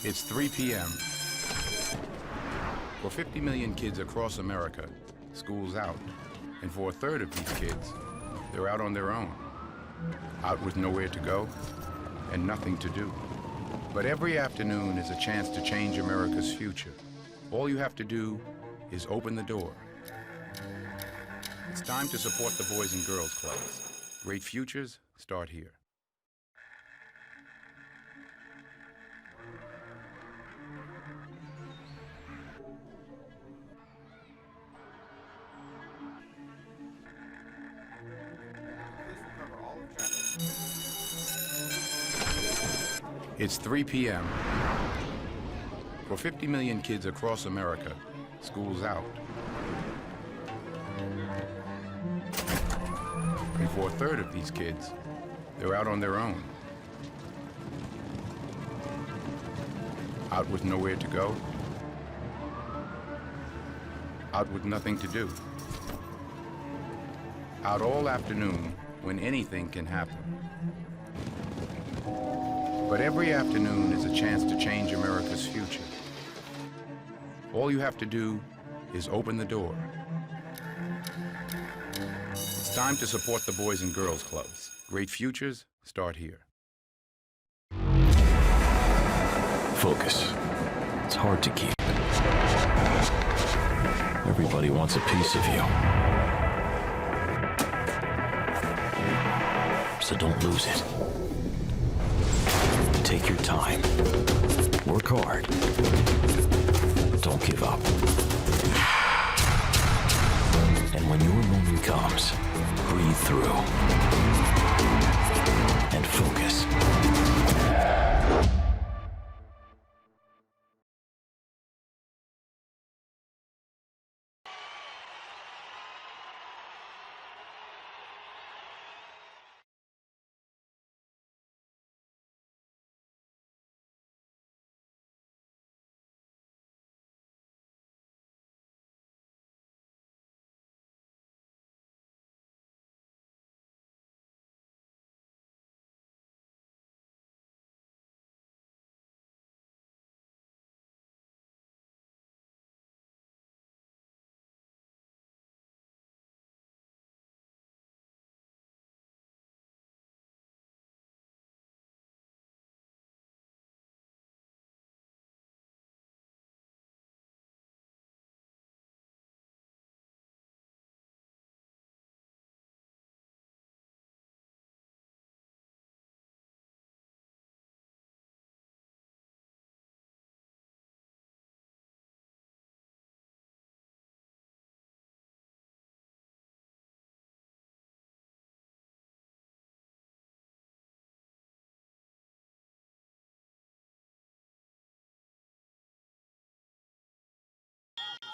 It's 3 p.m. For 50 million kids across America, school's out. And for a third of these kids, they're out on their own. Out with nowhere to go and nothing to do. But every afternoon is a chance to change America's future. All you have to do is open the door. It's time to support the Boys and Girls Clubs. Great futures start here. It's 3 p.m. For 50 million kids across America, school's out. And for a third of these kids, they're out on their own. Out with nowhere to go. Out with nothing to do. Out all afternoon when anything can happen. But every afternoon is a chance to change America's future. All you have to do is open the door. It's time to support the Boys and Girls Clubs. Great futures start here. Focus. It's hard to keep. Everybody wants a piece of you. So don't lose it. Take your time. Work hard. Don't give up. And when your moment comes, breathe through and focus.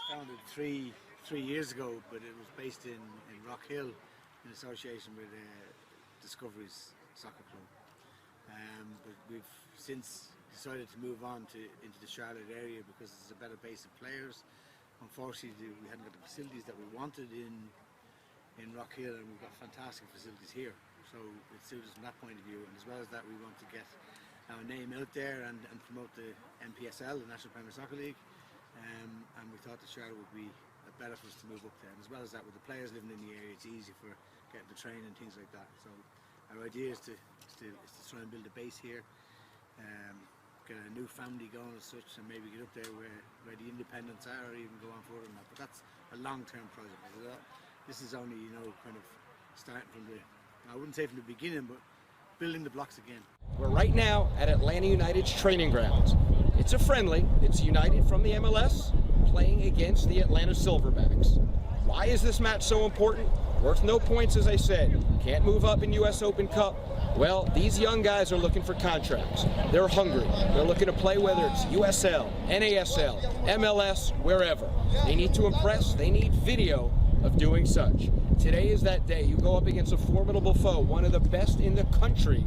Founded three years ago, but it was based in Rock Hill in association with Discovery's soccer club. But we've since decided to move on into the Charlotte area because it's a better base of players. Unfortunately, we hadn't got the facilities that we wanted in Rock Hill, and we've got fantastic facilities here. So it suits us from that point of view, and as well as that, we want to get our name out there and promote the NPSL, the National Premier Soccer League. And we thought that Charlotte would be better for us to move up there. And as well as that, with the players living in the area, it's easy for getting to train and things like that. So our idea is to try and build a base here, get a new family going as such, and maybe get up there where the independents are, or even go on further than that. But that's a long-term project. This is only, kind of starting from I wouldn't say from the beginning, but building the blocks again. We're right now at Atlanta United's training grounds. It's a friendly. It's United from the MLS playing against the Atlanta Silverbacks. Why is this match so important? Worth no points, as I said. Can't move up in US Open Cup. Well, these young guys are looking for contracts. They're hungry. They're looking to play, whether it's USL, NASL, MLS, wherever. They need to impress. They need video of doing such. Today is that day. You go up against a formidable foe, one of the best in the country,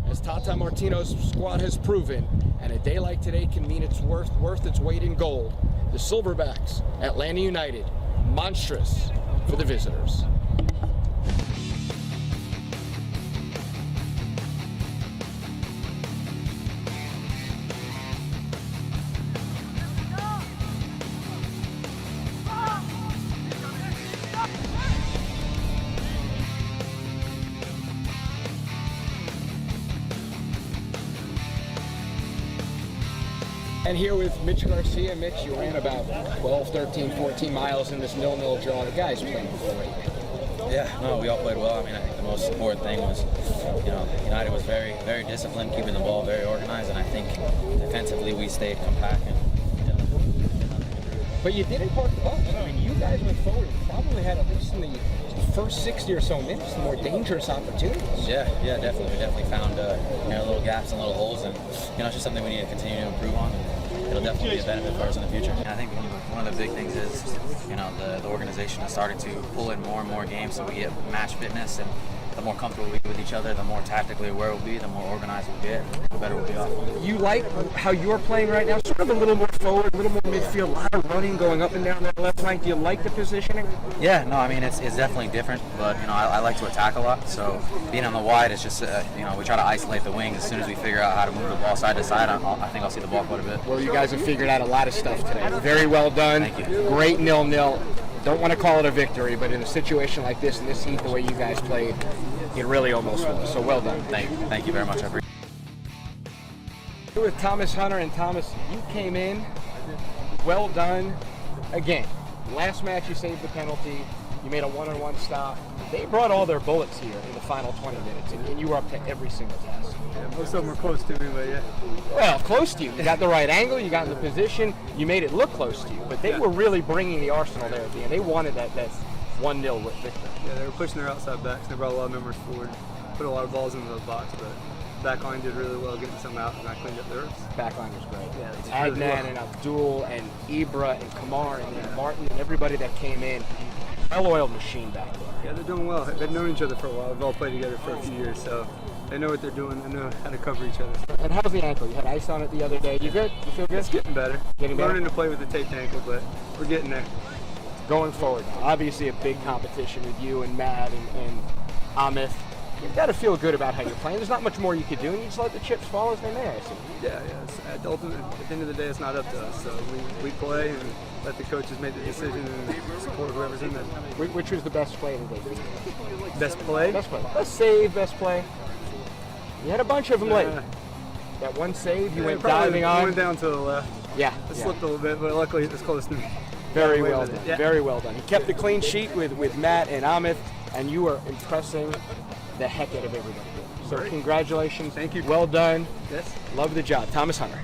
as Tata Martino's squad has proven, and a day like today can mean it's worth its weight in gold. The Silverbacks, Atlanta United, monstrous for the visitors. And here with Mitch Garcia. Mitch, you ran about 12, 13, 14 miles in this 0-0 draw. The guys played great. Yeah, no, we all played well. I mean, I think the most important thing was, United was very, very disciplined, keeping the ball very organized, and I think defensively we stayed compact. But you didn't park the bus. I mean, you guys went forward and probably had, at least in the first 60 or so minutes, the more dangerous opportunities. Yeah, definitely. We definitely found little gaps and little holes, and it's just something we need to continue to improve on. And it'll definitely be a benefit for us in the future. And I think one of the big things is, the organization has started to pull in more and more games, so we get match fitness, and the more comfortable we get with each other, the more tactically aware we'll be, the more organized we'll get, the better we'll be off. You like how you're playing right now? Sort of a little more forward, a little more midfield, a lot of running going up and down that left flank. Do you like the positioning? Yeah, no, I mean, it's definitely different, but, I like to attack a lot, so being on the wide, it's just, we try to isolate the wings. As soon as we figure out how to move the ball side to side, I think I'll see the ball quite a bit. Well, you guys have figured out a lot of stuff today. Very well done. Thank you. Great 0-0. Don't want to call it a victory, but in a situation like this, in this heat, the way you guys played, it really almost was. So well done. Thank you very much. I appreciate it. With Thomas Hunter, and Thomas, you came in, well done. Again, last match you saved the penalty, you made a one-on-one stop. They brought all their bullets here in the final 20 minutes, and you were up to every single task. Yeah, most of them were close to me, but yeah. Well, close to you. You got the right angle, you got in the position, you made it look close to you, but they were really bringing the arsenal there at the end. They wanted that 1-0 victory. Yeah, they were pushing their outside backs. They brought a lot of members forward, put a lot of balls into the box, but back line did really well getting some out, and I cleaned up theirs. Back line was great. Yeah, it's Adnan really well. and Abdul and Ibra and Kamar and then Martin and everybody that came in. Well-oiled machine back there. Yeah, they're doing well. They've known each other for a while. They've all played together for a few years, so they know what they're doing. They know how to cover each other. And how's the ankle? You had ice on it the other day. You good? You feel good? It's getting better. Getting better? Learning to play with the taped ankle, but we're getting there. Going forward, obviously a big competition with you and Matt and Amith. You've got to feel good about how you're playing. There's not much more you could do, and you just let the chips fall as they may, I see. Yeah. At the end of the day, it's not up to us. So we play and let the coaches make the decision and support whoever's in there. Which was the best play today for you? Best play? Best play. Best save, best play. You had a bunch of them late. That one save, you went diving on. Went down to the left. Yeah. It slipped a little bit, but luckily it was close to me. Very well done. Yeah. Very well done. He kept the clean sheet with Matt and Amith, and you are impressing the heck out of everybody. So Great. Congratulations. Thank you. Well done. Yes. Love the job. Thomas Hunter.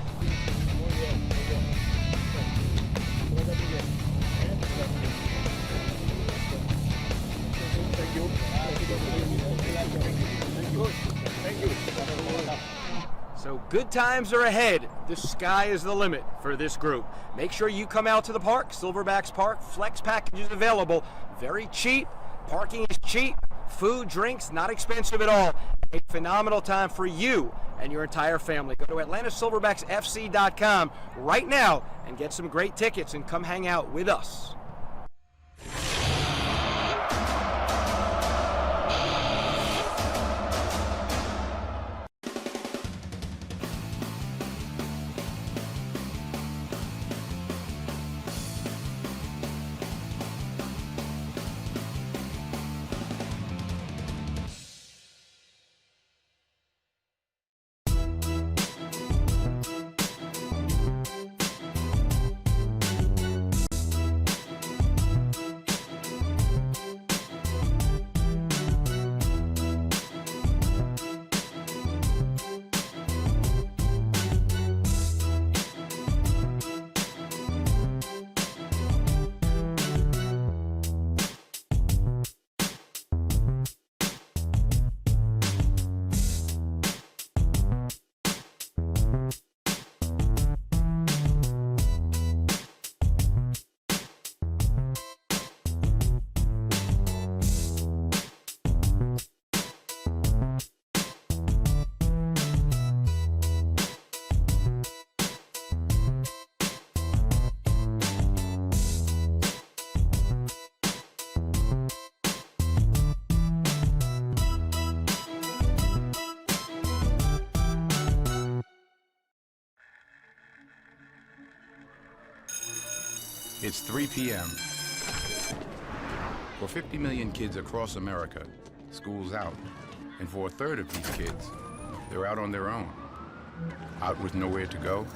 So good times are ahead. The sky is the limit for this group. Make sure you come out to the park, Silverbacks Park. Flex packages available. Very cheap. Parking is cheap. Food, drinks, not expensive at all. A phenomenal time for you and your entire family. Go to AtlantaSilverbacksFC.com right now and get some great tickets and come hang out with us. It's 3 p.m. For 50 million kids across America, school's out. And for a third of these kids, they're out on their own. Out with nowhere to go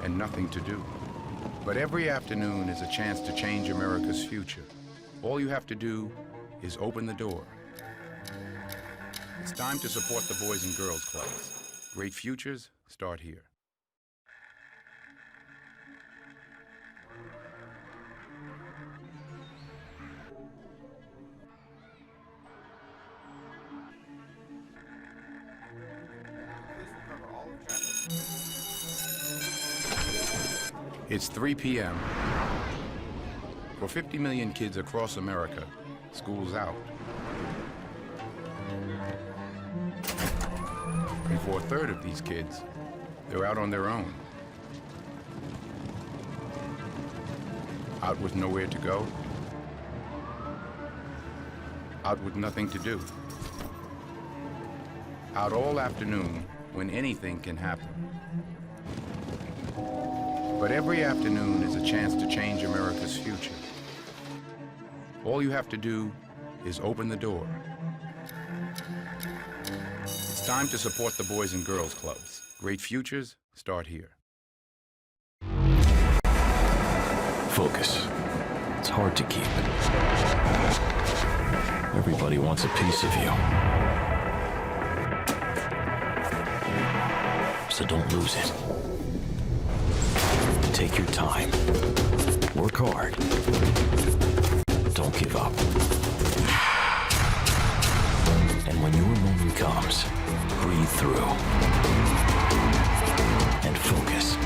and nothing to do. But every afternoon is a chance to change America's future. All you have to do is open the door. It's time to support the Boys and Girls Clubs. Great futures start here. It's 3 p.m. For 50 million kids across America, school's out. And for a third of these kids, they're out on their own. Out with nowhere to go. Out with nothing to do. Out all afternoon when anything can happen. But every afternoon is a chance to change America's future. All you have to do is open the door. It's time to support the Boys and Girls Clubs. Great futures start here. Focus. It's hard to keep. Everybody wants a piece of you. So don't lose it. Take your time. Work hard. Don't give up. And when your moment comes, breathe through and focus.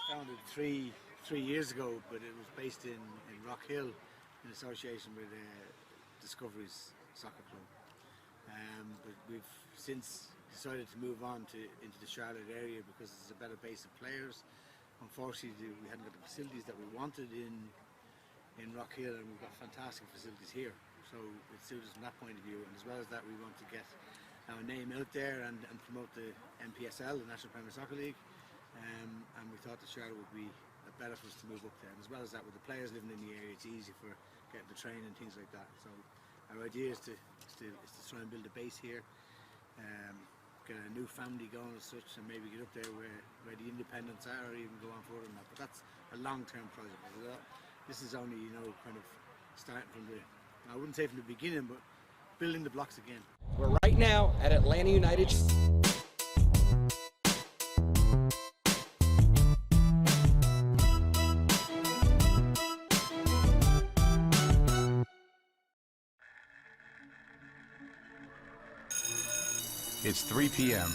Founded three years ago, but it was based in Rock Hill in association with Discovery's soccer club. But we've since decided to move on into the Charlotte area because it's a better base of players. Unfortunately, we hadn't got the facilities that we wanted in Rock Hill, and we've got fantastic facilities here. So it suits us from that point of view, and as well as that, we want to get our name out there and promote the NPSL, the National Premier Soccer League. And we thought the Charlotte would be better for us to move up there. And as well as that, with the players living in the area, it's easy for getting the train and things like that. So our idea is to try and build a base here, get a new family going as such, and maybe get up there where the independents are, or even go on further than that. But that's a long-term project. This is only, kind of starting from I wouldn't say from the beginning, but building the blocks again. We're right now at Atlanta United. It's 3 p.m.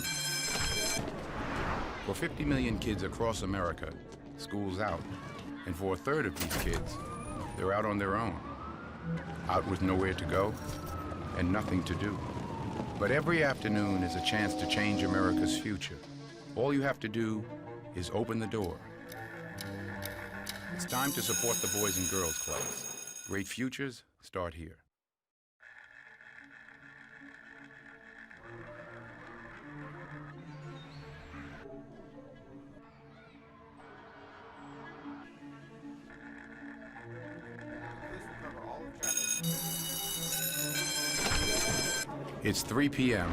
For 50 million kids across America, school's out. And for a third of these kids, they're out on their own. Out with nowhere to go and nothing to do. But every afternoon is a chance to change America's future. All you have to do is open the door. It's time to support the Boys and Girls Clubs. Great futures start here. It's 3 p.m.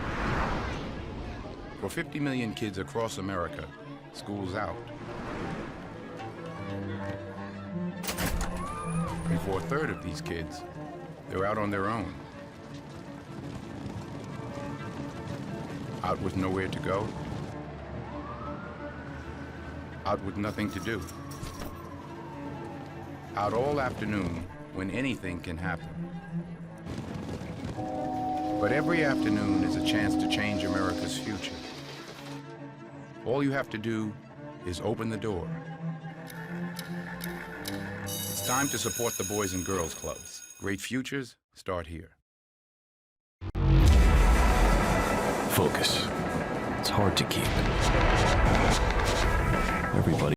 For 50 million kids across America, school's out. And for a third of these kids, they're out on their own. Out with nowhere to go. Out with nothing to do. Out all afternoon when anything can happen. But every afternoon is a chance to change America's future. All you have to do is open the door. It's time to support the Boys and Girls Clubs. Great futures start here. Focus. It's hard to keep. Everybody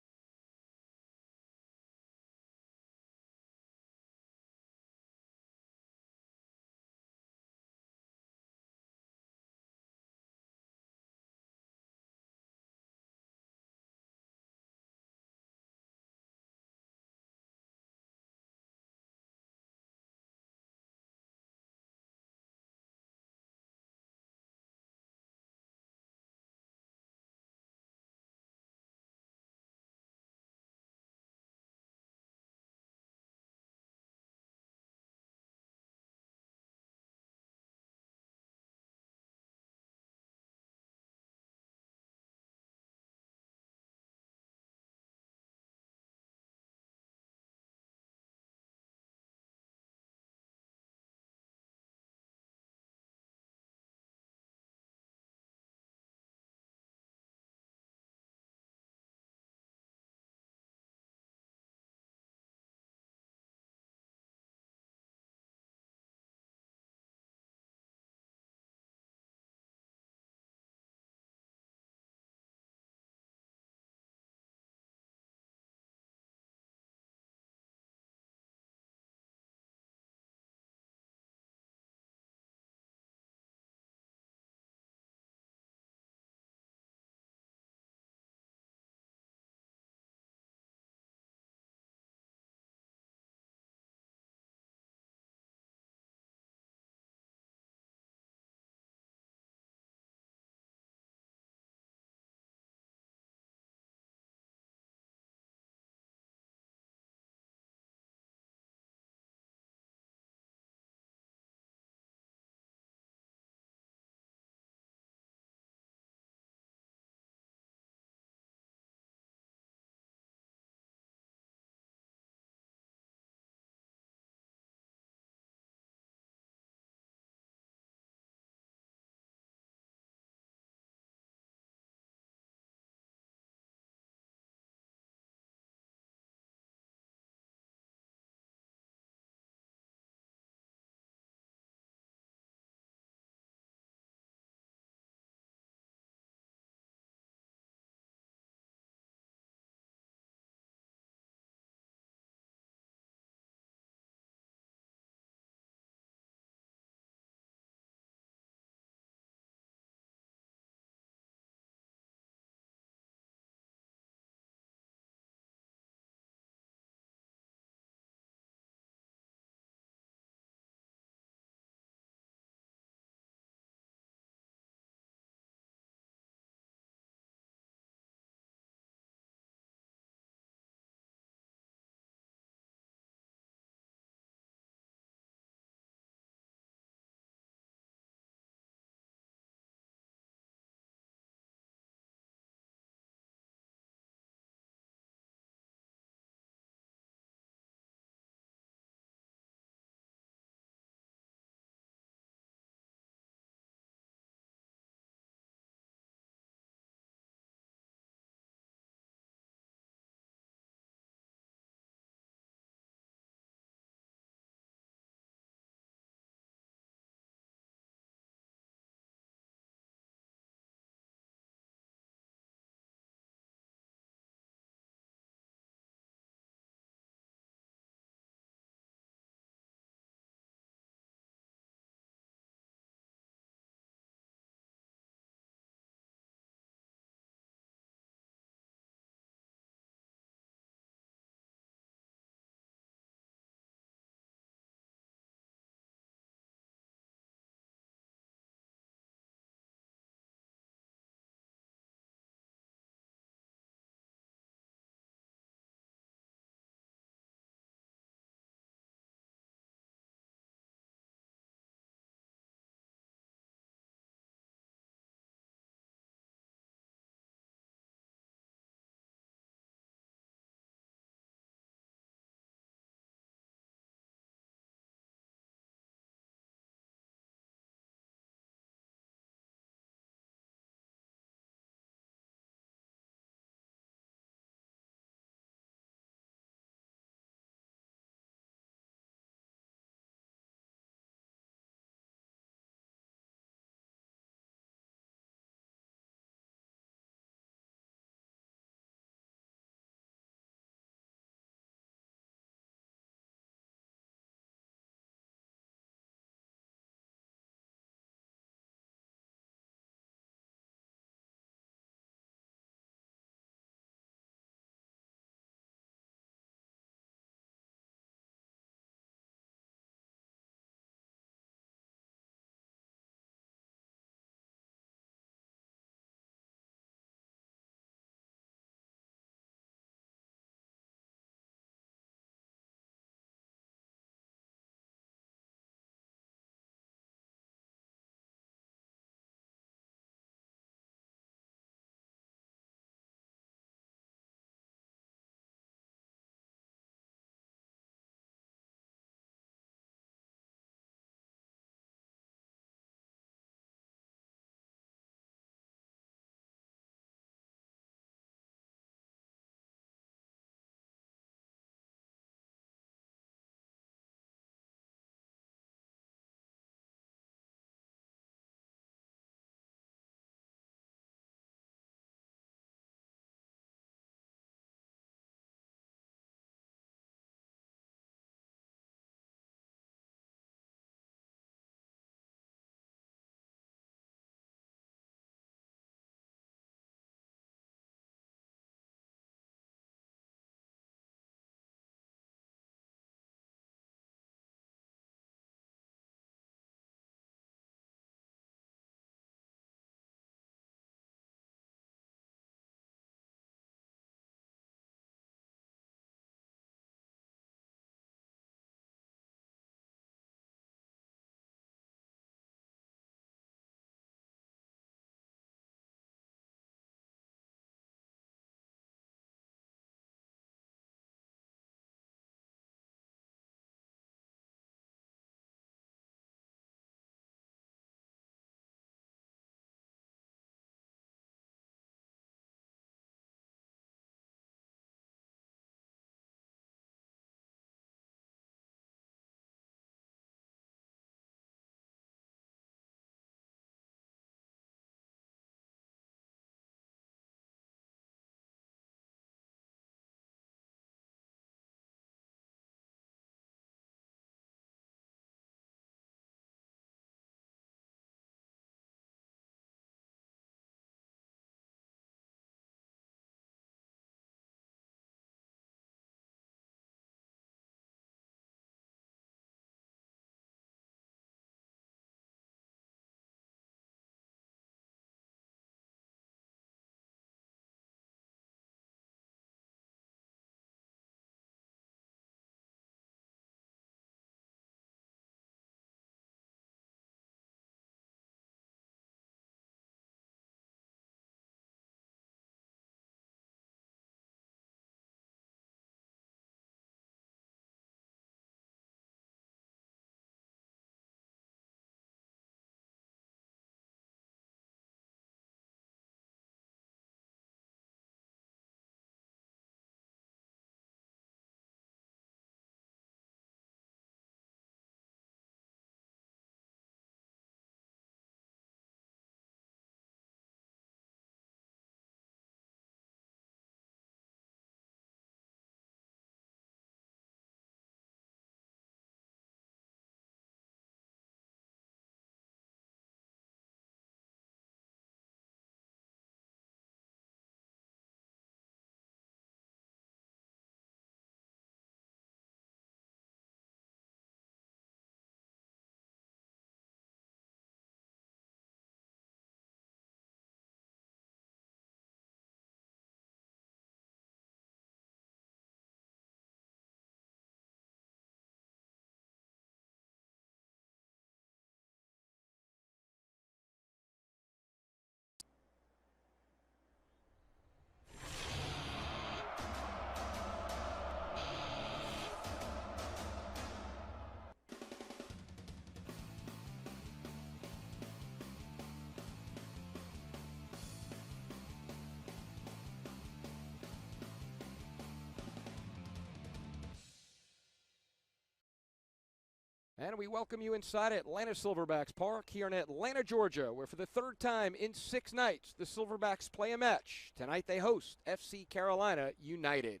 And we welcome you inside Atlanta Silverbacks Park here in Atlanta, Georgia, where for the third time in 6 nights, the Silverbacks play a match. Tonight they host FC Carolina United.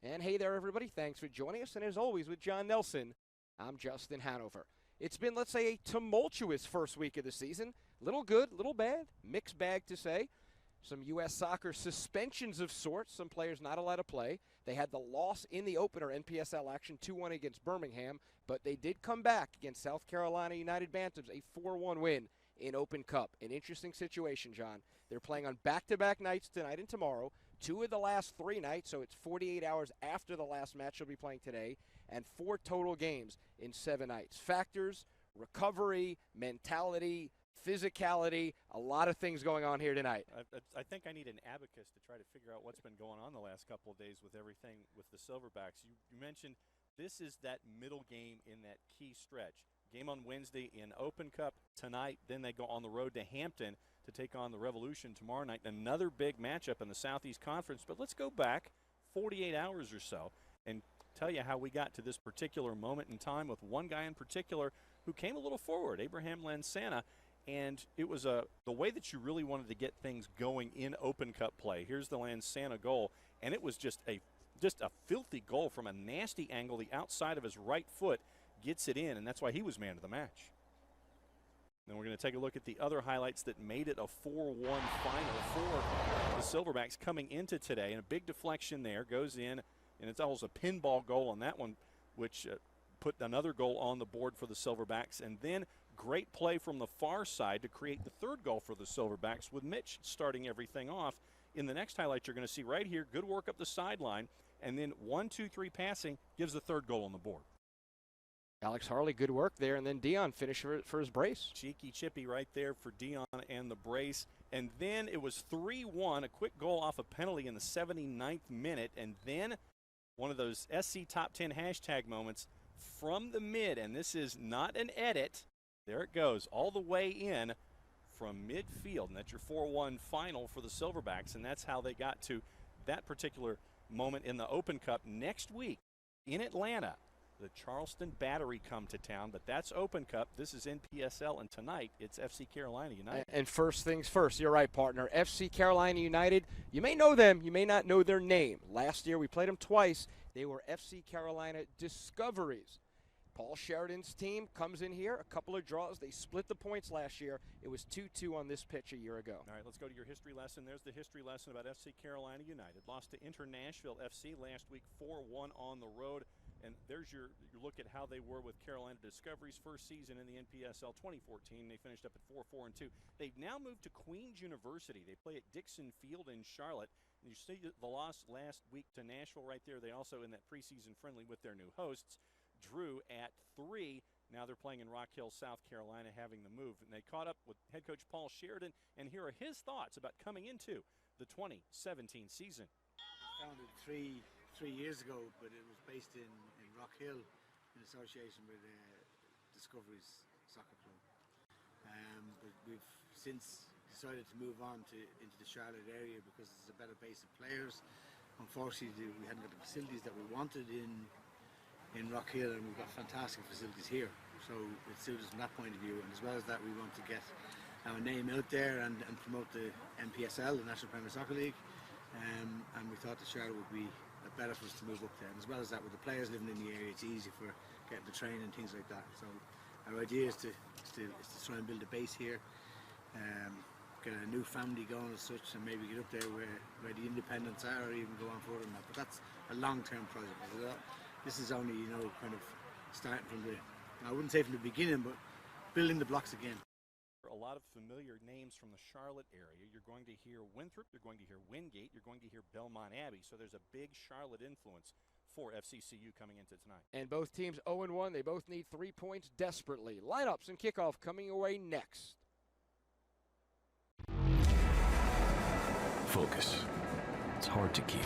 And hey there, everybody. Thanks for joining us. And as always, with John Nelson, I'm Justin Hanover. It's been, let's say, a tumultuous first week of the season. Little good, little bad, mixed bag to say. Some U.S. soccer suspensions of sorts, some players not allowed to play. They had the loss in the opener NPSL action 2-1 against Birmingham, but they did come back against South Carolina United Bantams, a 4-1 win in Open Cup. An interesting situation, John. They're playing on back-to-back nights tonight and tomorrow, 2 of the last 3 nights, so it's 48 hours after the last match they'll be playing today, and 4 total games in 7 nights. Factors, recovery, mentality, physicality, a lot of things going on here tonight. I think I need an abacus to try to figure out what's been going on the last couple of days with everything with the Silverbacks. You mentioned this is that middle game in that key stretch. Game on Wednesday in Open Cup tonight. Then they go on the road to Hampton to take on the Revolution tomorrow night. Another big matchup in the Southeast Conference. But let's go back 48 hours or so and tell you how we got to this particular moment in time with one guy in particular who came a little forward, Abraham Lansana. And it was the way that you really wanted to get things going in Open Cup play. Here's the Lansana goal, and it was just a filthy goal from a nasty angle. The outside of his right foot gets it in, and that's why he was man of the match. Then we're going to take a look at the other highlights that made it a 4-1 final for the Silverbacks coming into today. And a big deflection there goes in, and it's almost a pinball goal on that one, which put another goal on the board for the Silverbacks. And then great play from the far side to create the third goal for the Silverbacks, with Mitch starting everything off. In the next highlight you're going to see right here, good work up the sideline, and then 1-2-3 passing gives the third goal on the board. Alex Harley, good work there, and then Dion finished for his brace. Cheeky chippy right there for Dion and the brace. And then it was 3-1, a quick goal off a penalty in the 79th minute, and then one of those SC Top 10 hashtag moments from the mid, and this is not an edit. There it goes, all the way in from midfield, and that's your 4-1 final for the Silverbacks, and that's how they got to that particular moment in the Open Cup. Next week in Atlanta, the Charleston Battery come to town, but that's Open Cup. This is NPSL, and tonight it's FC Carolina United. And first things first, you're right, partner. FC Carolina United, you may know them, you may not know their name. Last year we played them twice. They were FC Carolina Discoveries. Paul Sheridan's team comes in here, a couple of draws. They split the points last year. It was 2-2 on this pitch a year ago. All right, let's go to your history lesson. There's the history lesson about FC Carolina United. Lost to Nashville FC last week, 4-1 on the road. And there's your look at how they were with Carolina Discovery's first season in the NPSL 2014. They finished up at 4-4-2. They've now moved to Queens University. They play at Dixon Field in Charlotte. And you see the loss last week to Nashville right there. They also, in that preseason friendly with their new hosts, drew at 3. Now they're playing in Rock Hill, South Carolina, having the move. And they caught up with head coach Paul Sheridan, and here are his thoughts about coming into the 2017 season. Founded three years ago, but it was based in Rock Hill in association with Discovery's soccer club. But we've since decided to move on into the Charlotte area because it's a better base of players. Unfortunately, we hadn't got the facilities that we wanted in Rock Hill, and we've got fantastic facilities here, so it suits us from that point of view. And as well as that, we want to get our name out there and promote the NPSL, the National Premier Soccer League, and we thought the Charlotte would be better for us to move up there. And as well as that, with the players living in the area, it's easy for getting to train and things like that. So our idea is to try and build a base here, get a new family going as such, and maybe get up there where the independents are, or even go on further than that. But that's a long-term project. This is only, kind of starting from I wouldn't say from the beginning, but building the blocks again. A lot of familiar names from the Charlotte area. You're going to hear Winthrop, you're going to hear Wingate, you're going to hear Belmont Abbey. So there's a big Charlotte influence for FCCU coming into tonight. And both teams 0-1. They both need 3 points desperately. Lineups and kickoff coming away next. Focus. It's hard to keep.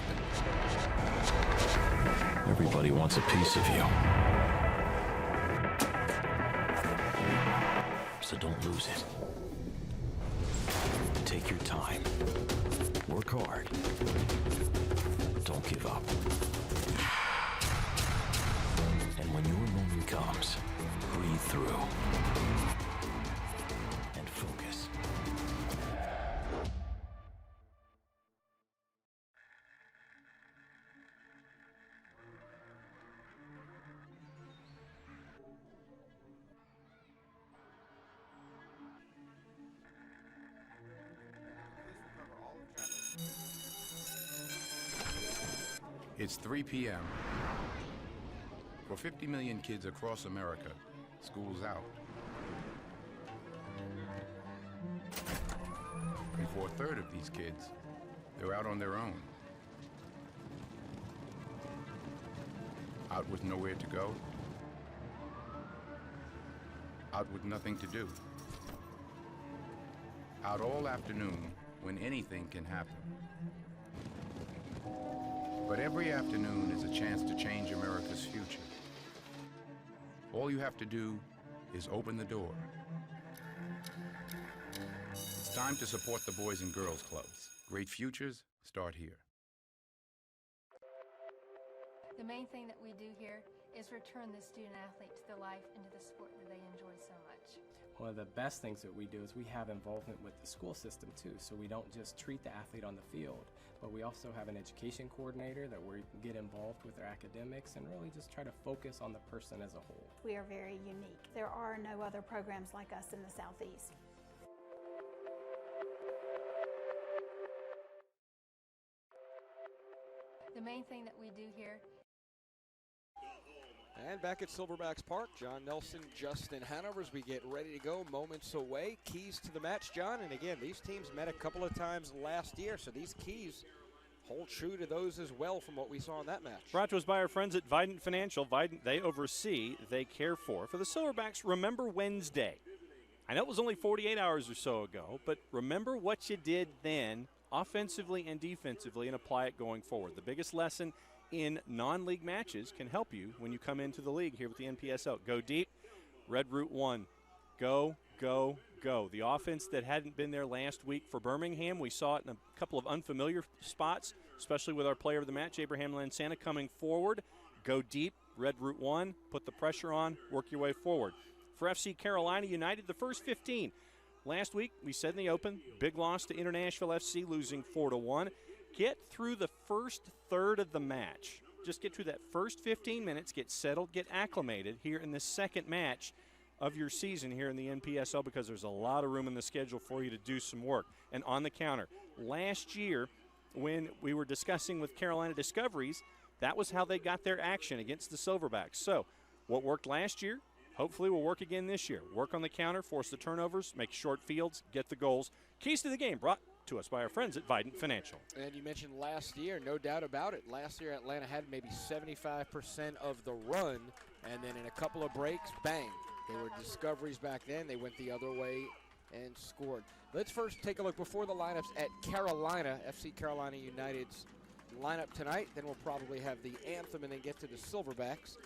Everybody wants a piece of you. So don't lose it. Take your time. Work hard. Don't give up. And when your moment comes, breathe through. And focus. It's 3 p.m. For 50 million kids across America, school's out. And for a third of these kids, they're out on their own. Out with nowhere to go. Out with nothing to do. Out all afternoon when anything can happen. But every afternoon is a chance to change America's future. All you have to do is open the door. It's time to support the Boys and Girls Clubs. Great futures start here. The main thing that we do here is return the student athlete to the life and to the sport that they enjoy so much. One of the best things that we do is we have involvement with the school system too, so we don't just treat the athlete on the field, but we also have an education coordinator that we get involved with their academics and really just try to focus on the person as a whole. We are very unique. There are no other programs like us in the Southeast. The main thing that we do here. And back at Silverbacks Park, John Nelson, Justin Hanover, as we get ready to go, moments away. Keys to the match, John. And again, these teams met a couple of times last year, so these keys hold true to those as well from what we saw in that match. Brought to us by our friends at Vidant Financial. Vidant, they oversee, they care for. For the Silverbacks, remember Wednesday. I know it was only 48 hours or so ago, but remember what you did then, offensively and defensively, and apply it going forward. The biggest lesson in non-league matches can help you when you come into the league here with the NPSL. Go deep, Red Route 1. Go, go, go. The offense that hadn't been there last week for Birmingham, we saw it in a couple of unfamiliar spots, especially with our player of the match, Abraham Lansana, coming forward. Go deep, Red Route 1, put the pressure on, work your way forward. For FC Carolina United, the first 15. Last week, we said in the open, big loss to International FC, losing 4-1. Get through the first third of the match. Just get through that first 15 minutes, get settled, get acclimated here in the second match of your season here in the NPSL, because there's a lot of room in the schedule for you to do some work. And on the counter, last year when we were discussing with Carolina Discoveries, that was how they got their action against the Silverbacks. So what worked last year hopefully will work again this year. Work on the counter, force the turnovers, make short fields, get the goals. Keys to the game brought to us by our friends at Vidant Financial. And you mentioned last year, no doubt about it. Last year, Atlanta had maybe 75% of the run, and then in a couple of breaks, bang. They were Discoveries back then. They went the other way and scored. Let's first take a look before the lineups at Carolina, FC Carolina United's lineup tonight. Then we'll probably have the anthem and then get to the Silverbacks.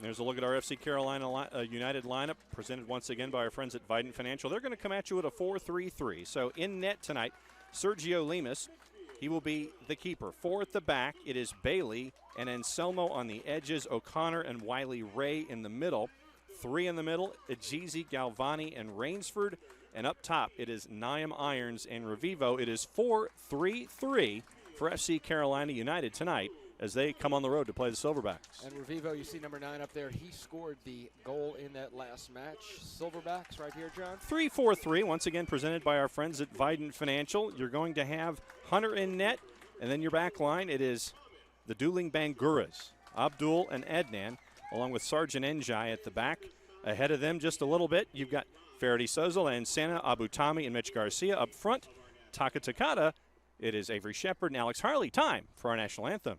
There's a look at our FC Carolina United lineup, presented once again by our friends at Vidant Financial. They're going to come at you at a 4-3-3. So in net tonight, Sergio Lemus, he will be the keeper. 4 at the back, it is Bailey and Anselmo on the edges, O'Connor and Wiley Ray in the middle. 3 in the middle, Ejizi, Galvani, and Rainsford. And up top, it is Niam Irons and Revivo. It is 4-3-3 for FC Carolina United tonight as they come on the road to play the Silverbacks. And Revivo, you see number 9 up there. He scored the goal in that last match. Silverbacks right here, John. 3-4-3, once again presented by our friends at Vidant Financial. You're going to have Hunter in net, and then your back line, it is the dueling Banguras, Abdul and Ednan, along with Sergeant Njai at the back. Ahead of them just a little bit, you've got Faraday Sozel and Sana Abutami and Mitch Garcia up front. Taka Takata, it is Avery Shepard and Alex Harley. Time for our national anthem.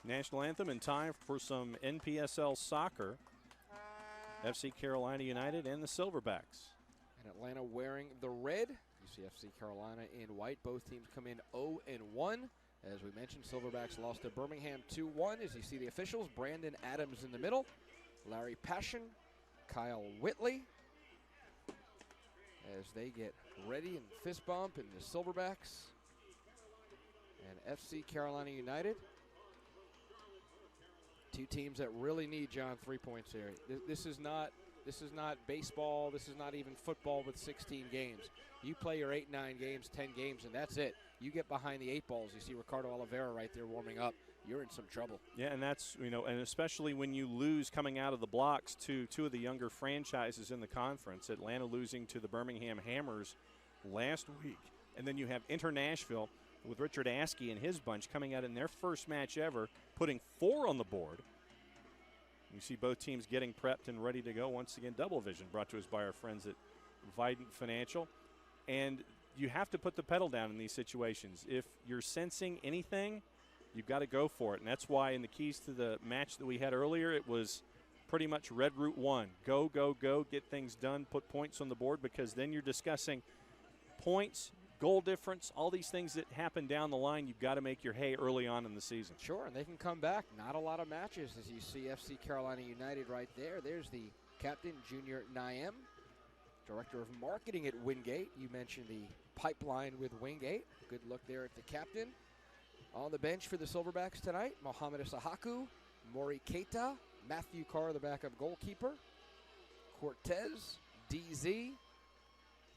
National anthem in time for some NPSL soccer. FC Carolina United and the Silverbacks. And Atlanta wearing the red. You see FC Carolina in white. Both teams come in 0-1. As we mentioned, Silverbacks lost to Birmingham 2-1. As you see the officials, Brandon Adams in the middle, Larry Passion, Kyle Whitley. As they get ready and fist bump in the Silverbacks and FC Carolina United. Two teams that really need, John, 3 points here. This is not baseball. This is not even football with 16 games. You play your 8, 9 games, 10 games, and that's it. You get behind the 8 balls. You see Ricardo Oliveira right there warming up. You're in some trouble. Yeah, and that's, and especially when you lose coming out of the blocks to two of the younger franchises in the conference, Atlanta losing to the Birmingham Hammers last week. And then you have Nashville with Richard Askey and his bunch coming out in their first match ever, putting 4 on the board. You see both teams getting prepped and ready to go. Once again, Double Vision brought to us by our friends at Vidant Financial. And you have to put the pedal down in these situations. If you're sensing anything, you've got to go for it. And that's why in the keys to the match that we had earlier, it was pretty much Red Route 1. Go, go, go, get things done, put points on the board, because then you're discussing points, goal difference, all these things that happen down the line. You've got to make your hay early on in the season. Sure, and they can come back. Not a lot of matches, as you see FC Carolina United right there. There's the captain, Junior Naim, director of marketing at Wingate. You mentioned the pipeline with Wingate. Good look there at the captain. On the bench for the Silverbacks tonight, Mohamed Isahaku, Mori Keita, Matthew Carr, the backup goalkeeper, Cortez, DZ,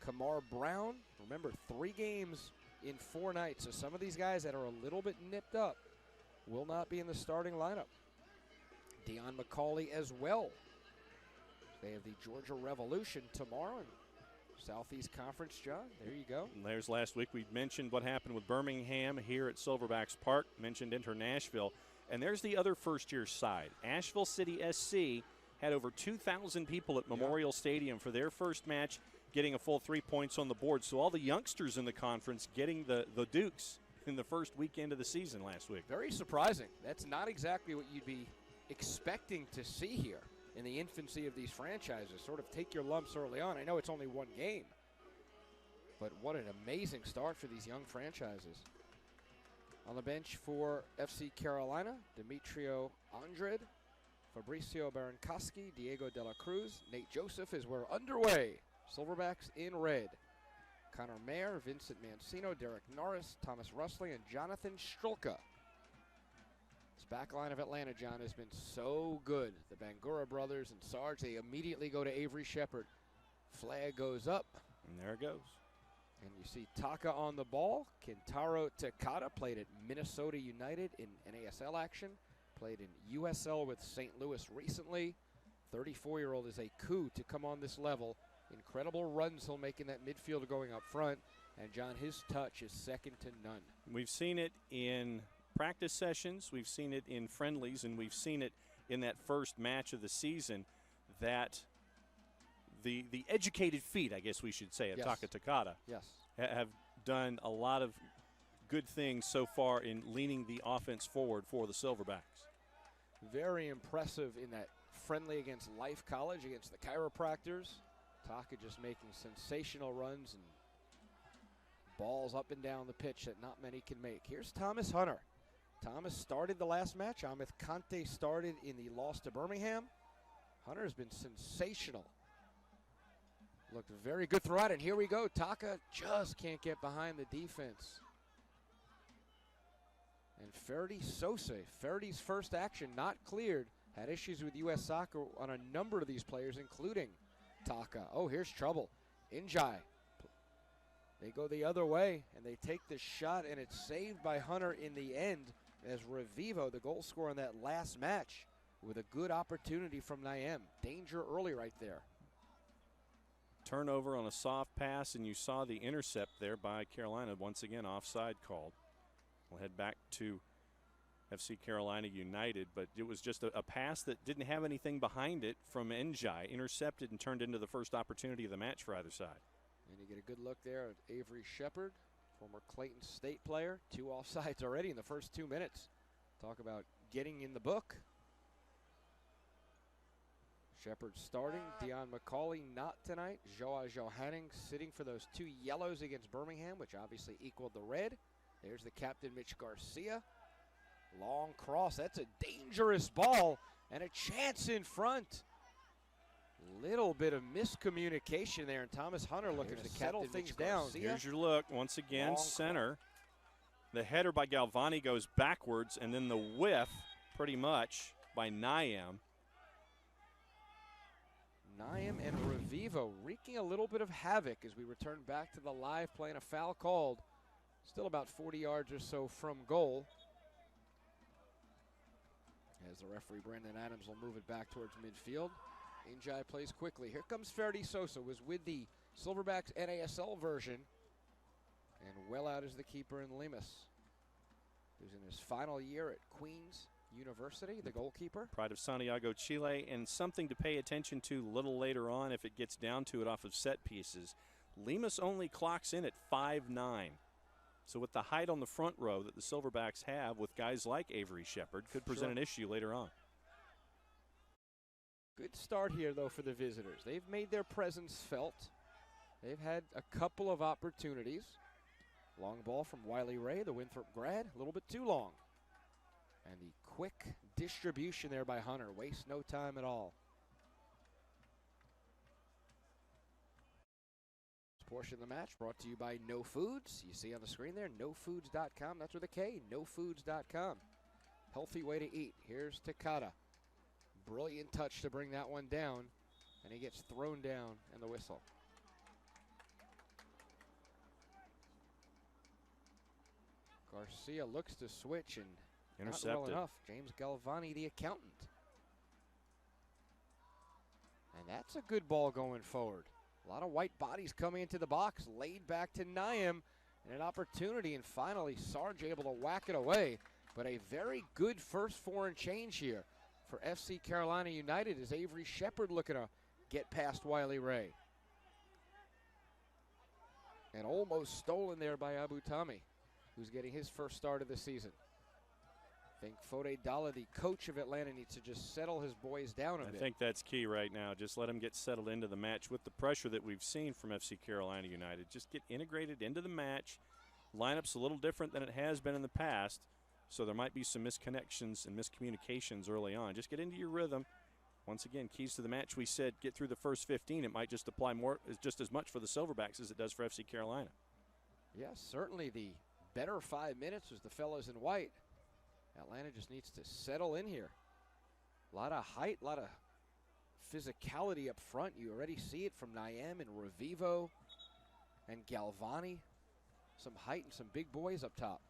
Kamar Brown. Remember, 3 games in 4 nights, so some of these guys that are a little bit nipped up will not be in the starting lineup. Deion McCauley as well. They have the Georgia Revolution tomorrow in Southeast Conference, John. There you go. And there's last week we mentioned what happened with Birmingham here at Silverbacks Park, mentioned Nashville. And there's the other first-year side. Asheville City SC had over 2,000 people at Memorial Stadium for their first match, getting a full 3 points on the board. So all the youngsters in the conference getting the Dukes in the first weekend of the season last week. Very surprising. That's not exactly what you'd be expecting to see here in the infancy of these franchises. Sort of take your lumps early on. I know it's only 1 game, but what an amazing start for these young franchises. On the bench for FC Carolina, Demetrio Andrade, Fabricio Barankoski, Diego De La Cruz, Nate Joseph, as we're underway. Silverbacks in red. Connor Mayer, Vincent Mancino, Derek Norris, Thomas Russling, and Jonathan Strulka. This back line of Atlanta, John, has been so good. The Bangura brothers and Sarge, they immediately go to Avery Shepard. Flag goes up. And there it goes. And you see Taka on the ball. Kentaro Takata played at Minnesota United in NASL action. Played in USL with St. Louis recently. 34-year-old is a coup to come on this level. Incredible runs he'll make in that midfield going up front. And, John, his touch is second to none. We've seen it in practice sessions, we've seen it in friendlies, and we've seen it in that first match of the season, that the educated feet, I guess we should say, of Taka Takata have done a lot of good things so far in leaning the offense forward for the Silverbacks. Very impressive in that friendly against Life College, against the chiropractors. Taka just making sensational runs and balls up and down the pitch that not many can make. Here's Thomas Hunter. Thomas started the last match. Ahmed Kante started in the loss to Birmingham. Hunter has been sensational. Looked very good throughout, and here we go. Taka just can't get behind the defense. And Ferdi Sose, Ferdi's first action not cleared, had issues with U.S. Soccer on a number of these players, including Taka. Oh, here's trouble. Njai. They go the other way, and they take the shot, and it's saved by Hunter in the end as Revivo, the goal scorer in that last match, with a good opportunity from Naim. Danger early right there. Turnover on a soft pass, and you saw the intercept there by Carolina. Once again, offside called. We'll head back to FC Carolina United, but it was just a pass that didn't have anything behind it from Njai. Intercepted and turned into the first opportunity of the match for either side. And you get a good look there at Avery Shepard, former Clayton State player. 2 offsides already in the first 2 minutes. Talk about getting in the book. Shepherd starting, Dion McCauley not tonight. Joa Johanning sitting for those 2 yellows against Birmingham, which obviously equaled the red. There's the captain, Mitch Garcia. Long cross, that's a dangerous ball and a chance in front. Little bit of miscommunication there, and Thomas Hunter looking to settle things down. Here's your look, once again, center. The header by Galvani goes backwards, and then the whiff, pretty much, by Niam. Niam and Revivo wreaking a little bit of havoc as we return back to the live play, and a foul called. Still about 40 yards or so from goal. As the referee, Brandon Adams, will move it back towards midfield. Injai plays quickly. Here comes Ferdy Sosa, was with the Silverbacks NASL version. And well out is the keeper in Lemus, who's in his final year at Queen's University, the goalkeeper. Pride of Santiago, Chile, and something to pay attention to a little later on if it gets down to it off of set pieces. Lemus only clocks in at 5'9". So with the height on the front row that the Silverbacks have with guys like Avery Shepherd, could present an issue later on. Good start here, though, for the visitors. They've made their presence felt. They've had a couple of opportunities. Long ball from Wiley Ray, the Winthrop grad, a little bit too long. And the quick distribution there by Hunter. Wastes no time at all. This portion of the match brought to you by No Foods. You see on the screen there, nofoods.com. That's with a K, nofoods.com. Healthy way to eat. Here's Takata. Brilliant touch to bring that one down. And he gets thrown down and the whistle. Garcia looks to switch and intercepted. Not well enough. James Galvani, the accountant. And that's a good ball going forward. A lot of white bodies coming into the box. Laid back to Niam. And an opportunity. And finally, Sarge able to whack it away. But a very good first 4 and change here for FC Carolina United as Avery Shepherd looking to get past Wiley Ray. And almost stolen there by Abu Tami, who's getting his first start of the season. I think Fode Dalla, the coach of Atlanta, needs to just settle his boys down a bit. I think that's key right now. Just let them get settled into the match with the pressure that we've seen from FC Carolina United. Just get integrated into the match. Lineup's a little different than it has been in the past, so there might be some misconnections and miscommunications early on. Just get into your rhythm. Once again, keys to the match, we said get through the first 15. It might just apply just as much for the Silverbacks as it does for FC Carolina. Yes, certainly the better 5 minutes was the fellas in white. Atlanta just needs to settle in here. A lot of height, a lot of physicality up front. You already see it from Niam and Revivo and Galvani. Some height and some big boys up top.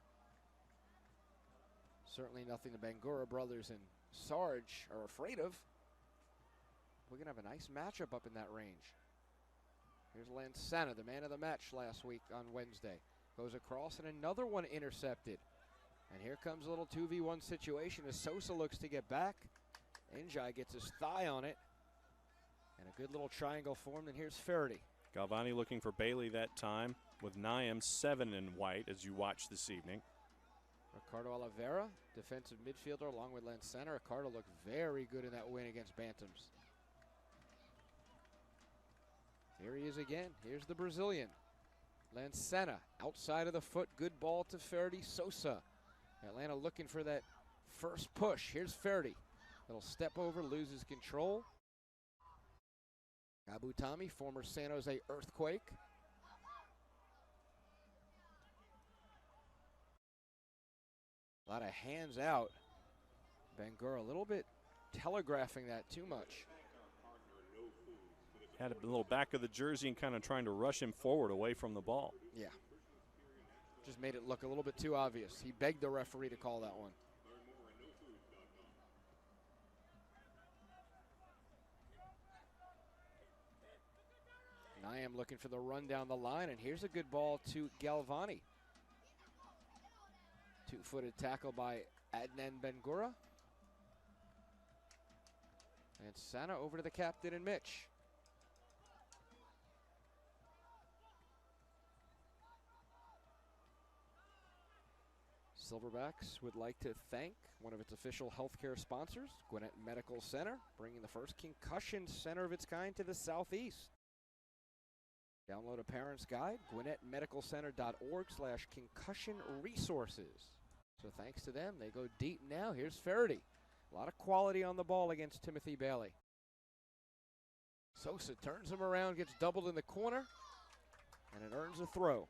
Certainly nothing the Bangura brothers and Sarge are afraid of. We're going to have a nice matchup up in that range. Here's Lansana, the man of the match last week on Wednesday. Goes across and another one intercepted. And here comes a little 2v1 situation as Sosa looks to get back. Njai gets his thigh on it. And a good little triangle formed, and here's Faraday. Galvani looking for Bailey that time with Niam 7 in white as you watch this evening. Ricardo Oliveira, defensive midfielder, along with Lansana. Ricardo looked very good in that win against Bantams. Here he is again. Here's the Brazilian. Lansana, outside of the foot. Good ball to Ferdy Sosa. Atlanta looking for that first push. Here's Ferdy. Little step over, loses control. Abu Tami, former San Jose Earthquake. A lot of hands out. Bangura a little bit telegraphing that too much. Had a little back of the jersey and kind of trying to rush him forward away from the ball. Yeah. Just made it look a little bit too obvious. He begged the referee to call that one. Niam looking for the run down the line, and here's a good ball to Galvani. Two-footed tackle by Adnan Bangura. And Sana over to the captain and Mitch. Silverbacks would like to thank one of its official healthcare sponsors, Gwinnett Medical Center, bringing the first concussion center of its kind to the Southeast. Download a parent's guide, gwinnettmedicalcenter.org/concussion resources. So thanks to them, they go deep now. Here's Faraday. A lot of quality on the ball against Timothy Bailey. Sosa turns him around, gets doubled in the corner, and it earns a throw.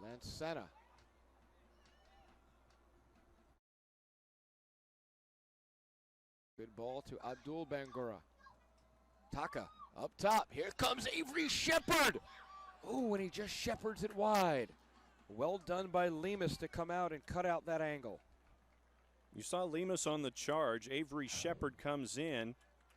Lancena. Good ball to Abdul Bangura. Taka up top. Here comes Avery Shepard. Ooh, and he just shepherds it wide. Well done by Lemus to come out and cut out that angle. You saw Lemus on the charge. Avery Shepard comes in.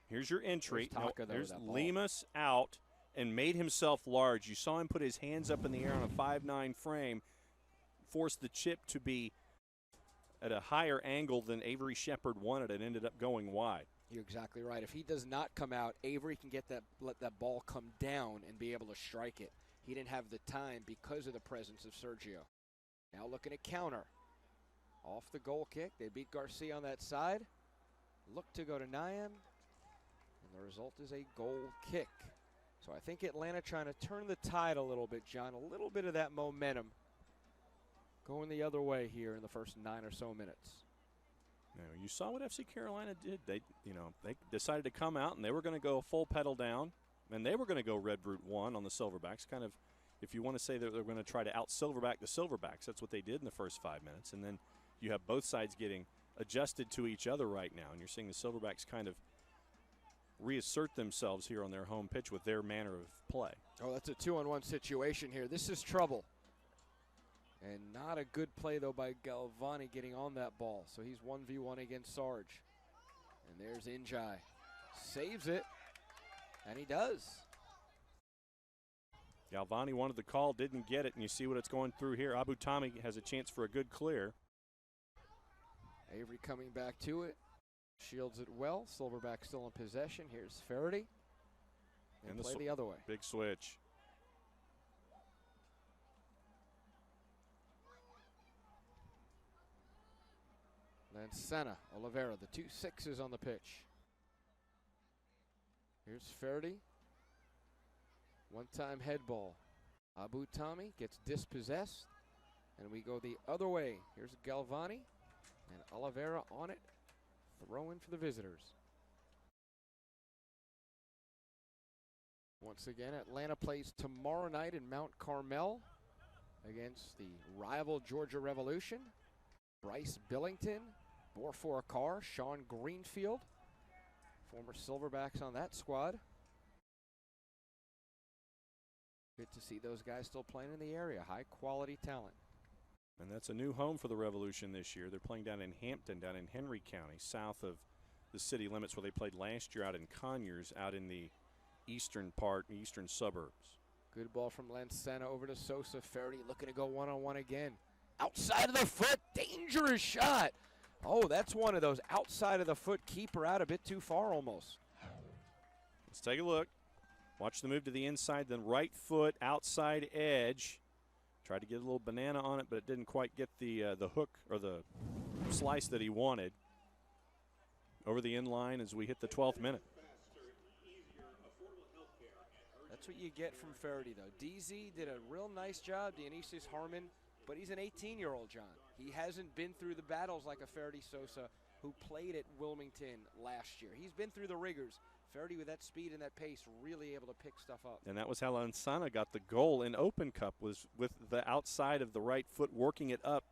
Here's your entry. There's Lemus out and made himself large. You saw him put his hands up in the air on a 5'9" frame, forced the chip to be at a higher angle than Avery Shepard wanted. It ended up going wide. You're exactly right. If he does not come out, Avery can let that ball come down and be able to strike it. He didn't have the time because of the presence of Sergio. Now looking at counter. Off the goal kick. They beat Garcia on that side. Look to go to Nyam. And the result is a goal kick. So I think Atlanta trying to turn the tide a little bit, John. A little bit of that momentum going the other way here in the first 9 or so minutes. Now, you saw what FC Carolina did. They decided to come out and they were going to go full pedal down, and they were going to go red route 1 on the Silverbacks. Kind of, if you want to say that they're going to try to out Silverback the Silverbacks, that's what they did in the first 5 minutes. And then you have both sides getting adjusted to each other right now, and you're seeing the Silverbacks kind of reassert themselves here on their home pitch with their manner of play. Oh, that's a 2-on-1 situation here. This is trouble. And not a good play, though, by Galvani getting on that ball. So he's 1v1 against Sarge. And there's Injai. Saves it. And he does. Galvani wanted the call, didn't get it, and you see what it's going through here. Abu Tami has a chance for a good clear. Avery coming back to it. Shields it well. Silverback still in possession. Here's Faraday. And play the other way. Big switch. Lancena, Oliveira, the 2 6s on the pitch. Here's Faraday. One-time head ball. Abu Tami gets dispossessed. And we go the other way. Here's Galvani. And Oliveira on it. Throw in for the visitors. Once again, Atlanta plays tomorrow night in Mount Carmel against the rival Georgia Revolution. Bryce Billington bore for a car. Sean Greenfield, former Silverbacks on that squad. Good to see those guys still playing in the area. High quality talent. And that's a new home for the Revolution this year. They're playing down in Hampton, down in Henry County, south of the city limits where they played last year out in Conyers, out in the eastern suburbs. Good ball from Lancena over to Sosa. Faraday looking to go one-on-one again. Outside of the foot, dangerous shot. Oh, that's one of those outside of the foot keeper out a bit too far almost. Let's take a look. Watch the move to the inside, then right foot, outside edge. Tried to get a little banana on it, but it didn't quite get the hook or the slice that he wanted. Over the in line as we hit the 12th minute. That's what you get from Faraday, though. DZ did a real nice job, Dionysius Harmon, but he's an 18-year-old, John. He hasn't been through the battles like a Faraday Sosa who played at Wilmington last year. He's been through the rigors. Faraday, with that speed and that pace, really able to pick stuff up. And that was how Lansana got the goal in Open Cup, was with the outside of the right foot, working it up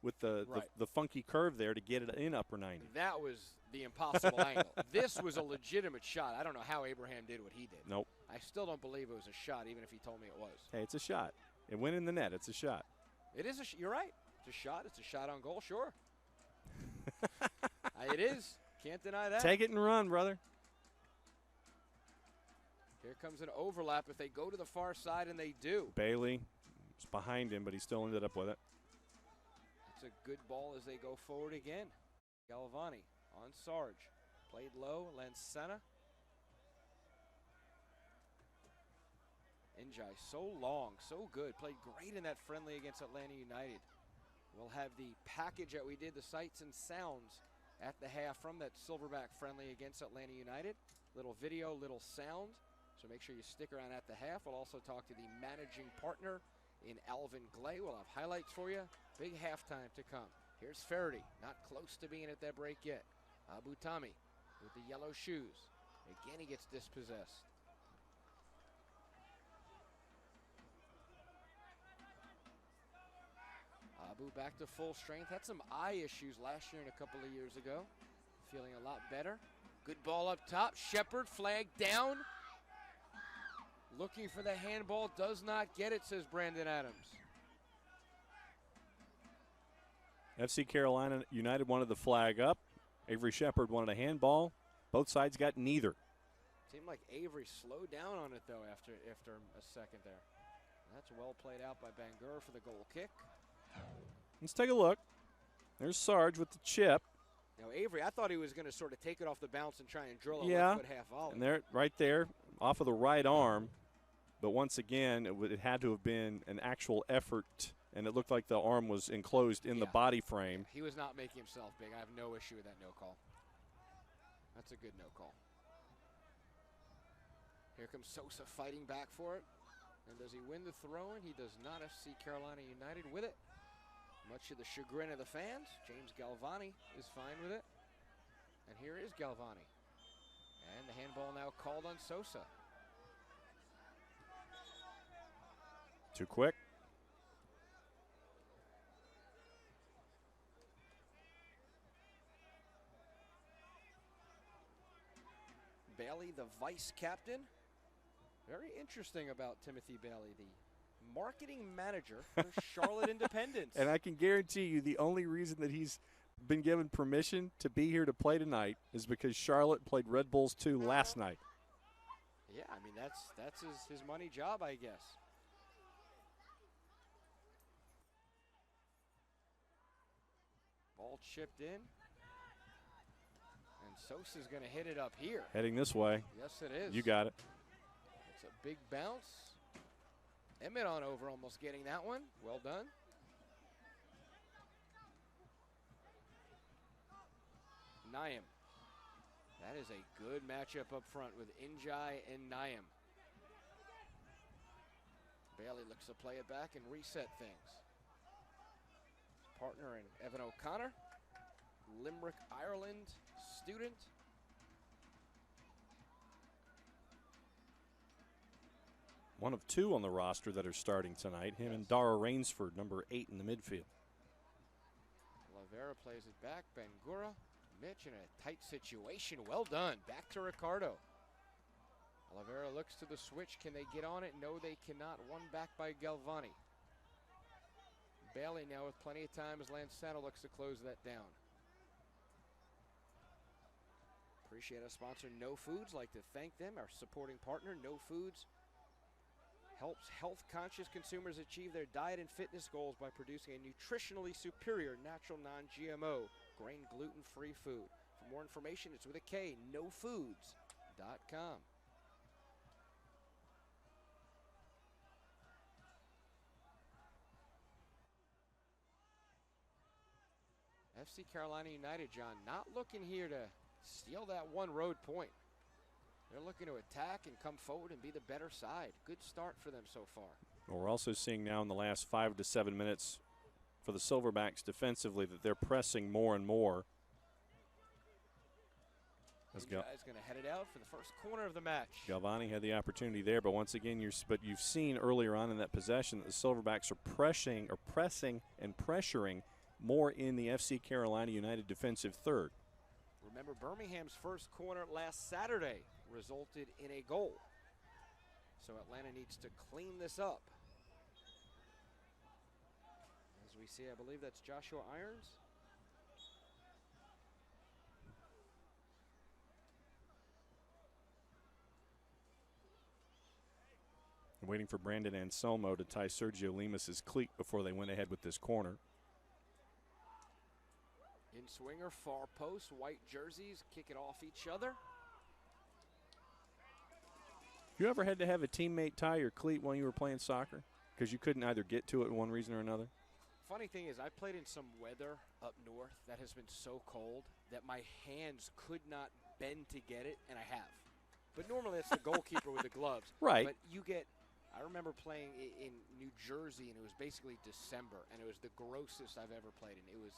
with the funky curve there to get it in upper 90. That was the impossible angle. This was a legitimate shot. I don't know how Abraham did what he did. Nope. I still don't believe it was a shot, even if he told me it was. Hey, it's a shot. It went in the net. It's a shot. It is you're right. It's a shot. It's a shot on goal, sure. It is. Can't deny that. Take it and run, brother. Here comes an overlap if they go to the far side, and they do. Bailey is behind him, but he still ended up with it. It's a good ball as they go forward again. Galvani on Sarge. Played low. Lancena. Njai, so long, so good. Played great in that friendly against Atlanta United. We'll have the package that we did, the sights and sounds at the half from that Silverback friendly against Atlanta United. Little video, little sound. So make sure you stick around at the half. We'll also talk to the managing partner in Alvin Glay. We'll have highlights for you. Big halftime to come. Here's Faraday, not close to being at that break yet. Abu Tami with the yellow shoes. Again, he gets dispossessed. Abu back to full strength. Had some eye issues last year and a couple of years ago. Feeling a lot better. Good ball up top. Shepard flagged down. Looking for the handball. Does not get it, says Brandon Adams. FC Carolina United wanted the flag up. Avery Shepard wanted a handball. Both sides got neither. Seemed like Avery slowed down on it, though, after a second there. That's well played out by Bangura for the goal kick. Let's take a look. There's Sarge with the chip. Now, Avery, I thought he was going to sort of take it off the bounce and try and drill a Yeah, left foot half volley. and there, right there, off of the right arm. But once again, it had to have been an actual effort, and it looked like the arm was enclosed in the body frame. He was not making himself big. I have no issue with that no call. That's a good no call. Here comes Sosa fighting back for it. And does he win the throw-in? He does not. FC Carolina United with it. Much to the chagrin of the fans, James Galvani is fine with it. And here is Galvani. And the handball now called on Sosa. Too quick. Bailey, the vice captain. Very interesting about Timothy Bailey, the marketing manager for Charlotte Independence. And I can guarantee you the only reason that he's been given permission to be here to play tonight is because Charlotte played Red Bulls 2 last night. Yeah, I mean, that's his money job, I guess. Ball chipped in. And Sosa's going to hit it up here. Heading this way. Yes, it is. You got it. It's a big bounce. Emmett on over, almost getting that one. Well done. Naim. That is a good matchup up front with Njai and Naim. Bailey looks to play it back and reset things. His partner in Evan O'Connor, Limerick, Ireland student. One of two on the roster that are starting tonight. Him and Dara Rainsford, number 8 in the midfield. Lavera plays it back. Bangura. Mitch in a tight situation. Well done. Back to Ricardo. Lavera looks to the switch. Can they get on it? No, they cannot. One back by Galvani. Bailey now with plenty of time as Lansano looks to close that down. Appreciate our sponsor, No Foods. Like to thank them. Our supporting partner, No Foods, helps health-conscious consumers achieve their diet and fitness goals by producing a nutritionally superior, natural, non-GMO, grain, gluten-free food. For more information, it's with a K, nofoods.com. FC Carolina United, John, not looking here to steal that one road point. They're looking to attack and come forward and be the better side. Good start for them so far. Well, we're also seeing now in the last 5 to 7 minutes for the Silverbacks defensively that they're pressing more and more. He's going to head it out for the first corner of the match. Galvani had the opportunity there, but once again, you've seen earlier on in that possession that the Silverbacks are pressing and pressuring more in the FC Carolina United defensive third. Remember, Birmingham's first corner last Saturday resulted in a goal. So Atlanta needs to clean this up. As we see, I believe that's Joshua Irons. Waiting for Brandon Anselmo to tie Sergio Lemus's cleat before they went ahead with this corner. In swinger, far post, white jerseys, kick it off each other. You ever had to have a teammate tie your cleat when you were playing soccer because you couldn't either get to it for one reason or another? Funny thing is, I played in some weather up north that has been so cold that my hands could not bend to get it, and I have. But normally it's the goalkeeper with the gloves. Right. But you get, I remember playing in New Jersey, and it was basically December, and it was the grossest I've ever played in. It was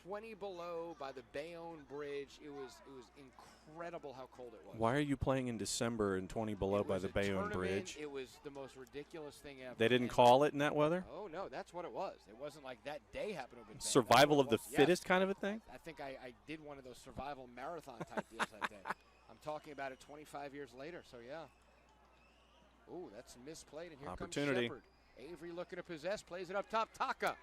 20 below by the Bayonne Bridge. It was incredible how cold it was. Why are you playing in December and 20 below by the Bayonne Bridge? It was the most ridiculous thing ever. They didn't call it in that weather? Oh, no, that's what it was. It wasn't like that day happened to have been Survival of the fittest kind of a thing? I think I did one of those survival marathon type deals that day. I'm talking about it 25 years later, so yeah. Ooh, that's misplayed, and here Opportunity. comes Shepard. Avery looking to possess, plays it up top. Taka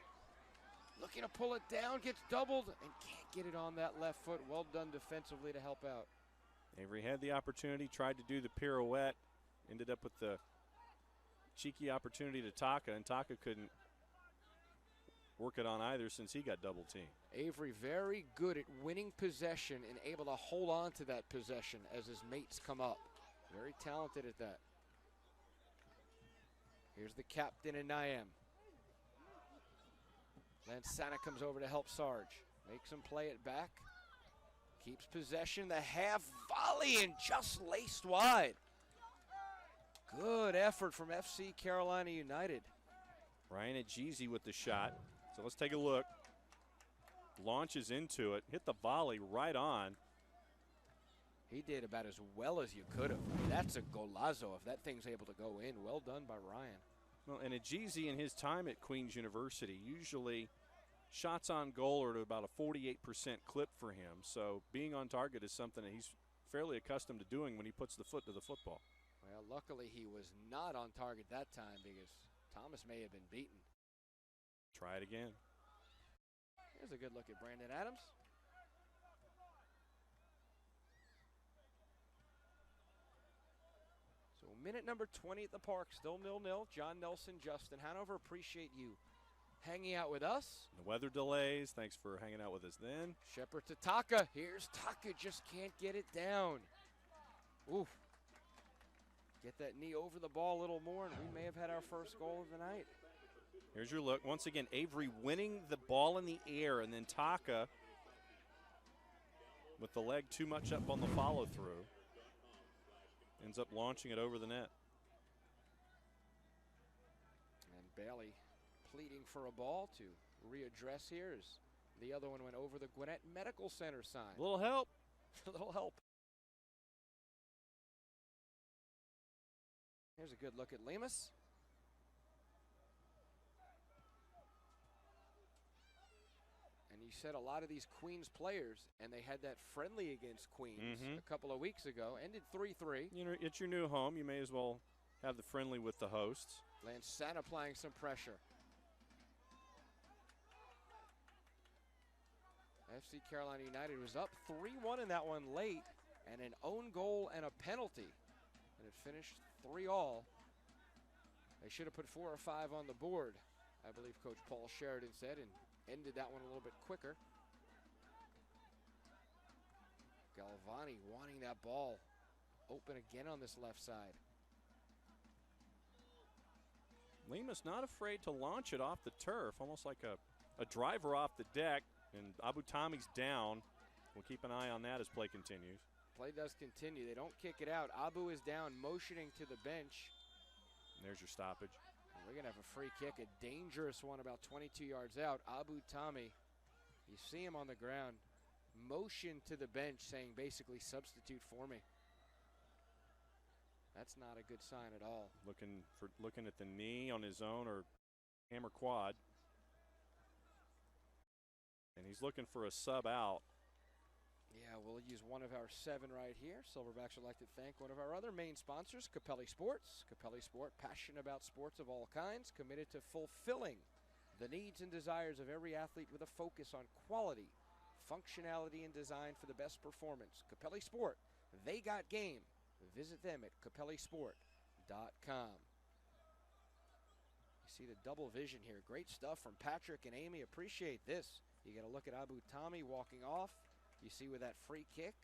looking to pull it down, gets doubled, and can't get it on that left foot. Well done defensively to help out. Avery had the opportunity, tried to do the pirouette, ended up with the cheeky opportunity to Taka, and Taka couldn't work it on either since he got double teamed. Avery very good at winning possession and able to hold on to that possession as his mates come up. Very talented at that. Here's the captain and Niam. Lansana comes over to help Sarge. Makes him play it back. Keeps possession. The half volley and just laced wide. Good effort from FC Carolina United. Ryan Ajizi with the shot. So let's take a look. Launches into it. Hit the volley right on. He did about as well as you could have. I mean, that's a golazo if that thing's able to go in. Well done by Ryan. Well, and Ajizi in his time at Queen's University, usually shots on goal are at about a 48% clip for him. So being on target is something that he's fairly accustomed to doing when he puts the foot to the football. Well, luckily he was not on target that time because Thomas may have been beaten. Try it again. Here's a good look at Brandon Adams. So minute number 20 at the park, still 0-0. John Nelson, Justin Hanover, appreciate you hanging out with us. The weather delays, thanks for hanging out with us then. Shepard to Taka. Here's Taka, just can't get it down. Oof. Get that knee over the ball a little more, and we may have had our first goal of the night. Here's your look. Once again, Avery winning the ball in the air, and then Taka with the leg too much up on the follow-through. Ends up launching it over the net. And Bailey pleading for a ball to readdress here as the other one went over the Gwinnett Medical Center sign. A little help. A little help. Here's a good look at Lemus. And you said a lot of these Queens players, and they had that friendly against Queens a couple of weeks ago, ended 3-3. You know, it's your new home. You may as well have the friendly with the hosts. Lansana applying some pressure. FC Carolina United was up 3-1 in that one late, and an own goal and a penalty. And it finished 3-3. They should have put 4 or 5 on the board, I believe Coach Paul Sheridan said, and ended that one a little bit quicker. Galvani wanting that ball open again on this left side. Lemus not afraid to launch it off the turf, almost like a driver off the deck, and Abu Tomi's down. We'll keep an eye on that as play continues. Play does continue. They don't kick it out. Abu is down, motioning to the bench. And there's your stoppage. And we're going to have a free kick, a dangerous one about 22 yards out. Abu Tomi, you see him on the ground, motion to the bench saying basically substitute for me. That's not a good sign at all. Looking at the knee on his own or hammer quad. And he's looking for a sub out. Yeah, we'll use one of our 7 right here. Silverbacks would like to thank one of our other main sponsors, Capelli Sports. Capelli Sport, passionate about sports of all kinds, committed to fulfilling the needs and desires of every athlete with a focus on quality, functionality, and design for the best performance. Capelli Sport, they got game. Visit them at capellisport.com. You see the double vision here. Great stuff from Patrick and Amy. Appreciate this. You get a look at Abu Tomi walking off. You see with that free kick,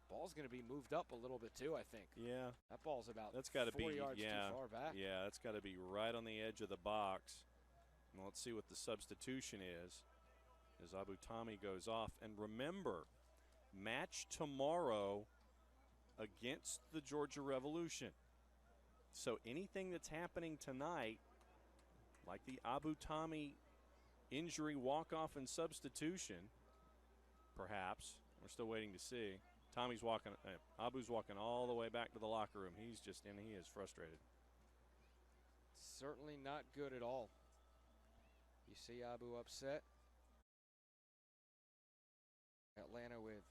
Ball's going to be moved up a little bit too, I think. Yeah. That ball's about That's got to 4 be yards too far back. Yeah, that's got to be right on the edge of the box. And let's see what the substitution is as Abu Tami goes off. And remember, match tomorrow against the Georgia Revolution. So anything that's happening tonight, like the Abu Tami injury, walk-off, and substitution, perhaps, we're still waiting to see. Tommy's walking, Abu's walking all the way back to the locker room. He is frustrated. Certainly not good at all. You see Abu upset. Atlanta with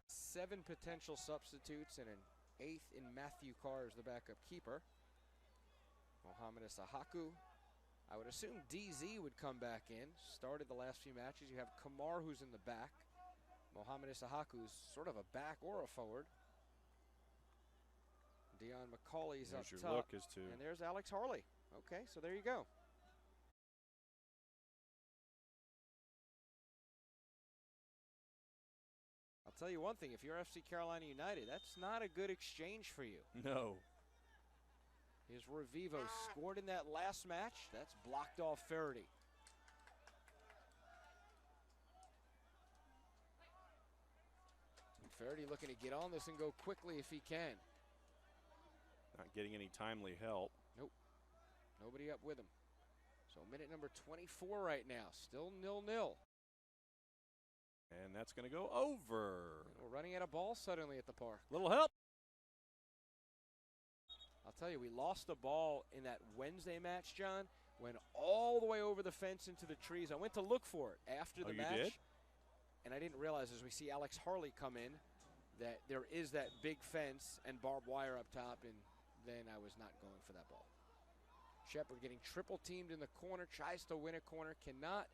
7 potential substitutes and an 8th in Matthew Carr as the backup keeper. Mohamed Isahaku. I would assume DZ would come back in. Started the last few matches. You have Kamar, who's in the back. Mohamed Isahaku is sort of a back or a forward. Dion McCauley's up your top. look as to. And there's Alex Harley. Okay, so there you go. I'll tell you one thing, if you're FC Carolina United, that's not a good exchange for you. No. Here's Revivo, scored in that last match. That's blocked off Faraday. Faraday looking to get on this and go quickly if he can. Not getting any timely help. Nope. Nobody up with him. So minute number 24 right now. Still 0-0. And that's going to go over. And we're running out of ball suddenly at the park. Little help. I'll tell you, we lost the ball in that Wednesday match, John. Went all the way over the fence into the trees. I went to look for it after the match. You did? And I didn't realize, as we see Alex Harley come in, that there is that big fence and barbed wire up top, and then I was not going for that ball. Shepard getting triple teamed in the corner, tries to win a corner, cannot.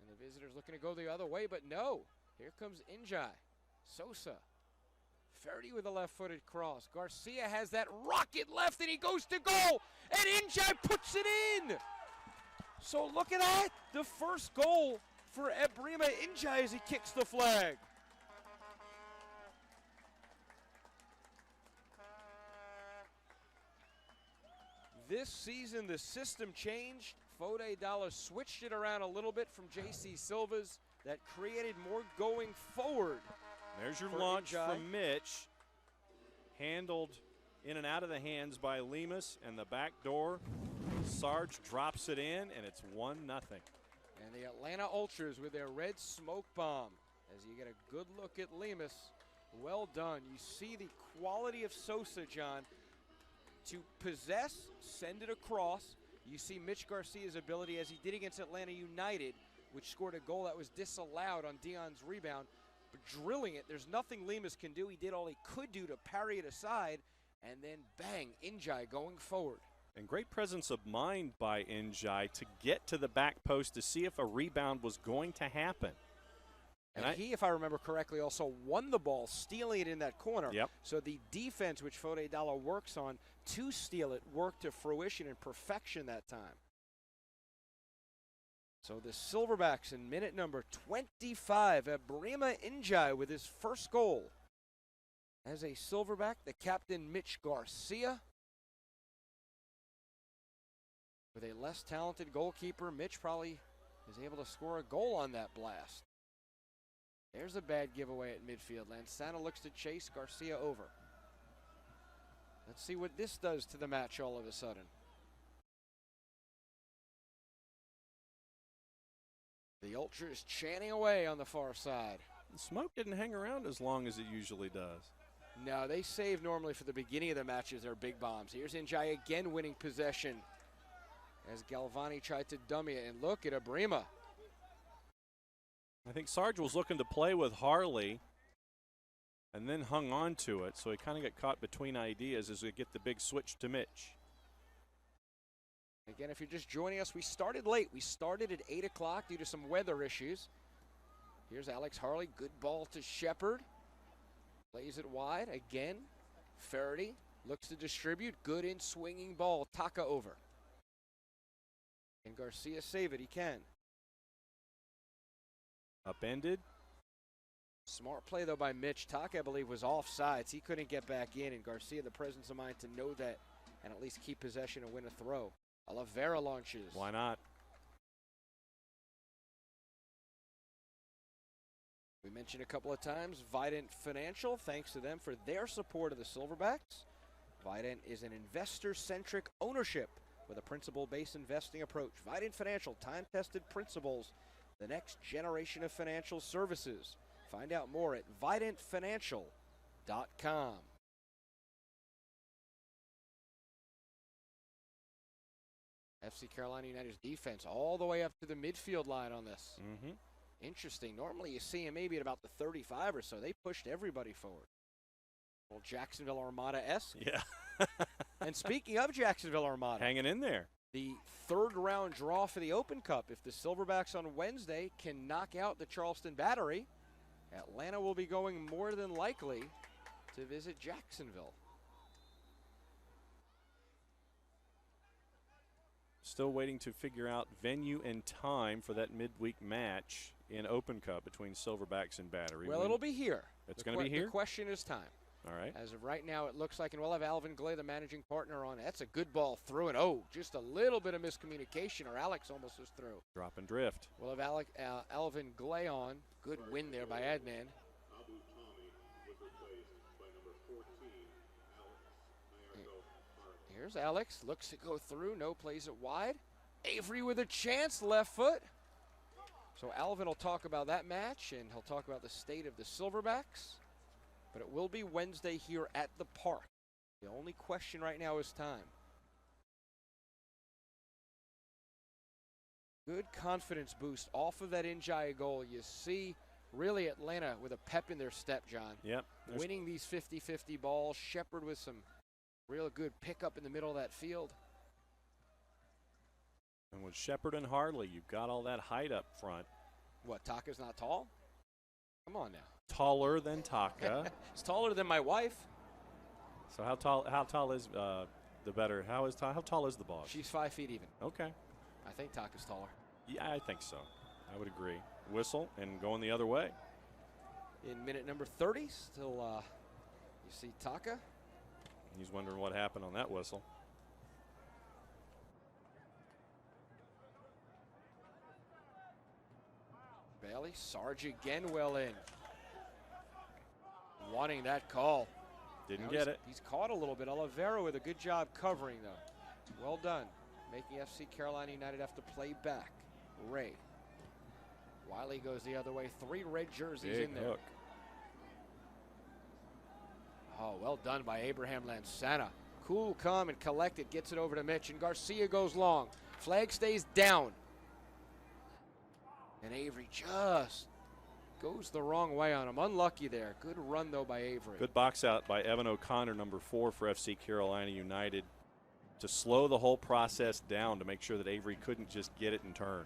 And the visitors looking to go the other way, but no. Here comes Injai. Sosa. Faraday with a left-footed cross. Garcia has that rocket left, and he goes to goal, and Injai puts it in. So look at that. The first goal for Ebrima Injai as he kicks the flag. This season, the system changed. Fode Dalla switched it around a little bit from J.C. Silva's. That created more going forward. There's your for launch Injai. from Mitch. Handled in and out of the hands by Lemus, and the back door. Sarge drops it in, and it's 1-0. And the Atlanta Ultras with their red smoke bomb. As you get a good look at Lemus. Well done. You see the quality of Sosa, John. To possess, send it across. You see Mitch Garcia's ability, as he did against Atlanta United, which scored a goal that was disallowed on Dion's rebound. But drilling it, there's nothing Lemus can do. He did all he could do to parry it aside, and then bang, Injai going forward. And great presence of mind by Injai to get to the back post to see if a rebound was going to happen. And he, if I remember correctly, also won the ball, stealing it in that corner. Yep. So the defense, which Fode Dalla works on to steal it, worked to fruition and perfection that time. So the Silverbacks in minute number 25, Ebrima Injai with his first goal. As a Silverback, the captain Mitch Garcia. With a less talented goalkeeper, Mitch probably is able to score a goal on that blast. There's a bad giveaway at midfield. Lansana looks to chase Garcia over. Let's see what this does to the match all of a sudden. The Ultras chanting away on the far side. The smoke didn't hang around as long as it usually does. No, they save normally for the beginning of the matches their big bombs. Here's Injai again winning possession as Galvani tried to dummy it. And look at Ebrima. I think Sarge was looking to play with Harley and then hung on to it, so he kind of got caught between ideas as we get the big switch to Mitch. Again, if you're just joining us, we started late. We started at 8 o'clock due to some weather issues. Here's Alex Harley, good ball to Shepard. Plays it wide, again. Faraday looks to distribute, good in swinging ball. Taka over. Can Garcia save it? He can. Upended. Smart play, though, by Mitch. Taka, I believe, was offsides. He couldn't get back in, and Garcia, the presence of mind to know that and at least keep possession and win a throw. Oliveira launches. Why not? We mentioned a couple of times, Vidant Financial, thanks to them for their support of the Silverbacks. Vidant is an investor-centric ownership with a principle-based investing approach. Vidant Financial, time-tested principles, the next generation of financial services. Find out more at vidantfinancial.com. FC Carolina United's defense all the way up to the midfield line on this. Mm-hmm. Interesting. Normally you see him maybe at about the 35 or so. They pushed everybody forward. Well, Jacksonville Armada-esque. Yeah. And speaking of Jacksonville Armada. Hanging in there. The third round draw for the Open Cup. If the Silverbacks on Wednesday can knock out the Charleston Battery, Atlanta will be going more than likely to visit Jacksonville. Still waiting to figure out venue and time for that midweek match in Open Cup between Silverbacks and Battery. Well, it'll be here. It's going to be here? The question is time. All right. As of right now, it looks like, and we'll have Alvin Glay, the managing partner, on. That's a good ball through, and just a little bit of miscommunication, or Alex almost was through. Drop and drift. We'll have Alvin Glay on. Good win there by Adnan. Here's Alex, looks to go through, plays it wide. Avery with a chance, left foot. So Alvin will talk about that match, and he'll talk about the state of the Silverbacks. But it will be Wednesday here at the park. The only question right now is time. Good confidence boost off of that Njai goal. You see really Atlanta with a pep in their step, John. Yep. Winning these 50-50 balls. Shepard with some real good pickup in the middle of that field. And with Shepard and Harley, you've got all that height up front. What, Taka's not tall? Come on now. Taller than Taka. He's taller than my wife. So how tall is the better? How tall is the boss? She's 5 feet even. Okay. I think Taka's taller. Yeah, I think so. I would agree. Whistle and going the other way. In minute number 30, still you see Taka. He's wondering what happened on that whistle. Bailey, Sarge again well in. Wanting that call. Didn't get it. He's caught a little bit. Oliveira with a good job covering, though. Well done. Making FC Carolina United have to play back. Ray. Wiley goes the other way. 3 red jerseys Big in there. hook. Oh, well done by Abraham Lansana. Cool, calm, and collected. Gets it over to Mitch, and Garcia goes long. Flag stays down. And Avery just goes the wrong way on him. Unlucky there. Good run, though, by Avery. Good box out by Evan O'Connor, number 4 for FC Carolina United, to slow the whole process down to make sure that Avery couldn't just get it and turn.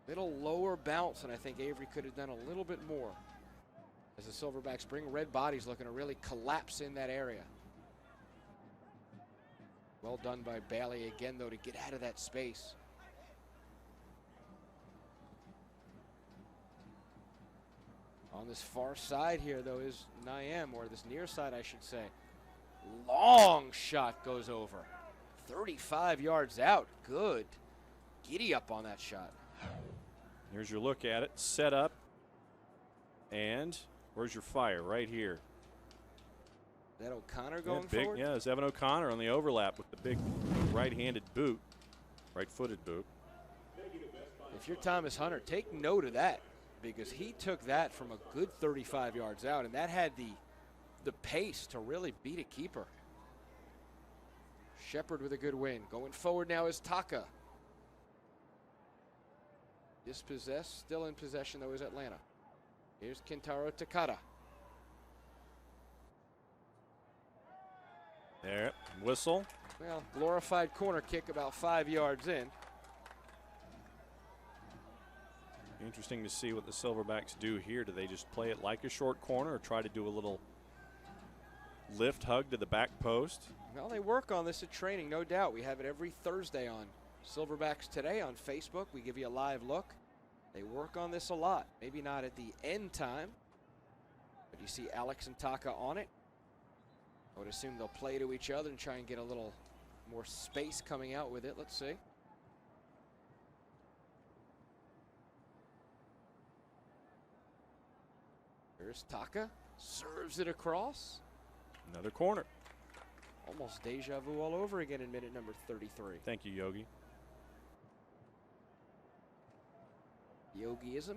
Little lower bounce, and I think Avery could have done a little bit more. As the Silverbacks bring red bodies, looking to really collapse in that area. Well done by Bailey again, though, to get out of that space. On this far side here, though, is Naim, or this near side, I should say. Long shot goes over. 35 yards out. Good. Giddy up on that shot. Here's your look at it. Set up. And where's your fire? Right here. Is that O'Connor going forward? Yeah, it's Evan O'Connor on the overlap with the big right-handed boot. Right-footed boot. If you're Thomas Hunter, take note of that, because he took that from a good 35 yards out, and that had the pace to really beat a keeper. Shepard with a good win. Going forward now is Taka. Dispossessed, still in possession, though, is Atlanta. Here's Kentaro Takada. There, whistle. Well, glorified corner kick about 5 yards in. Interesting to see what the Silverbacks do here. Do they just play it like a short corner or try to do a little lift hug to the back post? Well, they work on this at training, no doubt. We have it every Thursday on Silverbacks Today on Facebook. We give you a live look. They work on this a lot. Maybe not at the end time, You see Alex and Taka on it. I would assume they'll play to each other and try and get a little more space coming out with it. Let's see. Here's Taka. Serves it across. Another corner. Almost deja vu all over again in minute number 33. Thank you, Yogi. Yogiism.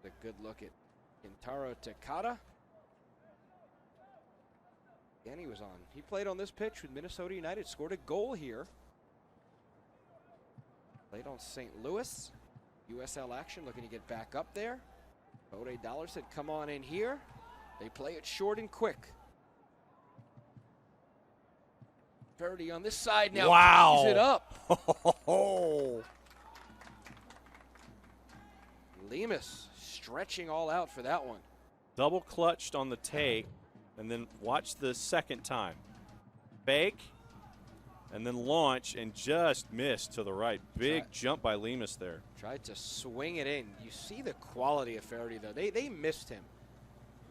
A good look at Kintaro Takada. And he was on. He played on this pitch with Minnesota United. Scored a goal here. Played on St. Louis. USL action, looking to get back up there. Bode Dollar said, come on in here. They play it short and quick. Verdi on this side now. Wow. Tees it up. Lemus stretching all out for that one. Double clutched on the take, and then watch the second time. Fake, and then launch, and just missed to the right. Big jump by Lemus there. Tried to swing it in. You see the quality of Faraday, though. They missed him.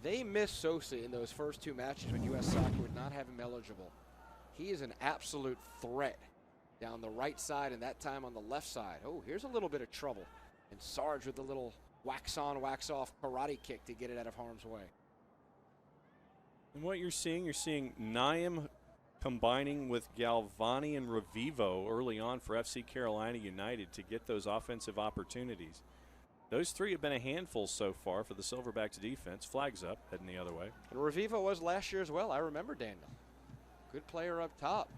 They missed Sosa in those first two matches when U.S. Soccer would not have him eligible. He is an absolute threat down the right side, and that time on the left side. Oh, here's a little bit of trouble. And Sarge with the little wax on, wax off karate kick to get it out of harm's way. And what you're seeing Naim combining with Galvani and Revivo early on for FC Carolina United to get those offensive opportunities. Those three have been a handful so far for the Silverbacks defense. Flags up, heading the other way. And Revivo was last year as well. I remember Daniel. Good player up top.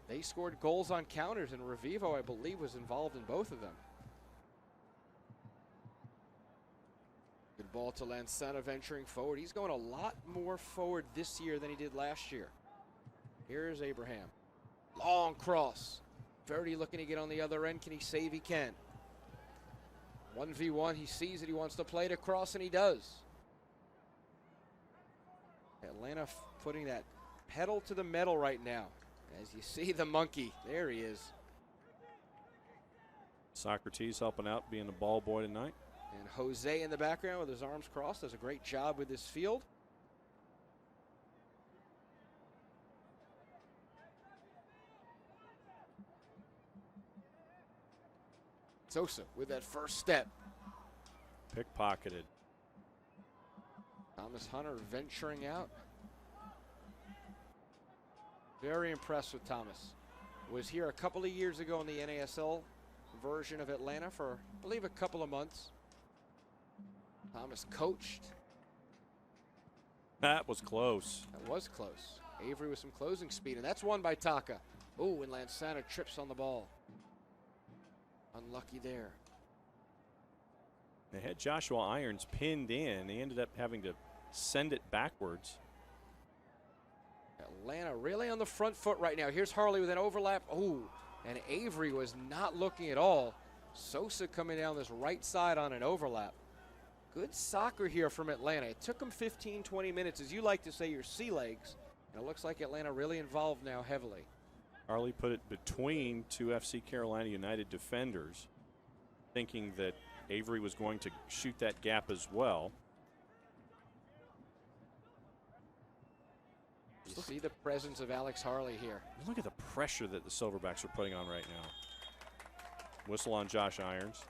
They scored goals on counters, and Revivo, I believe, was involved in both of them. Good ball to Lansana venturing forward. He's going a lot more forward this year than he did last year. Here's Abraham. Long cross. Verdi looking to get on the other end. Can he save? He can. 1v1. He sees it. He wants to play it across, and he does. Atlanta putting that pedal to the metal right now. As you see the monkey. There he is. Socrates helping out, being the ball boy tonight. And Jose in the background with his arms crossed does a great job with this field. Sosa with that first step. Pickpocketed. Thomas Hunter venturing out. Very impressed with Thomas. Was here a couple of years ago in the NASL version of Atlanta for, I believe, a couple of months. Thomas coached. That was close. That was close. Avery with some closing speed, and that's won by Taka. Oh, and Lansana trips on the ball. Unlucky there. They had Joshua Irons pinned in. They ended up having to send it backwards. Atlanta really on the front foot right now. Here's Harley with an overlap. Oh, and Avery was not looking at all. Sosa coming down this right side on an overlap. Good soccer here from Atlanta. It took them 15, 20 minutes, as you like to say, your sea legs. And it looks like Atlanta really involved now heavily. Harley put it between two FC Carolina United defenders, thinking that Avery was going to shoot that gap as well. You see the presence of Alex Harley here. Look at the pressure that the Silverbacks are putting on right now. Whistle on Josh Irons.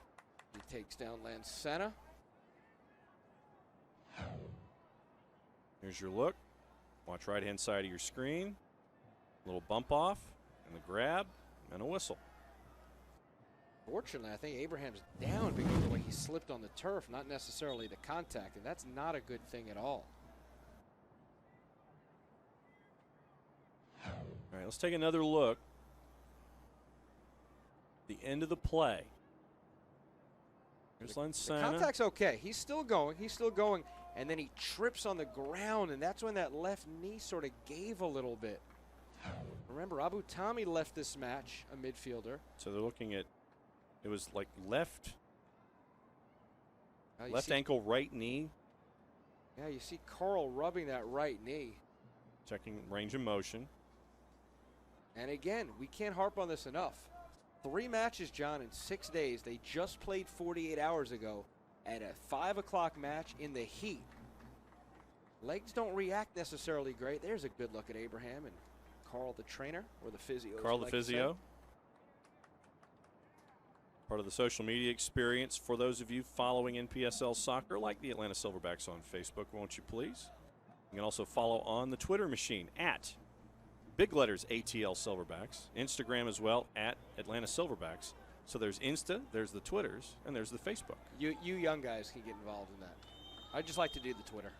He takes down Lansana. Here's your look. Watch right-hand side of your screen. A little bump off, and a grab, and a whistle. Fortunately, I think Abraham's down because of the way he slipped on the turf, not necessarily the contact, and that's not a good thing at all. All right, let's take another look. The end of the play. Here's Lansana. The contact's okay. He's still going. He's still going. And then he trips on the ground, and that's when that left knee sort of gave a little bit. Remember, Abu Tami left this match, a midfielder. So they're looking at, it was like left see, ankle, right knee. Yeah, you see Carl rubbing that right knee. Checking range of motion. And again, we can't harp on this enough. 3 matches, John, in 6 days. They just played 48 hours ago. at a 5 o'clock match in the heat. Legs don't react necessarily great. There's a good look at Abraham and Carl the trainer, or the physio. Carl the physio. Part of the social media experience for those of you following NPSL soccer, like the Atlanta Silverbacks on Facebook, won't you please? You can also follow on the Twitter machine at big letters ATL Silverbacks, Instagram as well at Atlanta Silverbacks. So there's Insta, there's the Twitters, and there's the Facebook. You young guys can get involved in that. I just like to do the Twitter.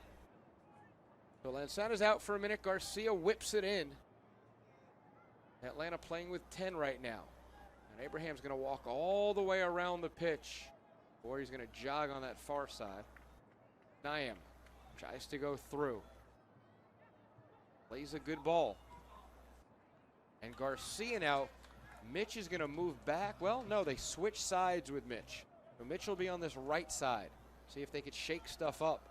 So Lanzana's out for a minute. Garcia whips it in. Atlanta playing with 10 right now. And Abraham's going to walk all the way around the pitch, or he's going to jog on that far side. Niam tries to go through. Plays a good ball. And Garcia now, Mitch is going to move back. Well, no, they switch sides with Mitch. So Mitch will be on this right side. See if they could shake stuff up.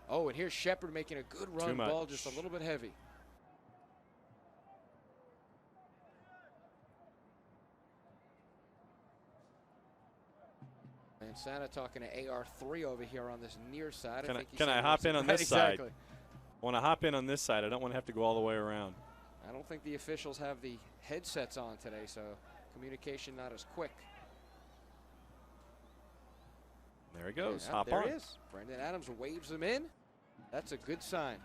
Oh, and here's Shepard making a good run. Ball just a little bit heavy. And Santa talking to AR3 over here on this near side. Can I hop in on this side? I want to hop in on this side. I don't want to have to go all the way around. I don't think the officials have the headsets on today, so communication not as quick. There he goes. Yeah, hop there on. There he is. Brendan Adams waves him in. That's a good sign.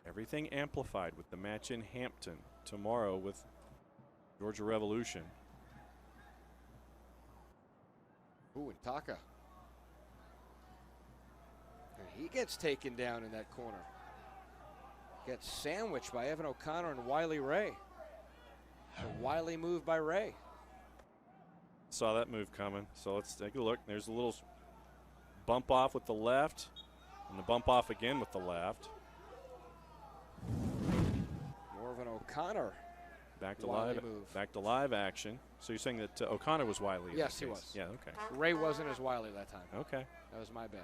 Everything amplified with the match in Hampton tomorrow with Georgia Revolution. Ooh, and Taka. And he gets taken down in that corner. Gets sandwiched by Evan O'Connor and Wiley Ray. A Wiley move by Ray. Saw that move coming, so let's take a look. There's a little bump off with the left, and the bump off again with the left. More of an O'Connor. Back to Wiley live, move. back to live action. So you're saying that O'Connor was Wiley? Yes, he was. Yeah, okay. Ray wasn't as Wiley that time. Okay. That was my bad.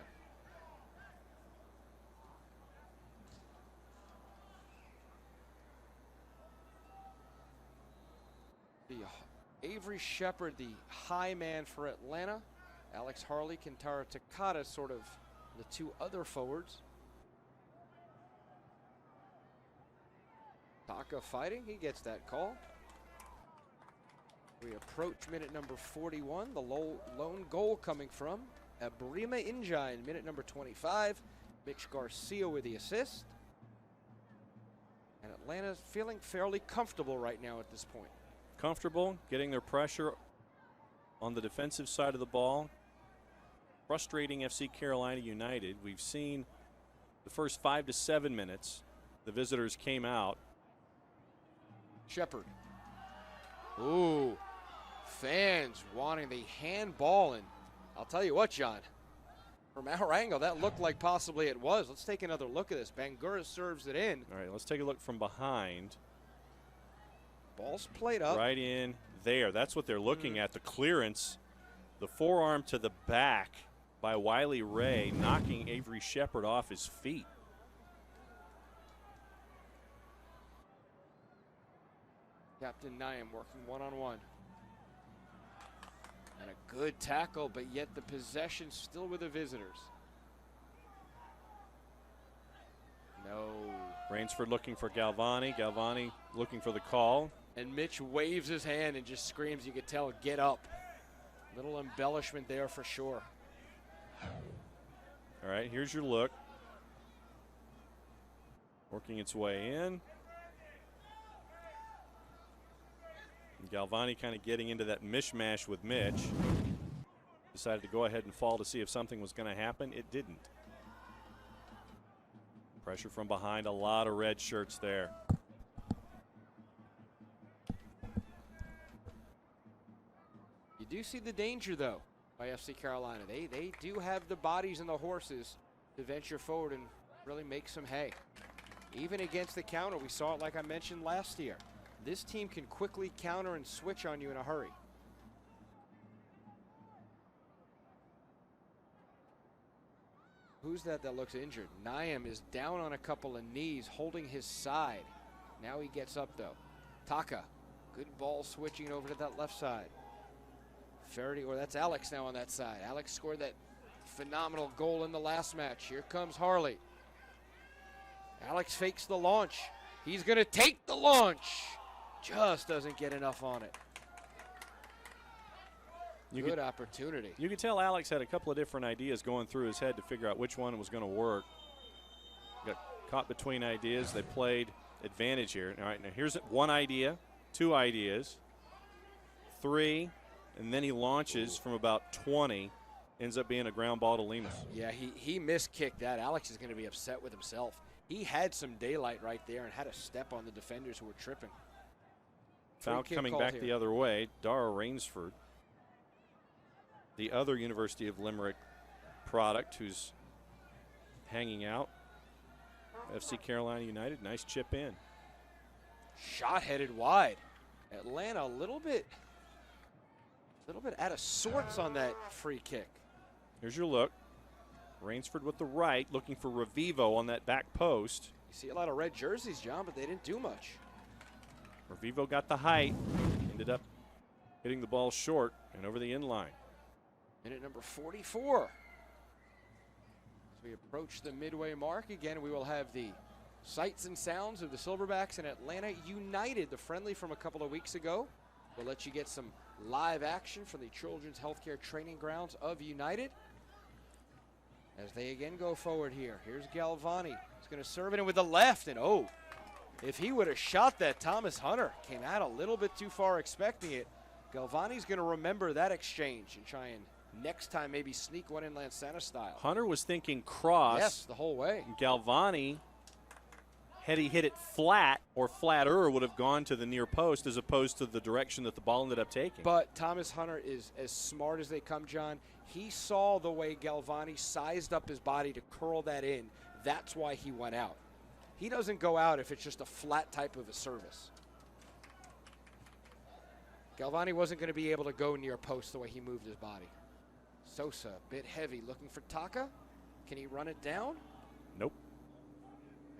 The Avery Shepard, the high man for Atlanta. Alex Harley, Kentara Takata, sort of the two other forwards. Taka fighting, he gets that call. We approach minute number 41. The lone goal coming from Abrima Injai in minute number 25. Mitch Garcia with the assist. And Atlanta's feeling fairly comfortable right now at this point. Comfortable, getting their pressure on the defensive side of the ball. Frustrating FC Carolina United. We've seen the first 5 to 7 minutes. The visitors came out. Shepard. Ooh. Fans wanting the handball, and I'll tell you what, John, from our angle, that looked like possibly it was. Let's take another look at this. Bangura serves it in. All right, let's take a look from behind. Ball's played up. Right in there. That's what they're looking at. The clearance, the forearm to the back by Wiley Ray, knocking Avery Shepard off his feet. Captain Niam working one-on-one. And a good tackle, but yet the possession still with the visitors. No. Rainsford looking for Galvani. Galvani looking for the call. And Mitch waves his hand and just screams, you could tell, get up. Little embellishment there for sure. All right, here's your look. Working its way in. Galvani kind of getting into that mishmash with Mitch. Decided to go ahead and fall to see if something was going to happen. It didn't. Pressure from behind, a lot of red shirts there. You do see the danger, though, by FC Carolina. They do have the bodies and the horses to venture forward and really make some hay. Even against the counter, we saw it like I mentioned last year. This team can quickly counter and switch on you in a hurry. Who's that looks injured? Niam is down on a couple of knees, holding his side. Now he gets up, though. Taka, good ball switching over to that left side. Faraday, or that's Alex now on that side. Alex scored that phenomenal goal in the last match. Here comes Harley. Alex fakes the launch. He's going to take the launch. Just doesn't get enough on it. Good opportunity. You could tell Alex had a couple of different ideas going through his head to figure out which one was going to work. Got caught between ideas. They played advantage here. All right, now here's one idea, 2 ideas, 3, and then he launches from about 20. Ends up being a ground ball to Lemus. Yeah, he miskicked that. Alex is going to be upset with himself. He had some daylight right there and had a step on the defenders who were tripping. Foul coming back the other way. Dara Rainsford, the other University of Limerick product who's hanging out. FC Carolina United, nice chip in. Shot headed wide. Atlanta a little bit out of sorts on that free kick. Here's your look. Rainsford with the right, looking for Revivo on that back post. You see a lot of red jerseys, John, but they didn't do much. Revivo got the height, ended up hitting the ball short and over the end line. Minute number 44. As we approach the midway mark, again, we will have the sights and sounds of the Silverbacks and Atlanta United, the friendly from a couple of weeks ago. We'll let you get some live action from the Children's Healthcare Training Grounds of United. As they again go forward here. Here's Galvani. He's going to serve it in with the left, and oh, if he would have shot that, Thomas Hunter came out a little bit too far expecting it. Galvani's going to remember that exchange and try and next time maybe sneak one in Lansana style. Hunter was thinking cross. Yes, the whole way. Galvani, had he hit it flat or flatter, would have gone to the near post as opposed to the direction that the ball ended up taking. But Thomas Hunter is as smart as they come, John. He saw the way Galvani sized up his body to curl that in. That's why he went out. He doesn't go out if it's just a flat type of a service. Galvani wasn't going to be able to go near post the way he moved his body. Sosa, a bit heavy, looking for Taka. Can he run it down? Nope.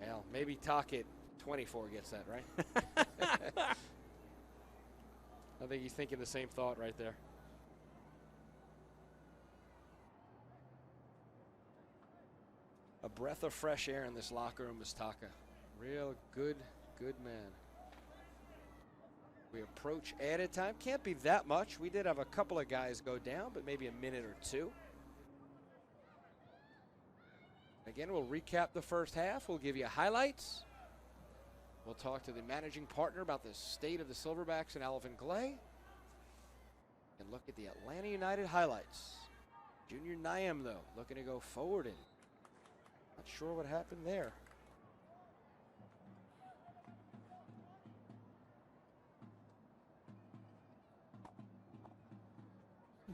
Well, maybe Taka at 24 gets that, right? I think he's thinking the same thought right there. A breath of fresh air in this locker room is Taka. Real good man. We approach added time. Can't be that much. We did have a couple of guys go down, but maybe a minute or two. Again, we'll recap the first half. We'll give you highlights. We'll talk to the managing partner about the state of the Silverbacks and Alvin Glay. And look at the Atlanta United highlights. Junior Nyam, though, looking to go forward and not sure what happened there.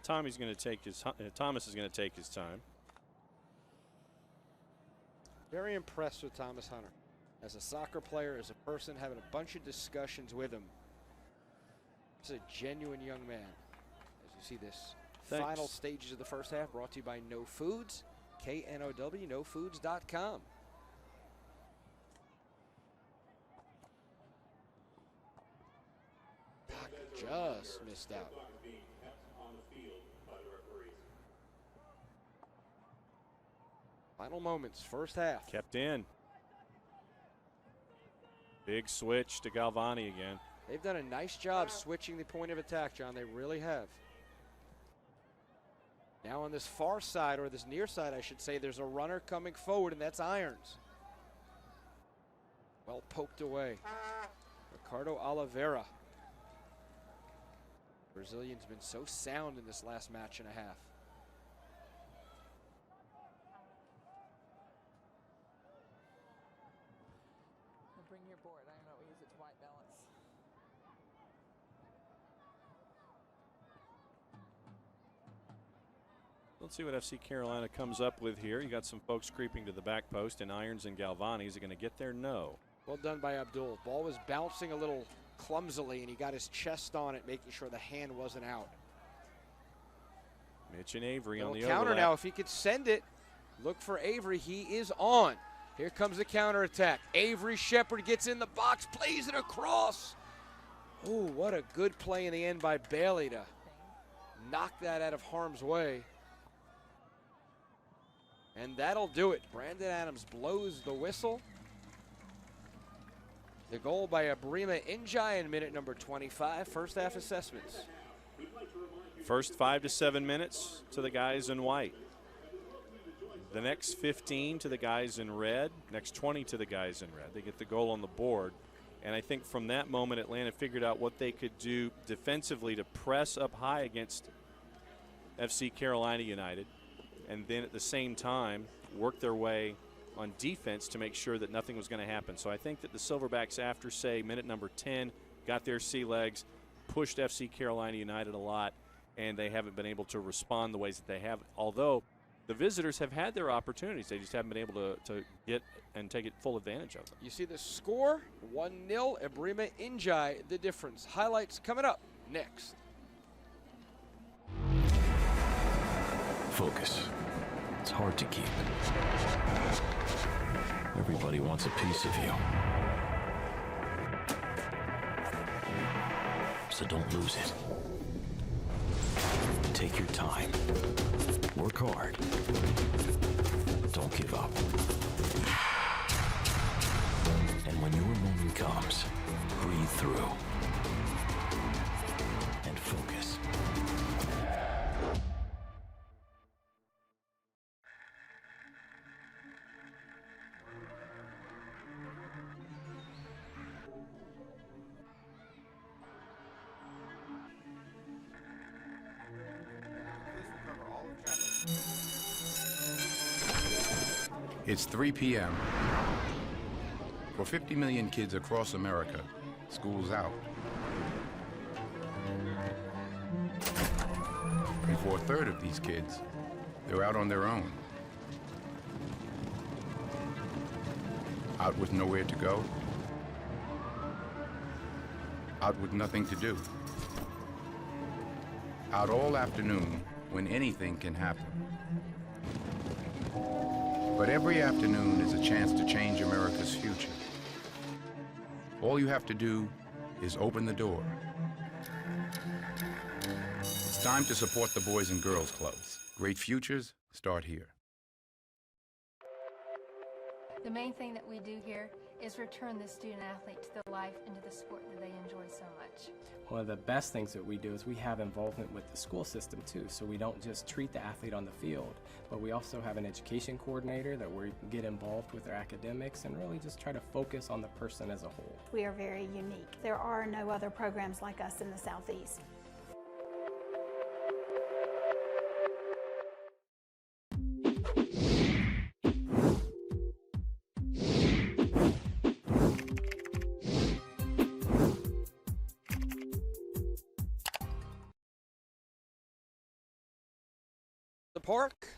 Thomas is going to take his time. Very impressed with Thomas Hunter. As a soccer player, as a person, having a bunch of discussions with him. He's a genuine young man. As you see this final stages of the first half brought to you by No Foods. KNOW, nofoods.com. Just missed out. Final moments, first half. Kept in. Big switch to Galvani again. They've done a nice job switching the point of attack, John. They really have. Now on this far side, or this near side, I should say, there's a runner coming forward, and that's Irons. Well poked away. Ricardo Oliveira. Brazilian's been so sound in this last match and a half. Bring your board. I don't know. We use it to white balance. Let's see what FC Carolina comes up with here. You got some folks creeping to the back post, and Irons and Galvani. Is it going to get there? No. Well done by Abdul. Ball was bouncing a little clumsily, and he got his chest on it, making sure the hand wasn't out. Mitch and Avery on the counter overlap. now. If he could send it, look for Avery. He is on. Here comes the counterattack. Avery Shepard gets in the box, plays it across. Oh, what a good play in the end by Bailey to knock that out of harm's way. And that'll do it. Brandon Adams blows the whistle. The goal by Abrima Injai in minute number 25. First half assessments. First 5 to 7 minutes to the guys in white. The next 15 to the guys in red. Next 20 to the guys in red. They get the goal on the board. And I think from that moment, Atlanta figured out what they could do defensively to press up high against FC Carolina United. And then at the same time, work their way on defense to make sure that nothing was going to happen. So I think that the Silverbacks, after, say, minute number 10, got their sea legs, pushed FC Carolina United a lot, and they haven't been able to respond the ways that they have. Although the visitors have had their opportunities, they just haven't been able to get and take it full advantage of them. You see the score, 1-0, Abrima Injai, the difference. Highlights coming up next. Focus. It's hard to keep. Everybody wants a piece of you. So don't lose it. Take your time. Work hard. Don't give up. And when your moment comes, breathe through. And focus. It's 3 p.m. For 50 million kids across America, school's out. And for a third of these kids, they're out on their own. Out with nowhere to go. Out with nothing to do. Out all afternoon when anything can happen. But every afternoon is a chance to change America's future. All you have to do is open the door. It's time to support the Boys and Girls Clubs. Great futures start here. The main thing that we do here is return the student athlete to the life and to the sport that they enjoy so much. One of the best things that we do is we have involvement with the school system too, so we don't just treat the athlete on the field, but we also have an education coordinator that we get involved with their academics and really just try to focus on the person as a whole. We are very unique. There are no other programs like us in the Southeast. Park.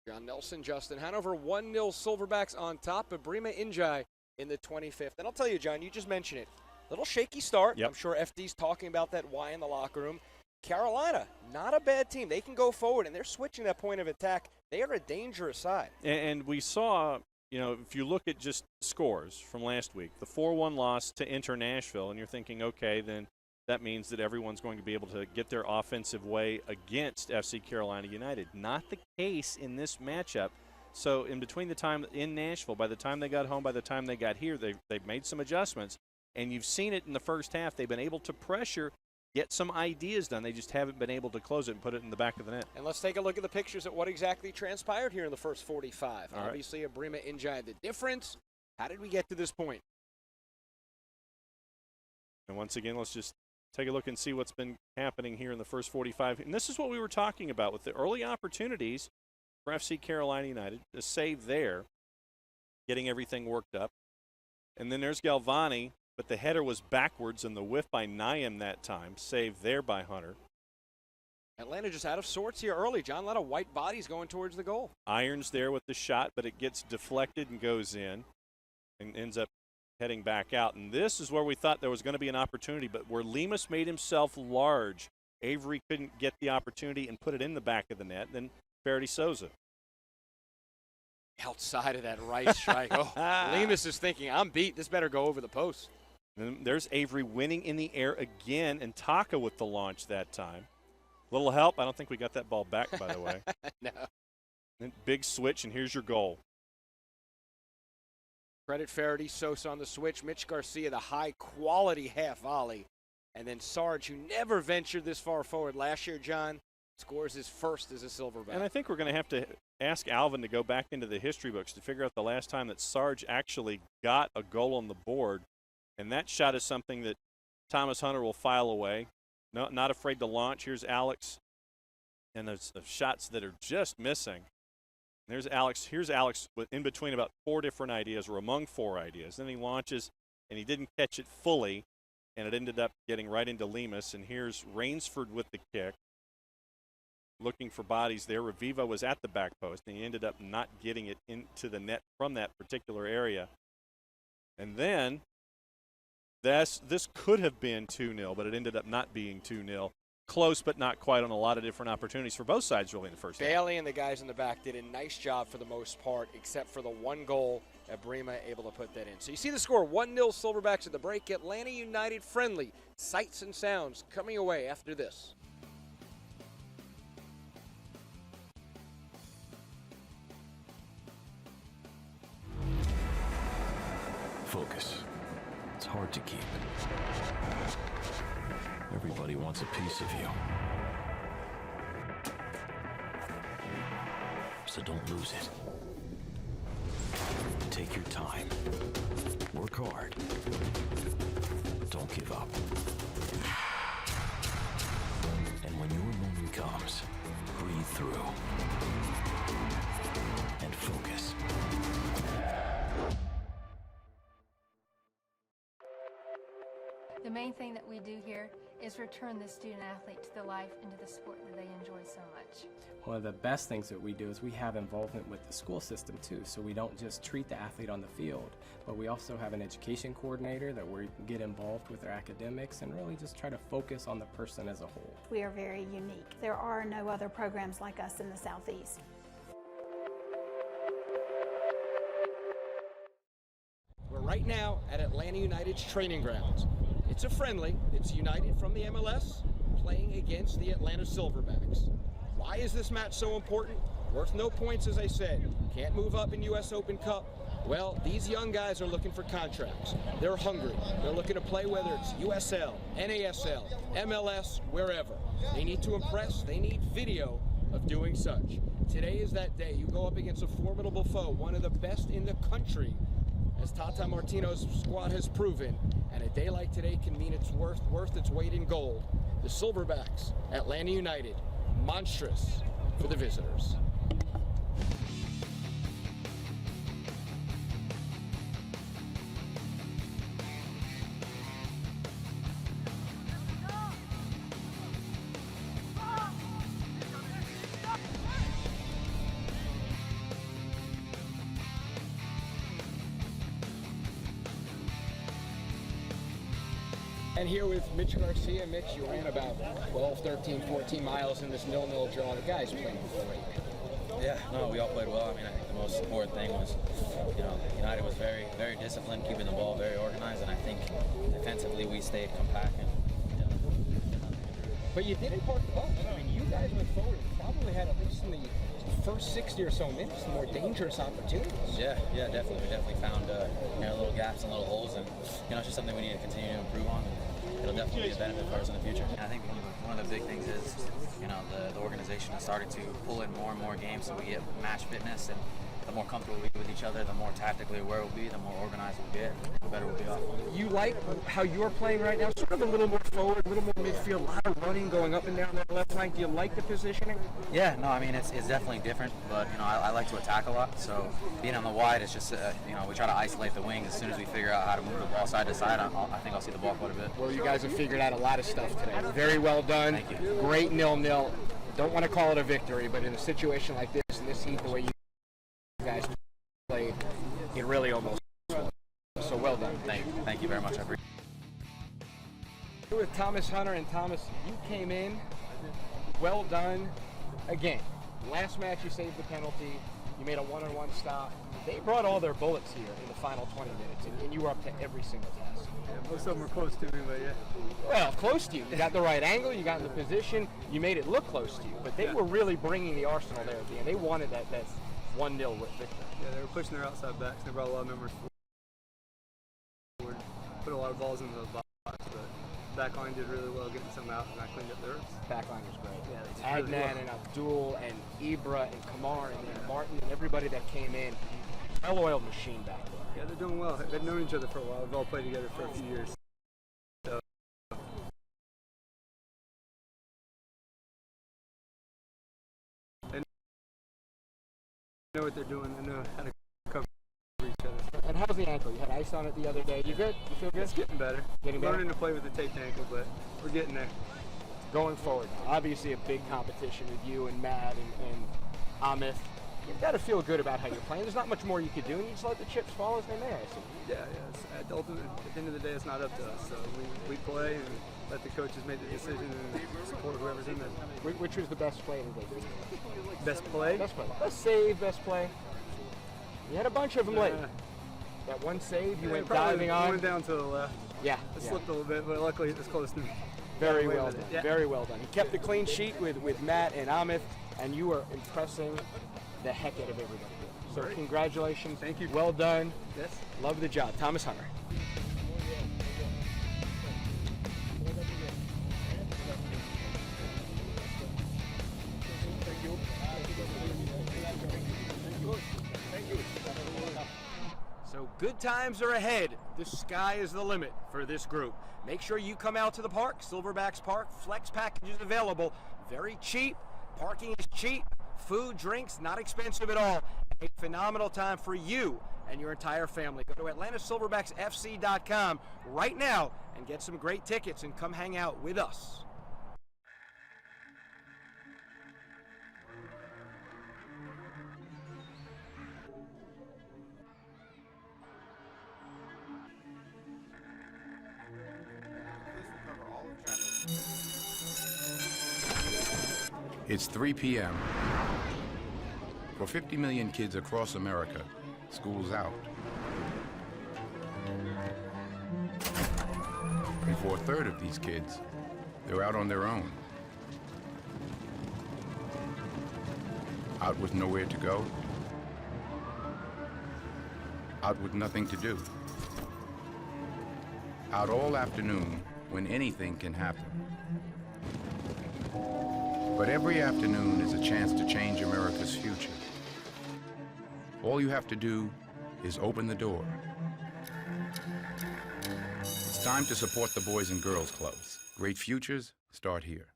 John Nelson, Justin Hanover, 1-0 Silverbacks on top. Abrima Injai in the 25th. And I'll tell you, John, you just mentioned it. Little shaky start. Yep. I'm sure FD's talking about that why in the locker room. Carolina, not a bad team. They can go forward, and they're switching that point of attack. They are a dangerous side. And we saw, you know, if you look at just scores from last week, the 4-1 loss to Inter Nashville, and you're thinking, okay, then that means that everyone's going to be able to get their offensive way against FC Carolina United. Not the case in this matchup. So in between the time in Nashville, by the time they got home, by the time they got here, they've made some adjustments. And you've seen it in the first half. They've been able to pressure, get some ideas done. They just haven't been able to close it and put it in the back of the net. And let's take a look at the pictures at what exactly transpired here in the first 45. All right. Obviously, Abrima Injai, the difference. How did we get to this point? And once again, let's just take a look and see what's been happening here in the first 45. And this is what we were talking about with the early opportunities for FC Carolina United. The save there, getting everything worked up. And then there's Galvani, but the header was backwards and the whiff by Nyam that time. Save there by Hunter. Atlanta just out of sorts here early, John. A lot of white bodies going towards the goal. Irons there with the shot, but it gets deflected and goes in and ends up heading back out. And this is where we thought there was going to be an opportunity, but where Lemus made himself large, Avery couldn't get the opportunity and put it in the back of the net. Then Faraday Souza. Outside of that right strike. Oh, Lemus is thinking, I'm beat. This better go over the post. And there's Avery winning in the air again, and Taka with the launch that time. Little help. I don't think we got that ball back, by the way. No. Then big switch, and here's your goal. Credit Faraday, Sosa on the switch. Mitch Garcia, the high-quality half volley. And then Sarge, who never ventured this far forward last year, John, scores his first as a Silverback. And I think we're going to have to ask Alvin to go back into the history books to figure out the last time that Sarge actually got a goal on the board. And that shot is something that Thomas Hunter will file away. No, not afraid to launch. Here's Alex. And there's shots that are just missing. There's Alex. Here's Alex in between about 4 different ideas, or among 4 ideas. Then he launches, and he didn't catch it fully, and it ended up getting right into Lemus. And here's Rainsford with the kick, looking for bodies there. Revivo was at the back post, and he ended up not getting it into the net from that particular area. And then this could have been 2-0, but it ended up not being 2-0. Close, but not quite, on a lot of different opportunities for both sides really in the first half. Bailey and the guys in the back did a nice job for the most part, except for the one goal that Brema able to put that in. So you see the score, 1-0 Silverbacks at the break. Atlanta United friendly. Sights and sounds coming away after this. Focus. It's hard to keep. Everybody wants a piece of you. So don't lose it. Take your time. Work hard. Don't give up. And when your moment comes, breathe through. And focus. The main thing that we do here is return the student athlete to the life and to the sport that they enjoy so much. One of the best things that we do is we have involvement with the school system too, so we don't just treat the athlete on the field, but we also have an education coordinator that we get involved with their academics and really just try to focus on the person as a whole. We are very unique. There are no other programs like us in the Southeast. We're right now at Atlanta United's training grounds. It's a friendly. It's United from the MLS playing against the Atlanta Silverbacks. Why is this match so important? Worth no points, as I said. Can't move up in U.S. Open Cup. Well, these young guys are looking for contracts. They're hungry. They're looking to play, whether it's USL, NASL, MLS, wherever. They need to impress. They need video of doing such. Today is that day. You go up against a formidable foe, one of the best in the country, as Tata Martino's squad has proven, and a day like today can mean it's worth its weight in gold. The Silverbacks, Atlanta United, monstrous for the visitors. And here with Mitch Garcia. Mitch, you ran about 12, 13, 14 miles in this 0-0 draw. The guys played great. Yeah, no, we all played well. I mean, I think the most important thing was, United was very, very disciplined, keeping the ball very organized, and I think defensively we stayed compact. But you didn't park the bus. I mean, you guys went forward and probably had, at least in the first 60 or so minutes, more dangerous opportunities. Yeah, definitely. We definitely found little gaps and little holes, and it's just something we need to continue to improve on. It'll definitely be a benefit for us in the future. And I think one of the big things is, the organization has started to pull in more and more games, so we get match fitness, and the more comfortable we get with each other, the more tactically aware we'll be, the more organized we'll get, the better we'll be off. You like how you're playing right now? Sort of a little more forward, a little more midfield, a lot of running going up and down that left flank. Do you like the positioning? Yeah, no, I mean, it's definitely different, but, I like to attack a lot, so being on the wide, it's just, we try to isolate the wings. As soon as we figure out how to move the ball side to side, I think I'll see the ball quite a bit. Well, you guys have figured out a lot of stuff today. Very well done. Thank you. Great 0-0. Don't want to call it a victory, but in a situation like this, in this heat, the way you guys played, it really almost was. So well done. Thank you very much. I appreciate it. With Thomas Hunter, and Thomas, you came in, well done again. Last match you saved the penalty. You made a one-on-one stop. They brought all their bullets here in the final 20 minutes, and you were up to every single task. Yeah, most of them were close to me, but yeah. Well, close to you. You got the right angle, you got in the position, you made it look close to you. But they were really bringing the arsenal there at the end. They wanted that 1-0 victory. Yeah, they were pushing their outside backs. They brought a lot of numbers forward, put a lot of balls into the box, but back line did really well getting some out, and I cleaned up the ribs. Back line was great. Yeah, they did Adnan really well. and Abdul and Ibra and Kamar and then Martin and everybody that came in. Well-oiled machine back there. Yeah, they're doing well. They've known each other for a while. We've all played together for a few years. So, they know what they're doing. They know how to cover each other. And how's the ankle? You had ice on it the other day. You good? You feel good? It's getting better. Getting better? Learning to play with the taped ankle, but we're getting there. Going forward, obviously a big competition with you and Matt and Amith. You've got to feel good about how you're playing. There's not much more you could do, and you just let the chips fall as they may, I see. Yeah. At the end of the day, it's not up to us. So we play and let the coaches make the decision and support whoever's in there. Which was the best play today? Best play? Best play. Best save, best play. You had a bunch of them late. That one save, you went diving on. Went down to the left. Yeah. It slipped a little bit, but luckily it was close to me. Very well done. Yeah. Very well done. He kept the clean sheet with Matt and Amith, and you were impressing the heck out of everybody. So congratulations. Thank you. Well done. Yes. Love the job. Thomas Hunter. So good times are ahead. The sky is the limit for this group. Make sure you come out to the park, Silverbacks Park. Flex packages available. Very cheap. Parking is cheap. Food, drinks, not expensive at all. A phenomenal time for you and your entire family. Go to AtlantaSilverbacksFC.com right now and get some great tickets and come hang out with us. It's 3 p.m. For 50 million kids across America, school's out. And for a third of these kids, they're out on their own. Out with nowhere to go. Out with nothing to do. Out all afternoon when anything can happen. But every afternoon is a chance to change America's future. All you have to do is open the door. It's time to support the Boys and Girls Clubs. Great futures start here.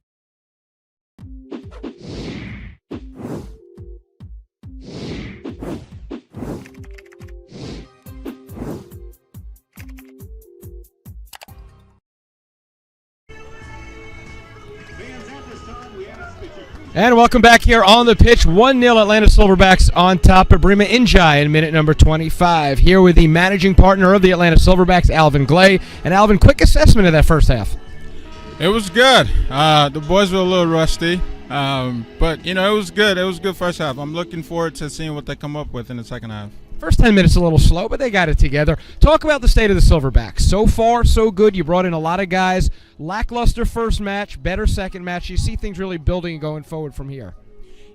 And welcome back here on the pitch. 1-0 Atlanta Silverbacks on top of Brima Injai in minute number 25. Here with the managing partner of the Atlanta Silverbacks, Alvin Glay. And Alvin, quick assessment of that first half. It was good. The boys were a little rusty, but, it was good. It was a good first half. I'm looking forward to seeing what they come up with in the second half. First 10 minutes a little slow, but they got it together. Talk about the state of the Silverbacks. So far, so good. You brought in a lot of guys. Lackluster first match, better second match. You see things really building and going forward from here.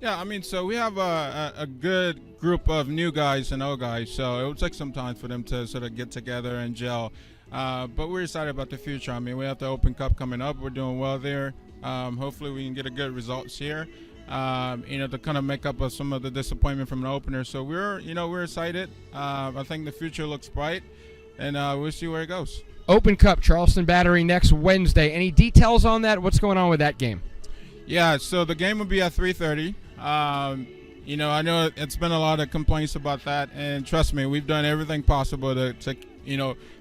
Yeah, so we have a good group of new guys and old guys, so it will take some time for them to sort of get together and gel. But we're excited about the future. We have the Open Cup coming up. We're doing well there. Hopefully we can get a good results here. To kind of make up some of the disappointment from the opener. So we're excited. I think the future looks bright, and we'll see where it goes. Open Cup, Charleston Battery next Wednesday. Any details on that? What's going on with that game? Yeah, so the game will be at 3:30. I know it's been a lot of complaints about that, and trust me, we've done everything possible to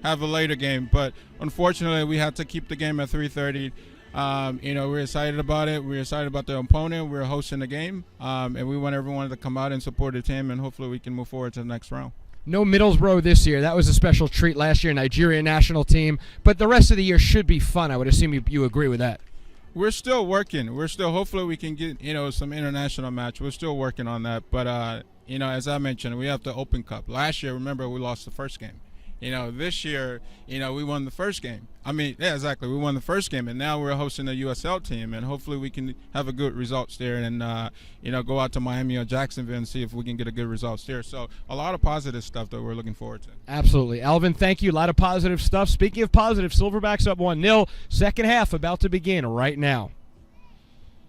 have a later game. But unfortunately, we had to keep the game at 3:30. We're excited about it. We're excited about the opponent. We're hosting the game, and we want everyone to come out and support the team, and hopefully we can move forward to the next round. No Middlesbrough this year. That was a special treat last year, Nigeria national team. But the rest of the year should be fun. I would assume you agree with that. We're still working. Hopefully we can get, some international match. We're still working on that. But, as I mentioned, we have the Open Cup. Last year, remember, we lost the first game. This year, we won the first game. Yeah, exactly. We won the first game, and now we're hosting a USL team, and hopefully we can have a good results there and, go out to Miami or Jacksonville and see if we can get a good results there. So a lot of positive stuff that we're looking forward to. Absolutely. Alvin, thank you. A lot of positive stuff. Speaking of positive, Silverbacks up 1-0. Second half about to begin right now.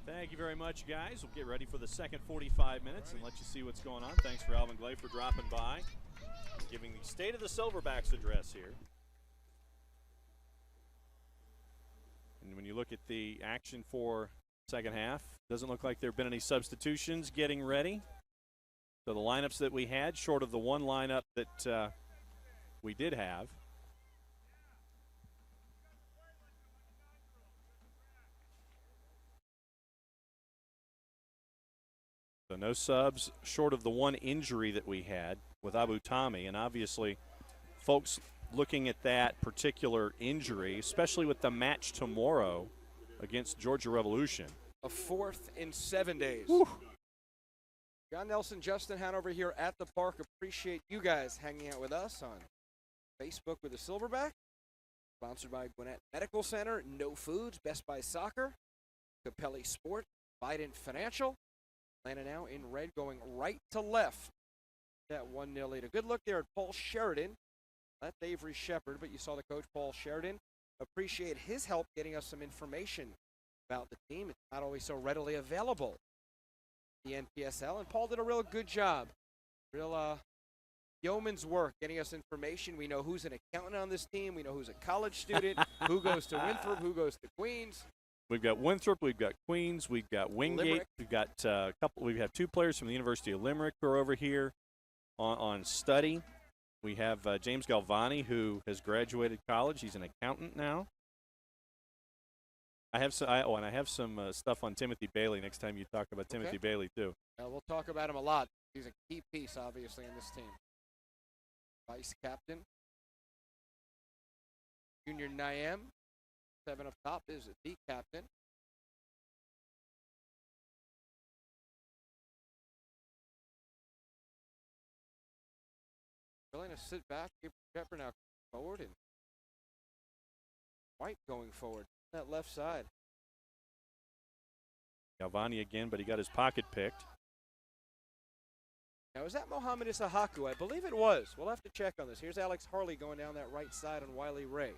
Thank you very much, guys. We'll get ready for the second 45 minutes and let you see what's going on. Thanks for Alvin Glay for dropping by, giving the State of the Silverbacks address here. And when you look at the action for second half, doesn't look like there have been any substitutions getting ready. So the lineups that we had, short of the one lineup that we did have. So no subs, short of the one injury that we had with Abu Tami, and obviously folks looking at that particular injury, especially with the match tomorrow against Georgia Revolution. A fourth in 7 days. Whew. John Nelson, Justin Hanover here at the park. Appreciate you guys hanging out with us on Facebook with the Silverback. Sponsored by Gwinnett Medical Center, No Foods, Best Buy Soccer, Capelli Sport, Biden Financial. Atlanta now in red, going right to left. That 1-0 lead. A good look there at Paul Sheridan. That's Avery Shepard, but you saw the coach, Paul Sheridan. Appreciate his help getting us some information about the team. It's not always so readily available, the NPSL, and Paul did a real good job. Real yeoman's work getting us information. We know who's an accountant on this team. We know who's a college student, who goes to Winthrop, who goes to Queens. We've got Winthrop, we've got Queens, we've got Wingate, Limerick. we've got a couple. We have two players from the University of Limerick who are over here on study. We have James Galvani, who has graduated college. He's an accountant now. I have some stuff on Timothy Bailey next time you talk about Timothy Bailey too. We'll talk about him a lot. He's a key piece, obviously, in this team. Vice captain. Junior Niam, 7 up top, is the captain. Willing to sit back, keep Pepper now forward, and White going forward. That left side. Galvani again, but he got his pocket picked. Now, is that Mohamed Isahaku? I believe it was. We'll have to check on this. Here's Alex Harley going down that right side on Wiley Ray.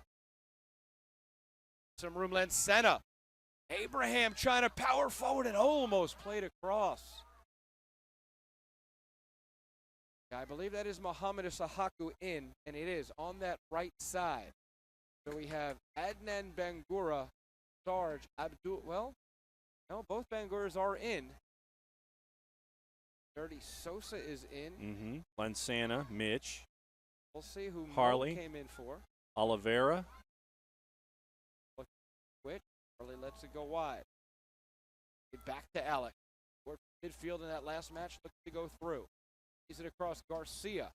Some room, Lancena. Abraham trying to power forward and almost played across. I believe that is Mohamed Isahaku in, and it is on that right side. So we have Adnan Bangura, Sarge, Abdul. Well, no, both Banguras are in. Dirty Sosa is in. Lansana, Mitch. We'll see who Harley Mo came in for. Oliveira. Quit. Harley lets it go wide. Get back to Alec. Worked midfield in that last match. Looks to go through. He's it across Garcia.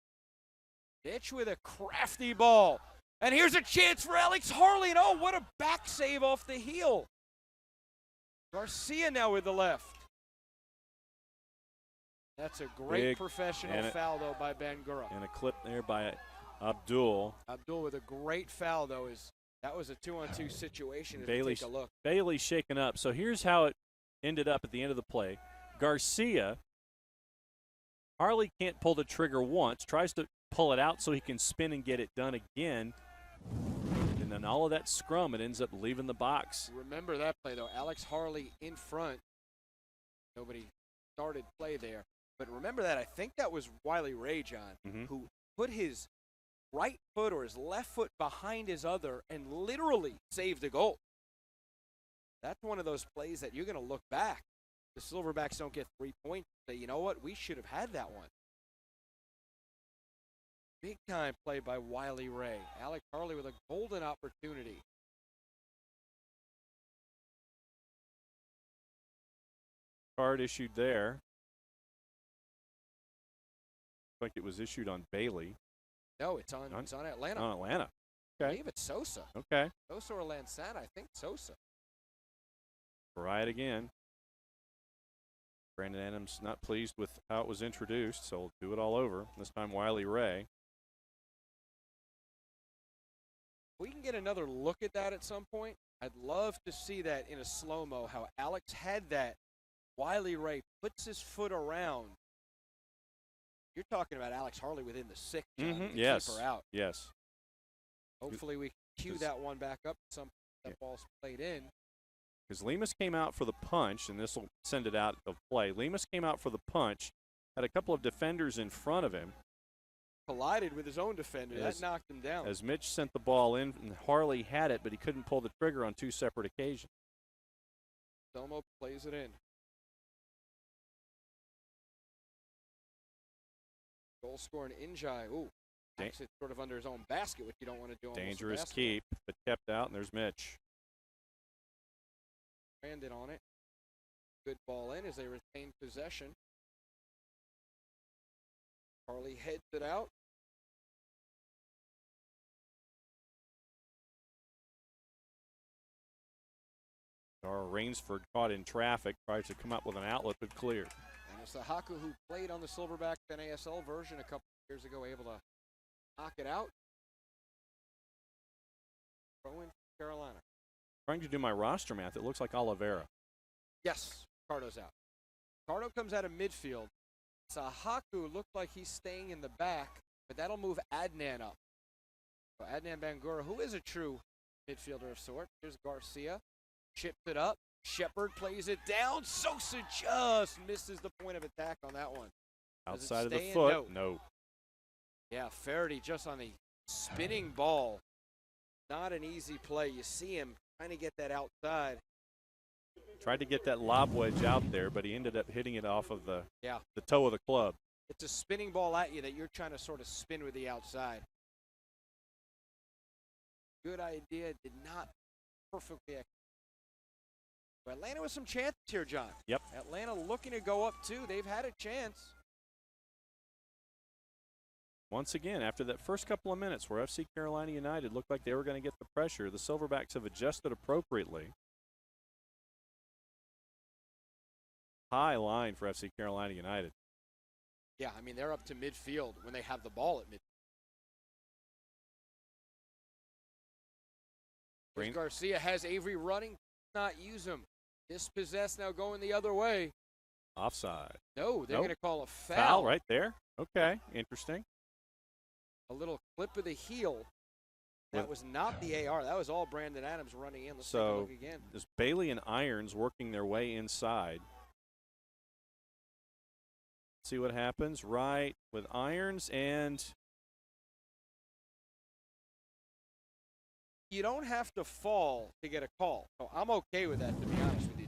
Mitch with a crafty ball. And here's a chance for Alex Harley. And oh, what a back save off the heel. Garcia now with the left. That's a great Big professional foul, though, by Bangura. And a clip there by Abdul. Abdul with a great foul, though. That was a 2-on-2 situation. Bailey's, take a look. Bailey's shaken up. So here's how it ended up at the end of the play. Garcia, Harley can't pull the trigger once, tries to pull it out so he can spin and get it done again. And then all of that scrum, it ends up leaving the box. Remember that play, though. Alex Harley in front. Nobody started play there. But remember that. I think that was Wiley Ray, John, who put his right foot or his left foot behind his other and literally saved the goal. That's one of those plays that you're going to look back. The Silverbacks don't get 3 points. Say, you know what? We should have had that one. Big time play by Wiley Ray. Alex Harley with a golden opportunity. Card issued there. Like it was issued on Bailey. No, it's on Atlanta. On Atlanta. I Okay. believe it's Sosa. Okay. Sosa or Lansana. I think Sosa. Try it again. Brandon Adams not pleased with how it was introduced, so we'll do it all over. This time Wiley Ray. We can get another look at that at some point. I'd love to see that in a slow-mo, how Alex had that. Wiley Ray puts his foot around. You're talking about Alex Harley within the 6, John, to Yes. keep her out. Yes. Hopefully we cue that one back up. That ball's played in. Because Lemus came out for the punch, and this will send it out of play. Lemus came out for the punch, had a couple of defenders in front of him. Collided with his own defender. That knocked him down. As Mitch sent the ball in, and Harley had it, but he couldn't pull the trigger on 2 separate occasions. Selmo plays it in. Goal scoring Injai. Ooh, knocks it sort of under his own basket, which you don't want to do. Dangerous keep, but kept out, and there's Mitch. Brandon on it. Good ball in as they retain possession. Harley heads it out. Rainsford caught in traffic, tries to come up with an outlet, but cleared. And it's the Haku who played on the Silverbacks NASL version a couple years ago, able to knock it out. Throw in Carolina. Trying to do my roster math, it looks like Oliveira. Yes, Cardo's out. Cardo comes out of midfield. Sahaku looked like he's staying in the back, but that'll move Adnan up. So Adnan Bangura, who is a true midfielder of sorts. Here's Garcia. Chips it up. Shepard plays it down. Sosa just misses the point of attack on that one. Outside of the foot, no. Yeah, Faraday just on the spinning ball. Not an easy play. You see him trying to get that outside. Tried to get that lob wedge out there, but he ended up hitting it off of the toe of the club. It's a spinning ball at you that you're trying to sort of spin with the outside. Good idea. Did not perfectly execute. Atlanta with some chances here, John. Yep. Atlanta looking to go up, too. They've had a chance. Once again, after that first couple of minutes where FC Carolina United looked like they were going to get the pressure, the Silverbacks have adjusted appropriately. High line for FC Carolina United. Yeah, I mean, they're up to midfield when they have the ball at midfield. Garcia has Avery running. Not use him. Dispossessed now going the other way. Offside. No, they're going to call a foul. Foul right there. Okay, interesting. A little clip of the heel. That was not the AR. That was all Brandon Adams running in. Let's take a look again. There's Bailey and Irons working their way inside. See what happens. Right with Irons, and you don't have to fall to get a call. So I'm okay with that, to be honest with you.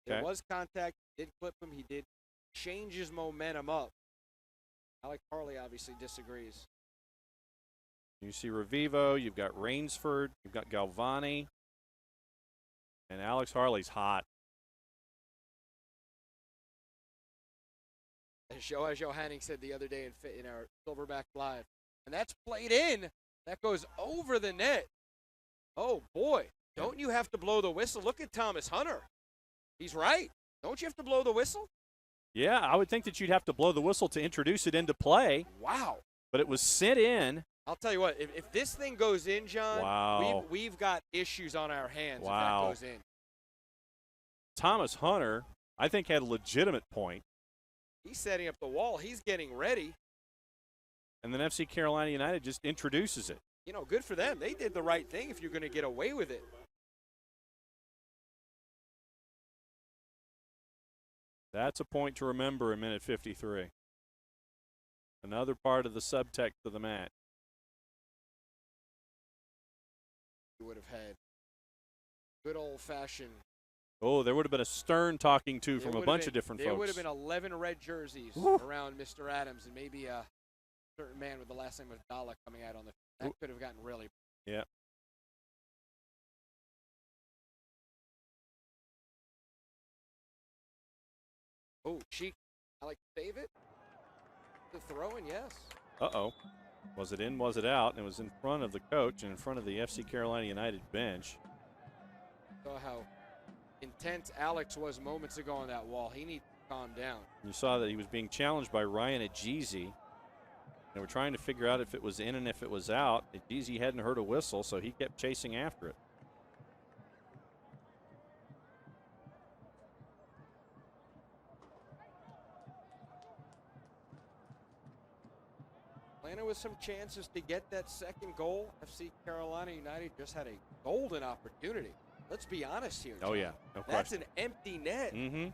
There was contact. He did clip him. He did change his momentum up. Alex Harley obviously disagrees. You see Revivo. You've got Rainsford. You've got Galvani. And Alex Harley's hot. As Joe Hanning said the other day in our Silverback Live. And that's played in. That goes over the net. Oh, boy. Don't you have to blow the whistle? Look at Thomas Hunter. He's right. Don't you have to blow the whistle? Yeah, I would think that you'd have to blow the whistle to introduce it into play. Wow. But it was sent in. I'll tell you what, if this thing goes in, John, wow. we've got issues on our hands if wow. that goes in. Thomas Hunter, I think, had a legitimate point. He's setting up the wall. He's getting ready. And then FC Carolina United just introduces it. You know, good for them. They did the right thing if you're going to get away with it. That's a point to remember in minute 53. Another part of the subtext of the match. You would have had good old-fashioned. Oh, there would have been a stern talking to from a bunch of different folks. There would have been 11 red jerseys around Mr. Adams and maybe a certain man with the last name of Dalla coming out on the. That could have gotten really. Yeah. Oh, Cheek. I like to save it. The throw in, yes. Uh-oh. Was it in, was it out? And it was in front of the coach and in front of the FC Carolina United bench. Saw how intense Alex was moments ago on that wall. He needs calm down. You saw that he was being challenged by Ryan Ajeezy. They were trying to figure out if it was in and if it was out. Ajeezy hadn't heard a whistle, so he kept chasing after it. Atlanta with some chances to get that second goal. FC Carolina United just had a golden opportunity. Let's be honest here, Oh, John. yeah. No That's question. an empty net. Mm-hmm.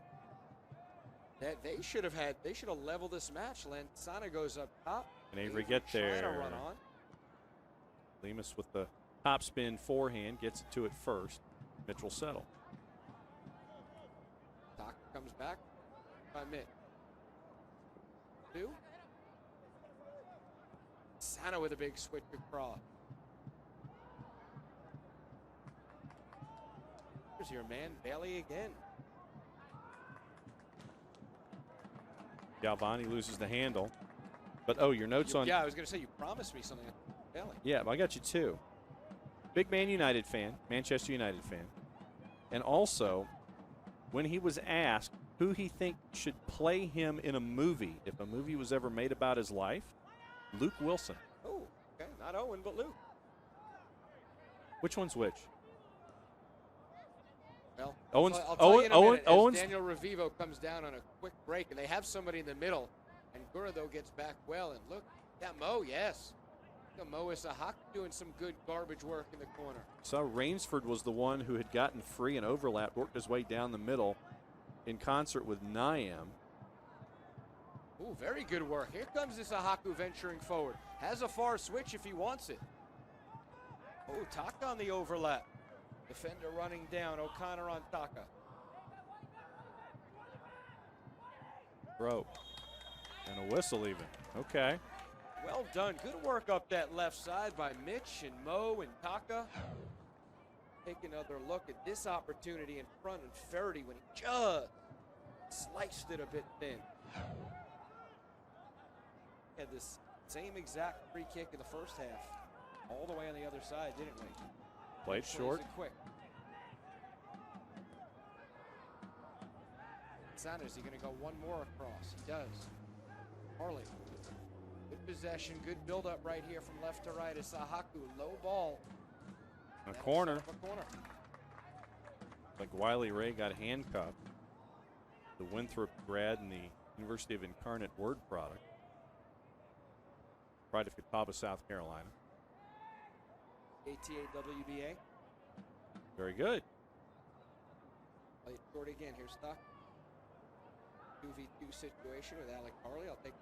That they should have leveled this match. Lansana goes up top. And Avery get trying to there. run on. Lemus with the top spin forehand gets it to it first. Mitch will settle. Taka comes back by Mitch. 2. Sana with a big switch across. Here's your man, Bailey again. Galvani loses the handle. But, oh, your notes on... Yeah, I was going to say, you promised me something. Bailey. Yeah, I got you two. Big Man United fan, Manchester United fan. And also, when he was asked who he think should play him in a movie, if a movie was ever made about his life, Luke Wilson. Oh, okay. Not Owen, but Luke. Which one's which? Well, Owen's, I'll tell you in a minute, as Owen's, Daniel Revivo comes down on a quick break, and they have somebody in the middle, and Gurado gets back well, and look, Mo, yes. Mo Isahak doing some good garbage work in the corner. So Rainsford was the one who had gotten free and overlapped, worked his way down the middle in concert with Niam. Ooh, very good work. Here comes Isahaku venturing forward. Has a far switch if he wants it. Oh, Taka on the overlap. Defender running down. O'Connor on Taka. Throw. And a whistle even. Okay. Well done. Good work up that left side by Mitch and Mo and Taka. Take another look at this opportunity in front of Ferretti when he just sliced it a bit thin. Had this same exact free kick in the first half. All the way on the other side, didn't we? Played short. Quick. Sanders, is he going to go one more across? He does. Harley. Good possession, good build-up right here from left to right. Isahaku, low ball. A corner. A corner. Like Wiley Ray got handcuffed. The Winthrop grad and the University of Incarnate Word product. Pride of Catawba, South Carolina. ATA WBA. Very good. Play it short again. Here's Stock. 2v2 situation with Alec Harley. I'll take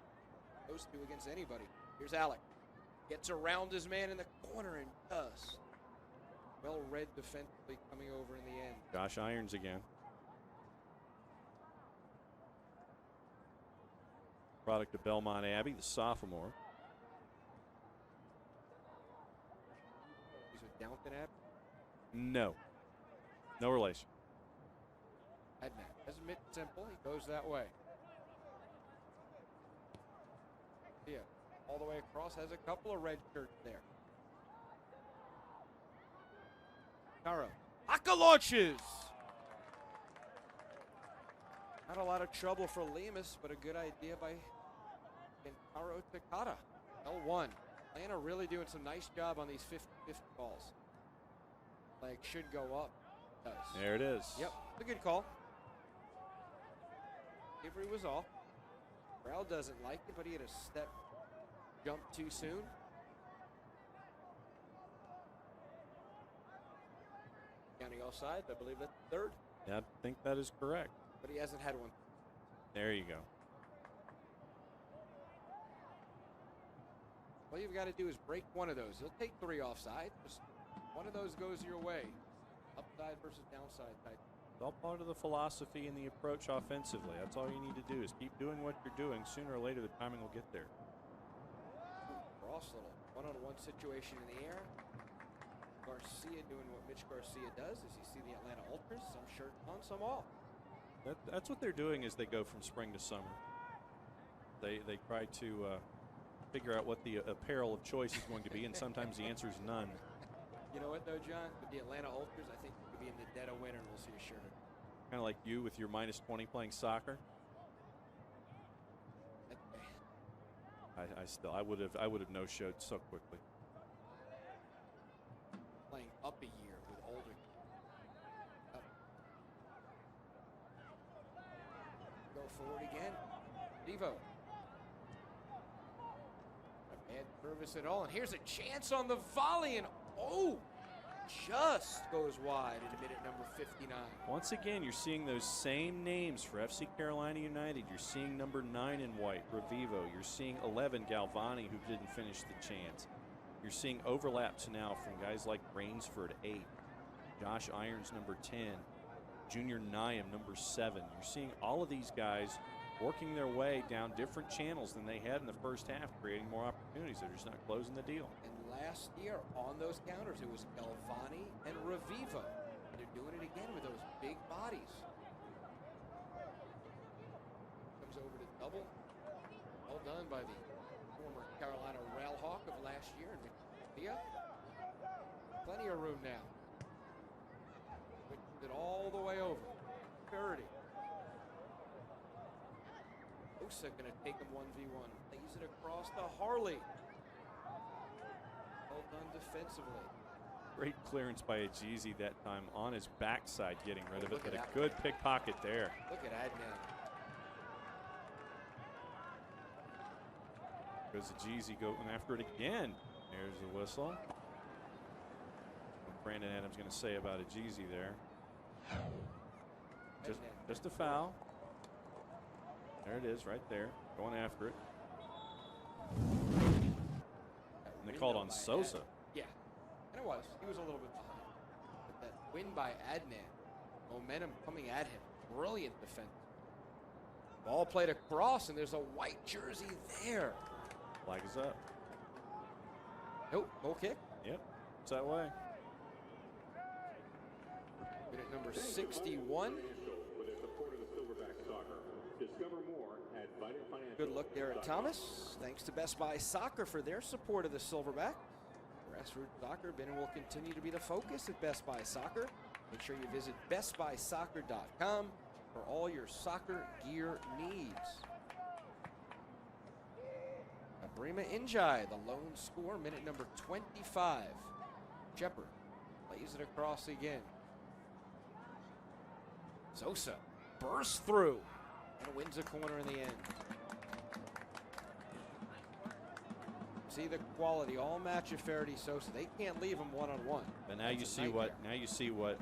those two against anybody. Here's Alec. Gets around his man in the corner and does. Well read defensively coming over in the end. Josh Irons again. Product of Belmont Abbey, the sophomore. He's with Downton Abbey. No. No relation. Adnan. Doesn't make it simple. He goes that way. Yeah. All the way across. Has a couple of red shirts there. Caro. Aka launches! Not a lot of trouble for Lemus, but a good idea by Kentaro Takata. L1. Atlanta really doing some nice job on these 50-50 balls. Like, should go up. Does. There it is. Yep. A good call. Avery was off. Brow doesn't like it, but he had a step jump too soon. Counting offside, I believe that's third. Yeah, I think that is correct. But he hasn't had one. There you go. All you've got to do is break one of those. He'll take 3 offside. Just one of those goes your way. Upside versus downside type. It's all part of the philosophy and the approach offensively. That's all you need to do is keep doing what you're doing. Sooner or later, the timing will get there. Cross little one-on-one situation in the air. Garcia doing what Mitch Garcia does. As you see the Atlanta Ultras, some shirt on, some off. That's what they're doing as they go from spring to summer. They try to figure out what the apparel of choice is going to be, and sometimes the answer is none. You know what, though, John? With the Atlanta Ultras, I think you could be in the dead of winter and we'll see a shirt. Kind of like you with your -20 playing soccer. I would have no-showed so quickly. Playing up a year with older. Go forward again. Devo. Not bad service at all. And here's a chance on the volley. And just goes wide at minute number 59. Once again, you're seeing those same names for FC Carolina United. You're seeing number 9 in white, Revivo. You're seeing 11, Galvani, who didn't finish the chance. You're seeing overlaps now from guys like Rainsford, 8, Josh Irons, number 10, Junior Nyam, number 7. You're seeing all of these guys working their way down different channels than they had in the first half, creating more opportunities. They're just not closing the deal. And last year on those counters, it was Galvani and Revivo. And they're doing it again with those big bodies. Comes over to double. Well done by the former Carolina Railhawk of last year. Mia. Plenty of room now. Puts it all the way over. 30. Osa going to take him 1v1. Lays it across to Harley. Well done defensively. Great clearance by Ajizi that time on his backside, getting rid of it. But a that. good pickpocket there. Look at Adnan. Goes Ajizi going after it again. There's the whistle. What Brandon Adams going to say about Ajizi there? Just a foul. There it is, right there. Going after it. And they called on Sosa. Yeah, and it was. He was a little bit behind. But that win by Adnan, momentum coming at him. Brilliant defense. Ball played across, and there's a white jersey there. Flag is up. Nope, goal kick. Yep, it's that way. Minute number 61. Good look there at Thomas. Thanks to Best Buy Soccer for their support of the Silverback. Grassroots soccer been and will continue to be the focus at Best Buy Soccer. Make sure you visit bestbuysoccer.com for all your soccer gear needs. Abrima Injai, the lone score, minute number 25. Shepard plays it across again. Sosa bursts through and wins a corner in the end. See the quality, all match of Faraday Sosa. They can't leave him one-on-one. But now you see what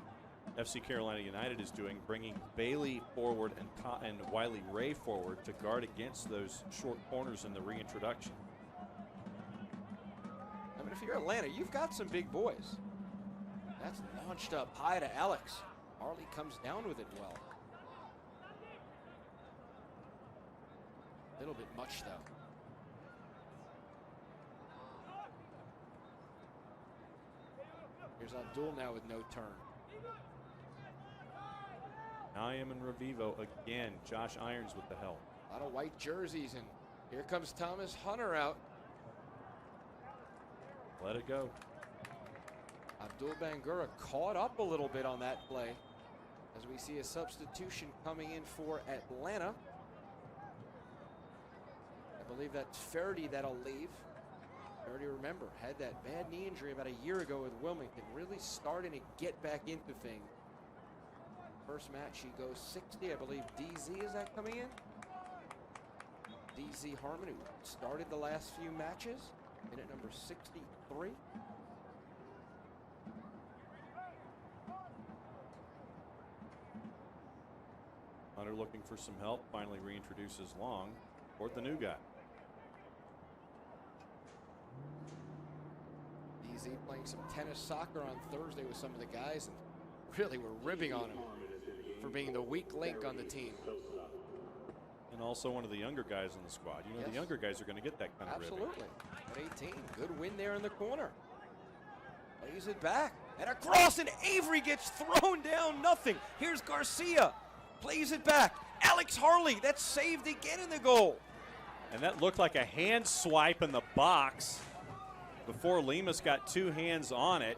FC Carolina United is doing, bringing Bailey forward and Wiley Ray forward to guard against those short corners in the reintroduction. I mean, if you're Atlanta, you've got some big boys. That's launched up high to Alex. Harley comes down with it well. A little bit much, though. Here's Abdul now with no turn. Nyam and Revivo again. Josh Irons with the help. A lot of white jerseys, and here comes Thomas Hunter out. Let it go. Abdul Bangura caught up a little bit on that play as we see a substitution coming in for Atlanta. I believe that's Faraday that'll leave. Faraday, remember, had that bad knee injury about a year ago with Wilmington, really starting to get back into things. First match, he goes 60, I believe. DZ, is that coming in? DZ Harmon, who started the last few matches. Minute number 63. Hunter looking for some help, finally reintroduces Long toward the new guy. DZ playing some tennis soccer on Thursday with some of the guys and really were ribbing on him for being the weak link on the team. And also one of the younger guys on the squad. You know, the younger guys are going to get that kind of ribbing. Absolutely. At 18, good win there in the corner. Plays it back and across, and Avery gets thrown down. Nothing. Here's Garcia. Plays it back. Alex Harley, that's saved again in the goal. And that looked like a hand swipe in the box before Lemus got two hands on it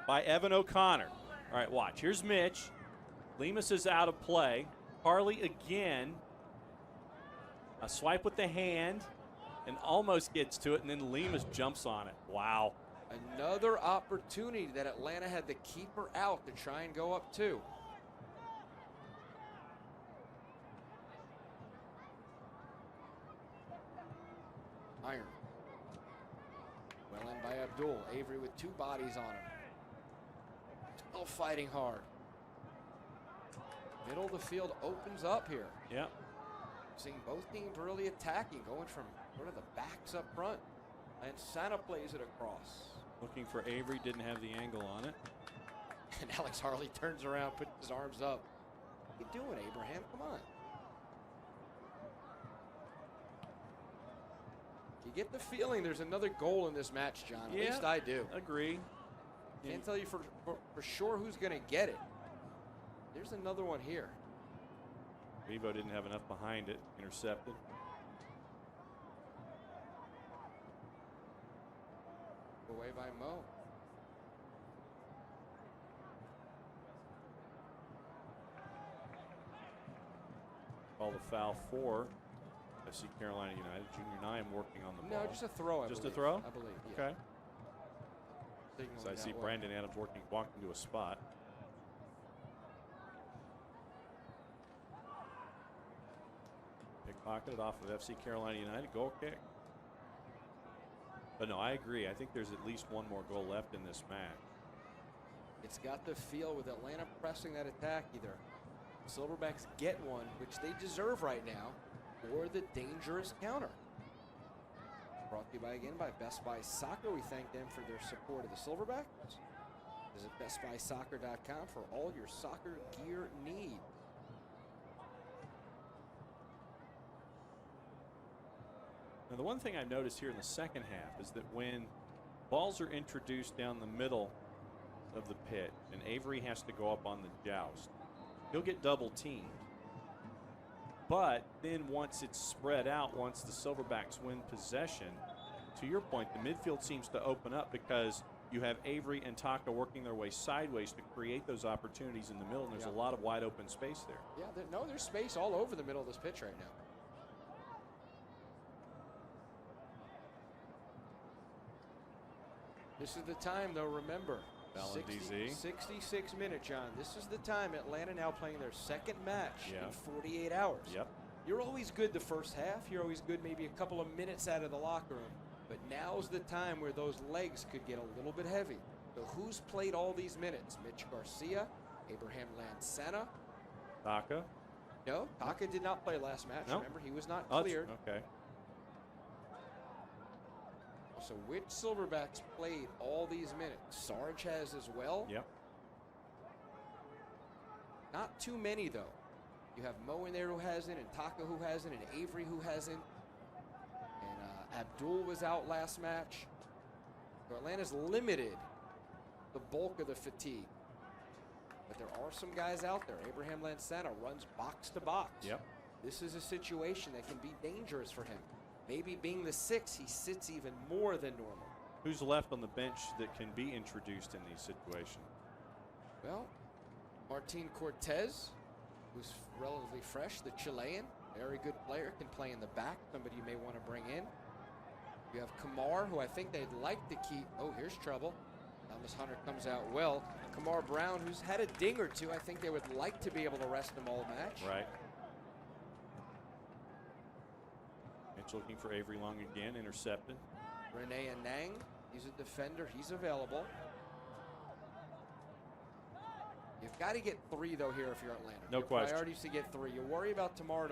by Evan O'Connor. All right, watch. Here's Mitch. Lemus is out of play. Harley again. A swipe with the hand. and almost gets to it, and then Lemus jumps on it. Wow. Another opportunity that Atlanta had the keeper out to try and go up 2. Iron. Well in by Abdul. Avery with 2 bodies on him. Still fighting hard. Middle of the field opens up here. Yeah. Seeing both teams really attacking, going from sort of the backs up front. And Santa plays it across. Looking for Avery, didn't have the angle on it. And Alex Harley turns around, puts his arms up. What are you doing, Abraham? Come on. You get the feeling there's another goal in this match, John. At least I do. Agree. Can't tell you for sure who's going to get it. There's another one here. Revo didn't have enough behind it. Intercepted. Away by Mo. Call the foul for FC Carolina United. Junior Nine working on the ball. No, just a throw, Just believe. a throw? I believe, yeah. Okay. So I see Brandon Adams walking to a spot. Pickpocketed off of FC Carolina United. Goal kick. But no, I agree. I think there's at least one more goal left in this match. It's got the feel with Atlanta pressing that attack. Either Silverbacks get one, which they deserve right now, or the dangerous counter. Brought to you by Best Buy Soccer. We thank them for their support of the Silverbacks. Visit bestbuysoccer.com for all your soccer gear needs. Now, the one thing I've noticed here in the second half is that when balls are introduced down the middle of the pit and Avery has to go up on the joust, he'll get double teamed. But then once it's spread out, once the Silverbacks win possession, to your point, the midfield seems to open up because you have Avery and Taka working their way sideways to create those opportunities in the middle, and there's a lot of wide open space there. Yeah, there's space all over the middle of this pitch right now. This is the time, though, remember. 66 minutes, John. This is the time. Atlanta now playing their second match in 48 hours. Yep. You're always good the first half. You're always good maybe a couple of minutes out of the locker room. But now's the time where those legs could get a little bit heavy. So who's played all these minutes? Mitch Garcia, Abraham Lansana. Taka? No, Taka did not play last match. No. Remember, he was not cleared. Okay. So which Silverbacks played all these minutes? Sarge has as well. Yep. Not too many, though. You have Mo in there who hasn't, and Taka who hasn't, and Avery who hasn't. And Abdul was out last match. So Atlanta's limited the bulk of the fatigue. But there are some guys out there. Abraham Lansana runs box to box. Yep. This is a situation that can be dangerous for him. Maybe being the 6, he sits even more than normal. Who's left on the bench that can be introduced in these situations? Well, Martin Cortez, who's relatively fresh, the Chilean, very good player, can play in the back, somebody you may want to bring in. You have Kamar, who I think they'd like to keep. Oh, here's trouble. Thomas Hunter comes out well. Kamar Brown, who's had a ding or two, I think they would like to be able to rest him all match. Right. Looking for Avery Long again, intercepted. Rene Anang, he's a defender, he's available. You've got to get 3, though, here if you're Atlanta. No question. Priorities to get 3. You worry about tomorrow,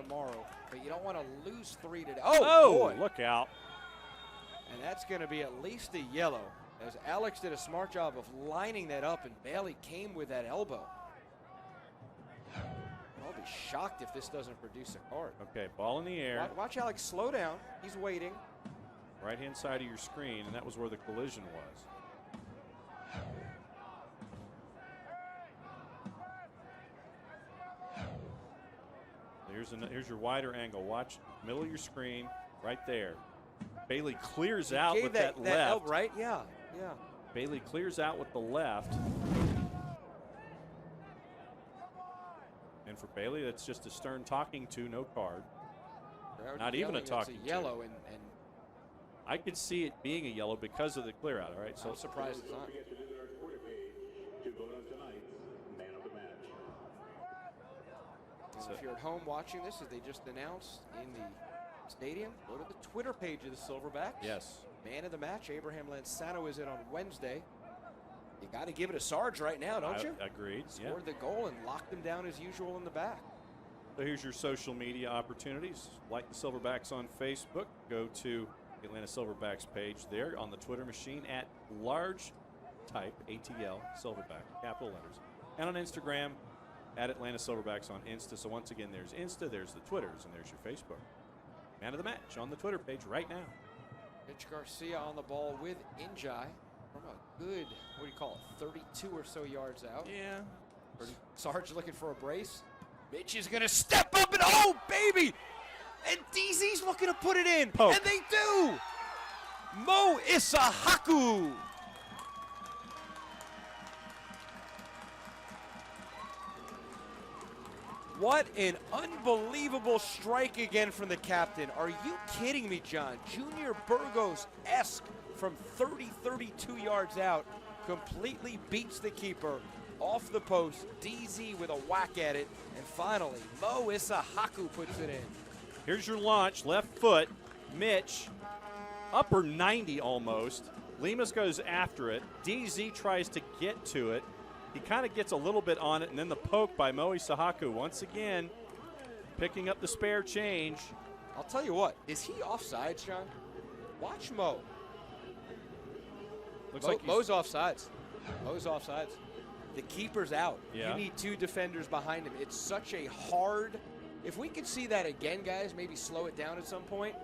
but you don't want to lose 3 today. Oh, boy. Look out. And that's going to be at least a yellow, as Alex did a smart job of lining that up, and Bailey came with that elbow. I'll be shocked if this doesn't produce a card. Okay, ball in the air. Watch Alex slow down. He's waiting. Right-hand side of your screen, and that was where the collision was. Here's your wider angle. Watch middle of your screen, right there. Bailey clears out with that left. Right? Yeah. Bailey clears out with the left. And for Bailey, that's just a stern talking to, no card. Not even a talking to. Yellow, and I could see it being a yellow because of the clear out. All right, so I'm surprised it's not. So if you're at home watching this, as they just announced in the stadium, go to the Twitter page of the Silverbacks. Yes. Man of the match, Abraham Lanzano is in on Wednesday. You got to give it a Sarge right now, don't you? Agreed. Scored the goal and locked them down as usual in the back. So here's your social media opportunities. Like the Silverbacks on Facebook. Go to the Atlanta Silverbacks page there on the Twitter machine at large type ATL Silverback, capital letters. And on Instagram at Atlanta Silverbacks on Insta. So once again, there's Insta, there's the Twitters, and there's your Facebook. Man of the match on the Twitter page right now. Mitch Garcia on the ball with Injai from a good, what do you call it, 32 or so yards out. Yeah. Sarge looking for a brace. Mitch is going to step up and, oh, baby! And DZ's looking to put it in. Poke. And they do! Mo Isahaku. What an unbelievable strike again from the captain. Are you kidding me, John? Junior Burgos-esque from 32 yards out. Completely beats the keeper off the post. DZ with a whack at it. And finally, Mo Isahaku puts it in. Here's your launch, left foot. Mitch, upper 90 almost. Lemus goes after it. DZ tries to get to it. He kind of gets a little bit on it, and then the poke by Mo Isahaku once again picking up the spare change. I'll tell you what, is he offsides, John? Watch Mo. Looks like Mo's offsides. Mo's offsides. The keeper's out. Yeah. You need two defenders behind him. It's such a hard. If we could see that again, guys, maybe slow it down at some point.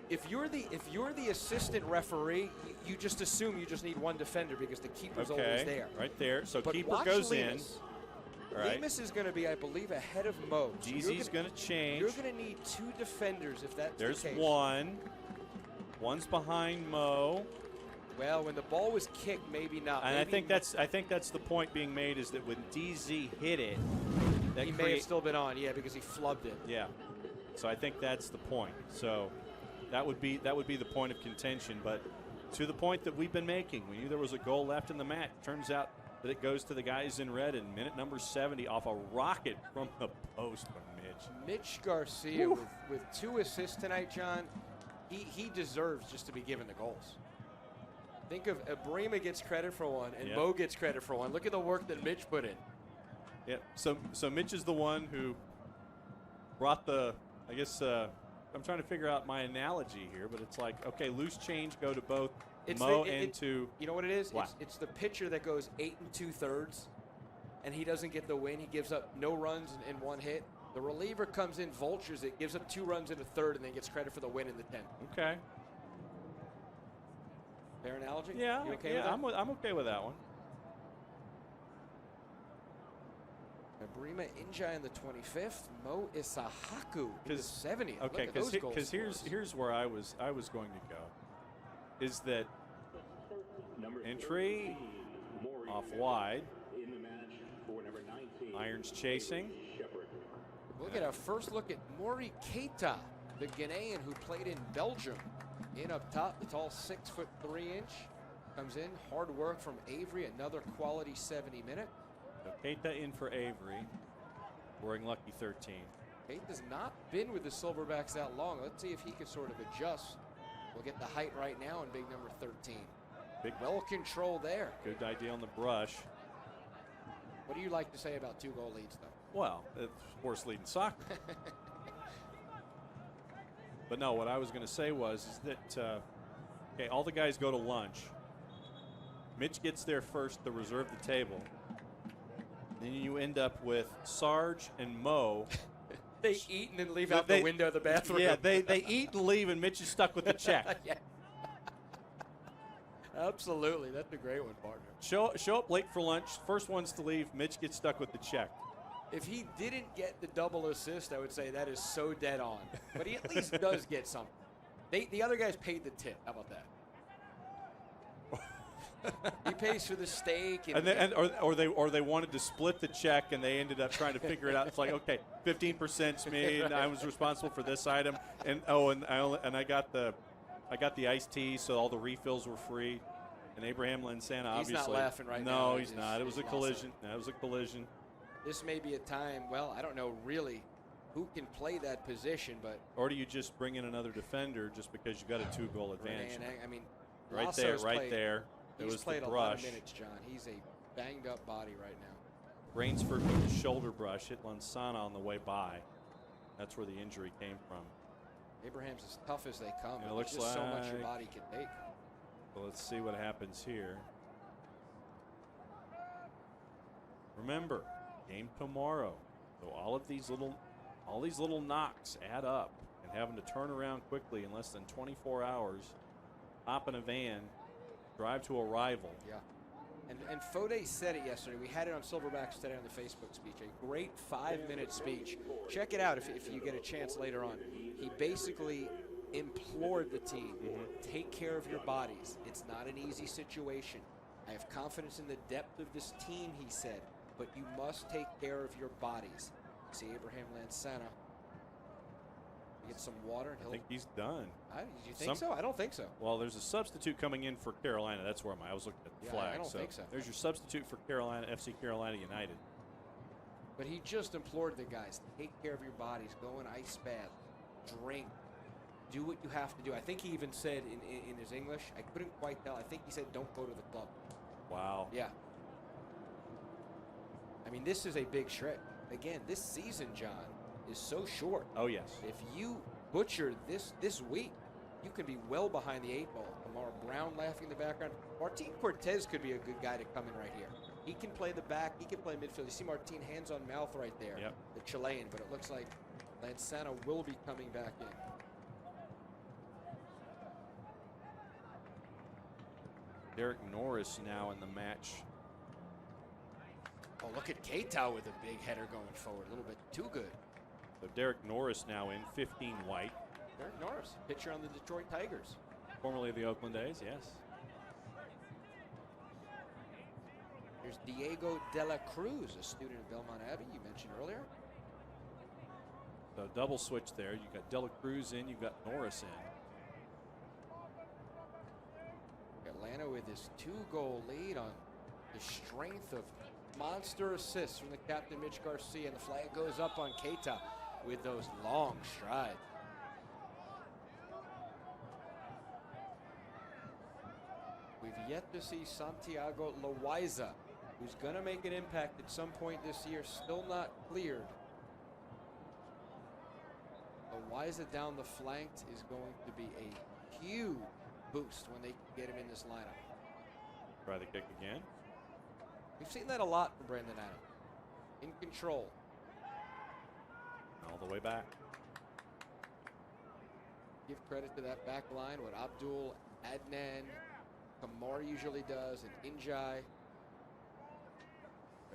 If you're the assistant referee, you just assume you just need one defender because the keeper's always there. Right there. So But keeper watch goes Lemus. in. All right. Lemus is going to be, I believe, ahead of Mo. So DZ's going to change. You're going to need two defenders if that's There's the case. one. One's behind Mo. Well, when the ball was kicked, maybe not. And Maybe I think that's the point being made is that when DZ hit it, that he may have still been on, yeah, because he flubbed it. Yeah. So I think that's the point. So that would be the point of contention. But to the point that we've been making, we knew there was a goal left in the match. Turns out that it goes to the guys in red in minute number 70 off a rocket from the post from Mitch. Mitch Garcia with 2 assists tonight, John. He deserves just to be given the goals. Think of Abrima gets credit for one and Mo gets credit for one. Look at the work that Mitch put in. Yeah. So Mitch is the one who brought the. I guess I'm trying to figure out my analogy here, but it's like, okay, loose change go to both Mo and to. You know what it is? What? It's the pitcher that goes 8 2/3, and he doesn't get the win. He gives up no runs and 1 hit. The reliever comes in, vultures it, gives up 2 runs in the 3rd, and then gets credit for the win in the 10th. Okay. Fair analogy? Yeah. You okay with that? I'm okay with that one. Abrima Injai in the 25th, Mo Isahaku in the 70th. Okay, because here's where I was going to go, is that entry off wide, Irons chasing. We'll get a first look at Mori Keita, the Ghanaian who played in Belgium. In up top, the tall 6'3" comes in. Hard work from Avery, another quality 70-minute. So Keita in for Avery, wearing lucky 13. Keita's not been with the Silverbacks that long. Let's see if he can sort of adjust. We'll get the height right now in big number 13. Big well controlled there. Good idea on the brush. What do you like to say about 2-goal leads, though? Well, it's horse lead in soccer. But no, what I was going to say was that, okay, all the guys go to lunch. Mitch gets there first to reserve the table. Then you end up with Sarge and Mo. They eat and then leave out the window of the bathroom. Yeah, they eat and leave, and Mitch is stuck with the check. Yeah. Absolutely. That's a great one, partner. Show up late for lunch. First ones to leave. Mitch gets stuck with the check. If he didn't get the double assist, I would say that is so dead on. But he at least does get something. The other guys paid the tip. How about that? He pays for the steak. Or they wanted to split the check, and they ended up trying to figure it out. It's like, okay, 15%'s me, and I was responsible for this item, and I got the I got the iced tea, so all the refills were free. And Abraham Lansana, obviously. He's not laughing right now. No, he's not. It was a collision. That was a collision. This may be a time, well, I don't know really who can play that position, but. Or do you just bring in another defender just because you got a 2-goal advantage? I mean, right there, right there. It was played the a brush. lot of minutes, John. He's a banged up body right now. Rainsford with the shoulder brush hit Lansana on the way by. That's where the injury came from. Abraham's as tough as they come. It looks just like so much your body can take. Well, let's see what happens here. Remember, game tomorrow. So all these little knocks add up, and having to turn around quickly in less than 24 hours, hop in a van, drive to a rival. Yeah. And Fode said it yesterday. We had it on Silverbacks today on the Facebook speech. A great 5-minute speech. Check it out if you get a chance later on. He basically implored the team, take care of your bodies. It's not an easy situation. I have confidence in the depth of this team, he said, but you must take care of your bodies. See Abraham Lansana. Get some water. And I think he's done. You think so? I don't think so. Well, there's a substitute coming in for Carolina. That's where I was looking at the flag. I don't think so. There's your substitute for Carolina, FC Carolina United. But he just implored the guys, take care of your bodies, go in ice bath, drink, do what you have to do. I think he even said in his English, I couldn't quite tell, I think he said don't go to the club. Wow. Yeah. I mean, this is a big shred. Again, this season, John, is so short. Oh, yes. If you butcher this week, you could be well behind the 8 ball. Lamar Brown laughing in the background. Martin Cortez could be a good guy to come in right here. He can play the back. He can play midfield. You see Martin hands on mouth right there. Yep. The Chilean, but it looks like Lansana will be coming back in. Derek Norris now in the match. Oh, look at Keita with a big header going forward. A little bit too good. So Derek Norris now in 15 white. Derek Norris, pitcher on the Detroit Tigers. Formerly of the Oakland A's, yes. Here's Diego de la Cruz, a student of Belmont Abbey you mentioned earlier. So double switch there. You got De La Cruz in, you've got Norris in. Atlanta with his 2-goal lead on the strength of monster assists from the captain Mitch Garcia, and the flag goes up on Keita with those long strides. We've yet to see Santiago Loaiza, who's going to make an impact at some point this year, still not cleared. Loaiza down the flank is going to be a huge boost when they get him in this lineup. Try the kick again. We've seen that a lot from Brandon Adams. In control. All the way back. Give credit to that back line, what Abdul, Adnan, Kamar usually does, and Injai.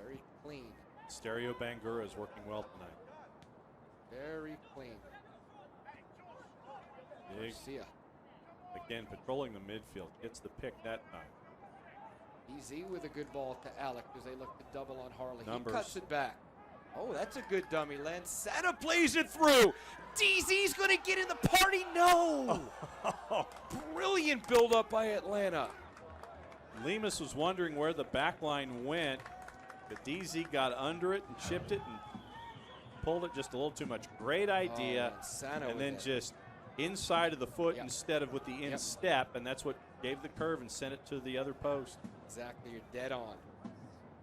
Very clean. Stereo Bangura is working well tonight. Very clean. Big. Garcia. Again, patrolling the midfield. Gets the pick that time. Easy with a good ball to Alec as they look to double on Harley. Numbers. He cuts it back. Oh, that's a good dummy. Lansana plays it through. DZ's going to get in the party. No. Brilliant build-up by Atlanta. Lemus was wondering where the back line went, but DZ got under it and chipped it and pulled it just a little too much. Great idea. And then just inside of the foot instead of with the instep, and that's what gave the curve and sent it to the other post. Exactly, you're dead on.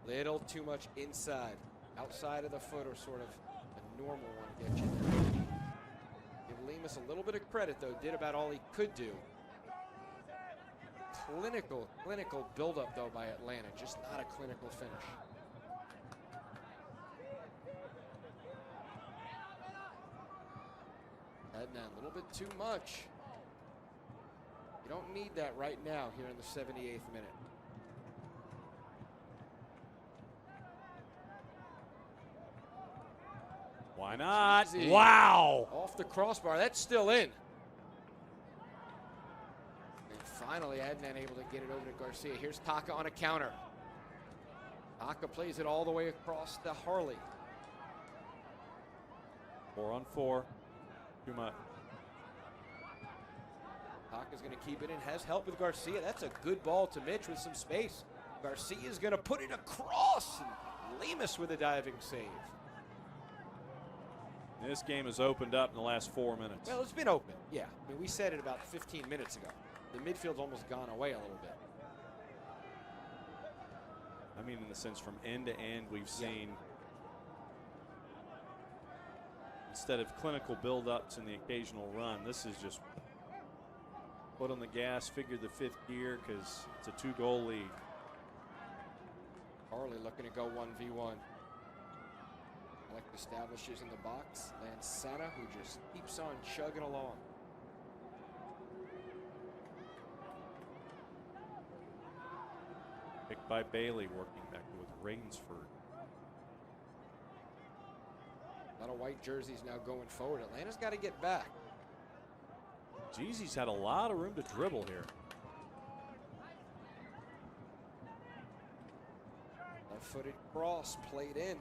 Little too much inside. Outside of the foot or sort of a normal one to get you there. Give Lemus a little bit of credit, though. Did about all he could do. Clinical buildup, though, by Atlanta. Just not a clinical finish. Adnan, a little bit too much. You don't need that right now here in the 78th minute. Why not? Easy. Wow. Off the crossbar. That's still in. And finally, Adnan able to get it over to Garcia. Here's Taka on a counter. Taka plays it all the way across to Harley. 4-on-4. Too much. Taka is going to keep it and has help with Garcia. That's a good ball to Mitch with some space. Garcia is going to put it across. And Lemus with a diving save. This game has opened up in the last 4 minutes. Well, it's been open, yeah. I mean, we said it about 15 minutes ago. The midfield's almost gone away a little bit. I mean, in the sense from end to end, we've seen, instead of clinical build-ups and the occasional run, this is just foot on the gas, figure the fifth gear, because it's a 2-goal lead. Harley looking to go 1v1. Alec establishes in the box. Lansana, who just keeps on chugging along. Picked by Bailey, working back with Rainsford. A lot of white jerseys now going forward. Atlanta's got to get back. Jeezy's had a lot of room to dribble here. Left-footed cross played in.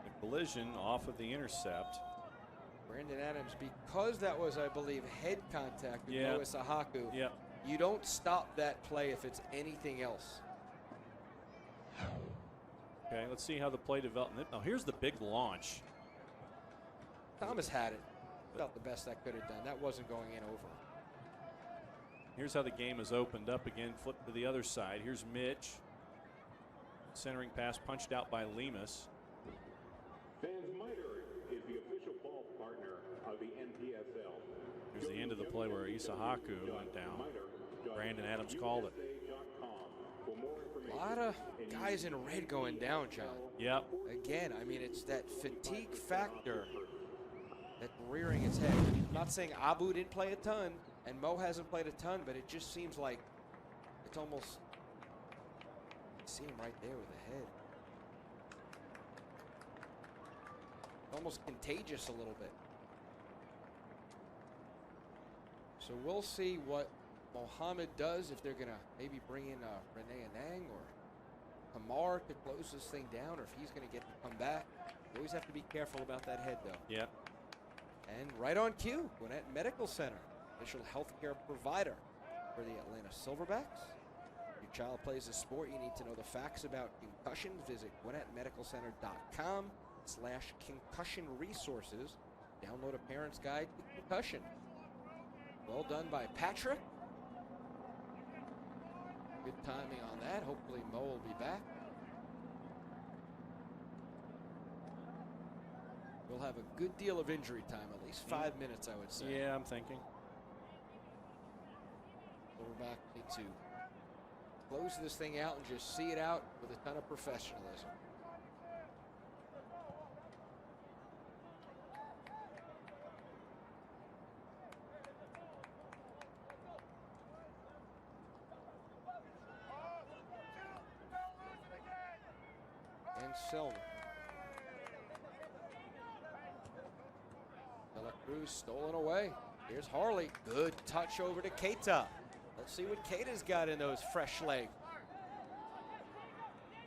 The collision off of the intercept. Brandon Adams, because that was, I believe, head contact with Noah Sahaku, you don't stop that play if it's anything else. Okay, let's see how the play developed. Now, here's the big launch. Thomas had it. Felt the best that could have done. That wasn't going in over. Here's how the game has opened up again. Flip to the other side. Here's Mitch. Centering pass punched out by Lemus. Fans Miter is the official ball partner of the NPSL. Here's the end of the play where Isahaku went down. Brandon Adams called it. A lot of guys in red going down, John. Yep. Again, I mean, it's that fatigue factor that's rearing its head. I'm not saying Abu didn't play a ton and Mo hasn't played a ton, but it just seems like it's almost, you see him right there with the head. Almost contagious a little bit. So we'll see what Mohammed does, if they're going to maybe bring in Rene Anang or Kamar to close this thing down, or if he's going to get to come back. You always have to be careful about that head, though. Yep. And right on cue, Gwinnett Medical Center, official healthcare provider for the Atlanta Silverbacks. If your child plays a sport, you need to know the facts about concussions. Visit GwinnettMedicalCenter.com/concussion resources. Download a parent's guide to concussion. Well done by Patrick. Good timing on that. Hopefully Mo will be back. We'll have a good deal of injury time, at least 5 minutes, I would say. Yeah, I'm thinking. Silverback need to close this thing out and just see it out with a ton of professionalism. And Selma. De La Cruz stolen away. Here's Harley. Good touch over to Keita. Let's see what Keita's got in those fresh legs.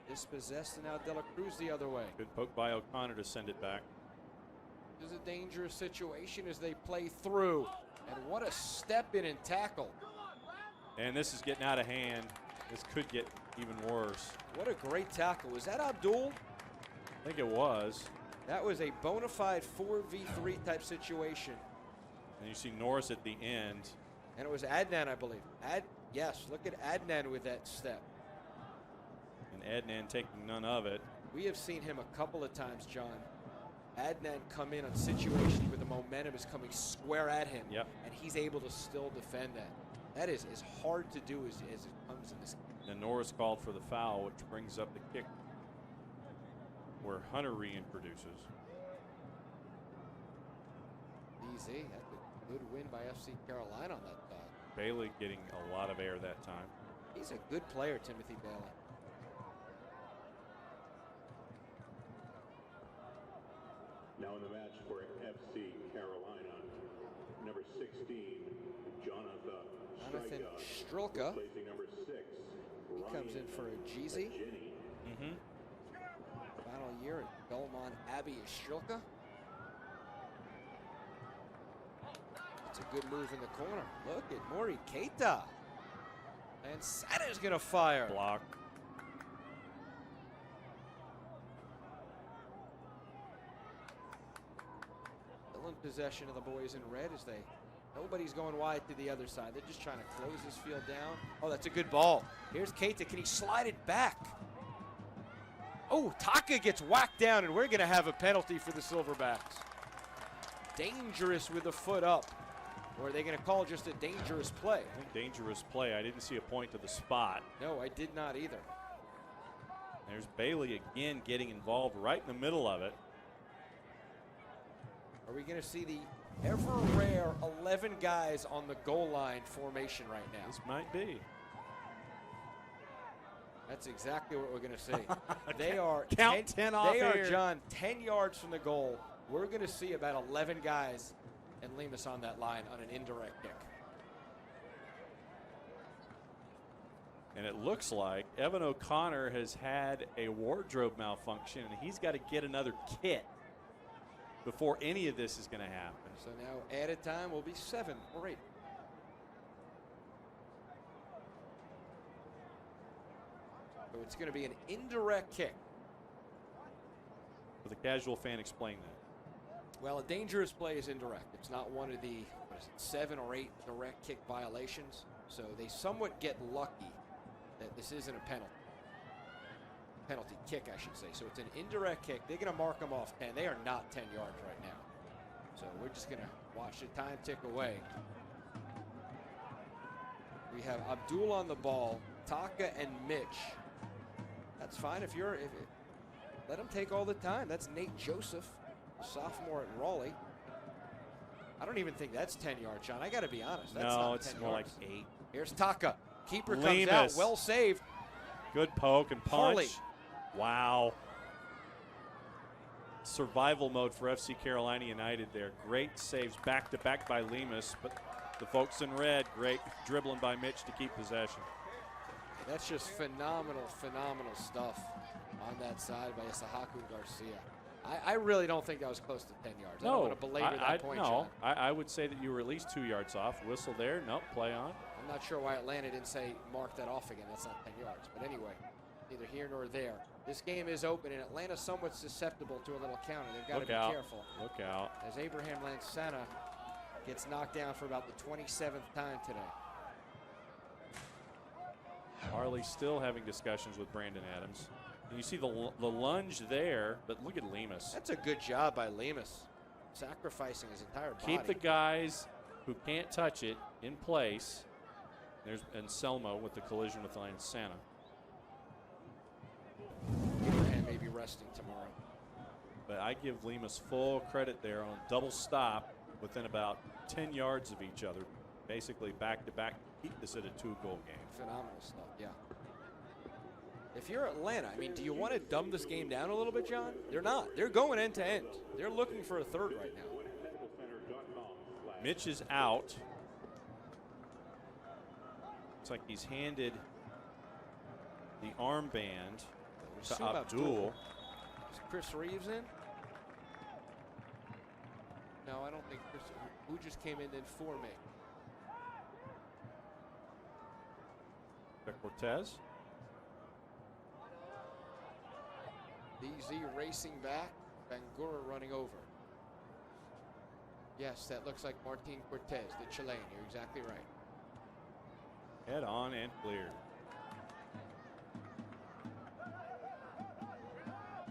Dispossessed, and now De La Cruz the other way. Good poke by O'Connor to send it back. This is a dangerous situation as they play through. And what a step in and tackle. And this is getting out of hand. This could get even worse. What a great tackle. Was that Abdul? I think it was. That was a bona fide 4v3 type situation. And you see Norris at the end. And it was Adnan, I believe. Yes, look at Adnan with that step. And Adnan taking none of it. We have seen him a couple of times, John. Adnan come in on situations where the momentum is coming square at him. Yep. And he's able to still defend that. That is as hard to do as it comes in this game. And Norris called for the foul, which brings up the kick where Hunter reintroduces. Easy. That's a good win by FC Carolina on that side. Bailey getting a lot of air that time. He's a good player, Timothy Bailey. Now in the match for FC Carolina, number 16, Jonathan Strelka. Replacing number 6, He comes in for a Jeezy. Final year at Belmont Abbey is Strelka. It's a good move in the corner. Look at Mori Keita. And Sana's going to fire. Block. Still in possession of the boys in red as nobody's going wide to the other side. They're just trying to close this field down. Oh, that's a good ball. Here's Keita. Can he slide it back? Oh, Taka gets whacked down, and we're going to have a penalty for the Silverbacks. Dangerous with the foot up. Or are they going to call just a dangerous play? I think dangerous play. I didn't see a point to the spot. No, I did not either. There's Bailey again getting involved right in the middle of it. Are we going to see the ever rare 11 guys on the goal line formation right now? This might be. That's exactly what we're going to see. They are Count 10 off They here. are, John, 10 yards from the goal. We're going to see about 11 guys and Lemus on that line on an indirect kick. And it looks like Evan O'Connor has had a wardrobe malfunction, and he's got to get another kit before any of this is going to happen. So now added time will be 7 or 8. So it's going to be an indirect kick. For the casual fan, explain that. Well, a dangerous play is indirect. It's not one of the 7 or 8 direct kick violations. So they somewhat get lucky that this isn't a penalty. Penalty kick, I should say. So it's an indirect kick. They're going to mark them off 10. They are not 10 yards right now. So we're just going to watch the time tick away. We have Abdul on the ball, Taka and Mitch. That's fine if let them take all the time. That's Nate Joseph, a sophomore at Raleigh. I don't even think that's 10 yards, John. I got to be honest. That's no, not it's 10 more yards. like 8. Here's Taka. Keeper comes Lemus. out. Well saved. Good poke and punch. Harley. Wow. Survival mode for FC Carolina United there. Great saves back-to-back by Lemus, but the folks in red, great dribbling by Mitch to keep possession. That's just phenomenal, phenomenal stuff on that side by Isahaku Garcia. I really don't think that was close to 10 yards. I don't want to belabor that point, John. I would say that you were at least 2 yards off. Whistle there. Nope, play on. I'm not sure why Atlanta didn't say mark that off again. That's not 10 yards. But anyway, neither here nor there. This game is open, and Atlanta's somewhat susceptible to a little counter. They've got to be careful. Look out. As Abraham Lansana gets knocked down for about the 27th time today. Harley still having discussions with Brandon Adams. And you see the lunge there, but look at Lemus. That's a good job by Lemus, sacrificing his entire body. Keep the guys who can't touch it in place. There's Anselmo with the collision with Lansana. Abraham may be resting tomorrow. But I give Lemus full credit there on double stop within about 10 yards of each other. Basically back-to-back, keep this at a 2-goal game. Phenomenal stuff, yeah. If you're Atlanta, I mean, do you want to dumb this game down a little bit, John? They're not. They're going end to end. They're looking for a third right now. Mitch is out. Looks like he's handed the armband to Abdul. Is Chris Reeves in? No, I don't think Chris. Who just came in then for me? Cortez. DZ racing back. Bangura running over. Yes, that looks like Martin Cortez, the Chilean. You're exactly right. Head on and clear.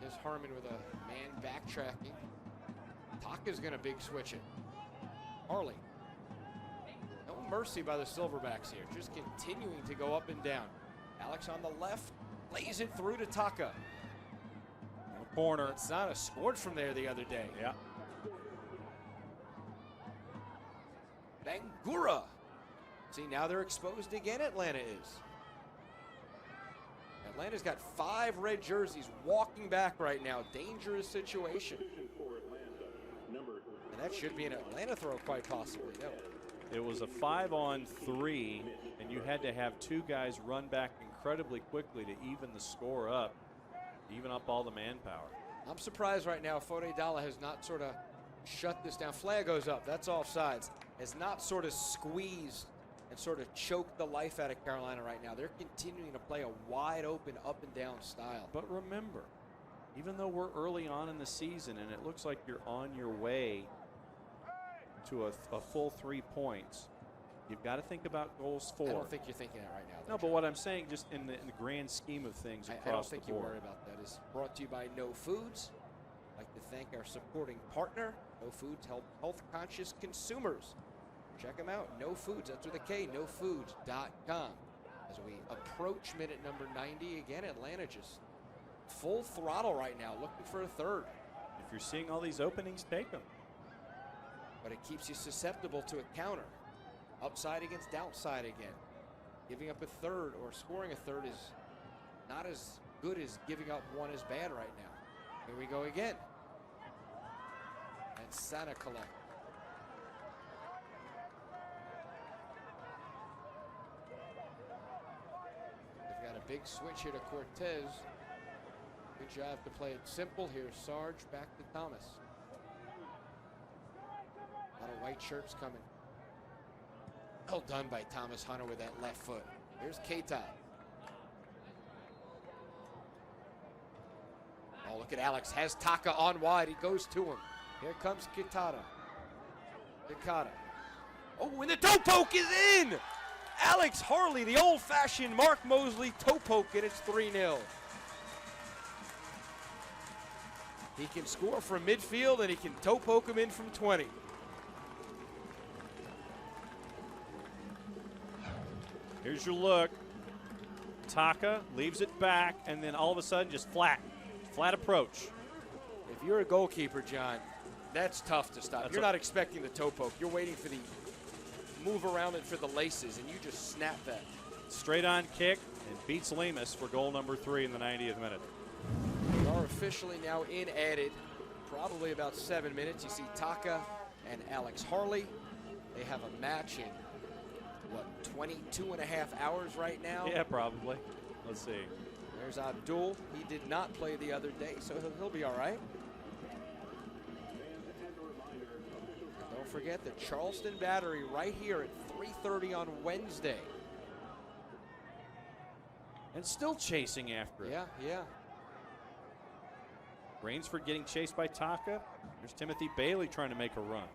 There's Harmon with a man backtracking. Taka's going to big switch it. Harley. No mercy by the Silverbacks here. Just continuing to go up and down. Alex on the left. Lays it through to Taka. Corner. Sana scored from there the other day. Yeah. Bangura. See, now they're exposed again, Atlanta is. Atlanta's got 5 red jerseys walking back right now. Dangerous situation. And that should be an Atlanta throw quite possibly. No. It was a 5-on-3, and you had to have 2 guys run back incredibly quickly to even the score up, even up all the manpower. I'm surprised right now Fode Dalla has not sort of shut this down. Flag goes up. That's offsides. Has not sort of squeezed and sort of choked the life out of Carolina right now. They're continuing to play a wide open up and down style. But remember, even though we're early on in the season and it looks like you're on your way to a full 3 points, you've got to think about goals for. I don't think you're thinking that right now. No, but what I'm saying, just in the grand scheme of things across the board. I don't think you worry about that. It's brought to you by No Foods. I'd like to thank our supporting partner. No Foods help health-conscious consumers. Check them out. No Foods, that's with a K, nofoods.com. As we approach minute number 90, again, Atlanta just full throttle right now, looking for a third. If you're seeing all these openings, take them. But it keeps you susceptible to a counter. Upside against downside again. Giving up a third or scoring a third is not as good as giving up one is bad right now. Here we go again. And Santa collect. They've got a big switch here to Cortez. Good job to play it simple here. Sarge back to Thomas. A lot of white shirts coming. Well done by Thomas Hunter with that left foot. Here's Keita. Oh, look at Alex. Has Taka on wide. He goes to him. Here comes Kitata. Oh, and the toe poke is in! Alex Harley, the old-fashioned Mark Mosley toe poke, and it's 3-0. He can score from midfield, and he can toe poke him in from 20. Here's your look. Taka leaves it back, and then all of a sudden just flat approach. If you're a goalkeeper, John, that's tough to stop. You're not expecting the toe poke. You're waiting for the move around it for the laces, and you just snap that. Straight on kick and beats Lemus for goal number 3 in the 90th minute. We are officially now in added, probably about 7 minutes. You see Taka and Alex Harley. They have a match in, what, 22 and a half hours right now? Yeah, probably. Let's see. There's Abdul. He did not play the other day, so he'll be all right. Don't forget the Charleston Battery right here at 3:30 on Wednesday. And still chasing after it. Yeah. Rainsford getting chased by Taka. There's Timothy Bailey trying to make a run.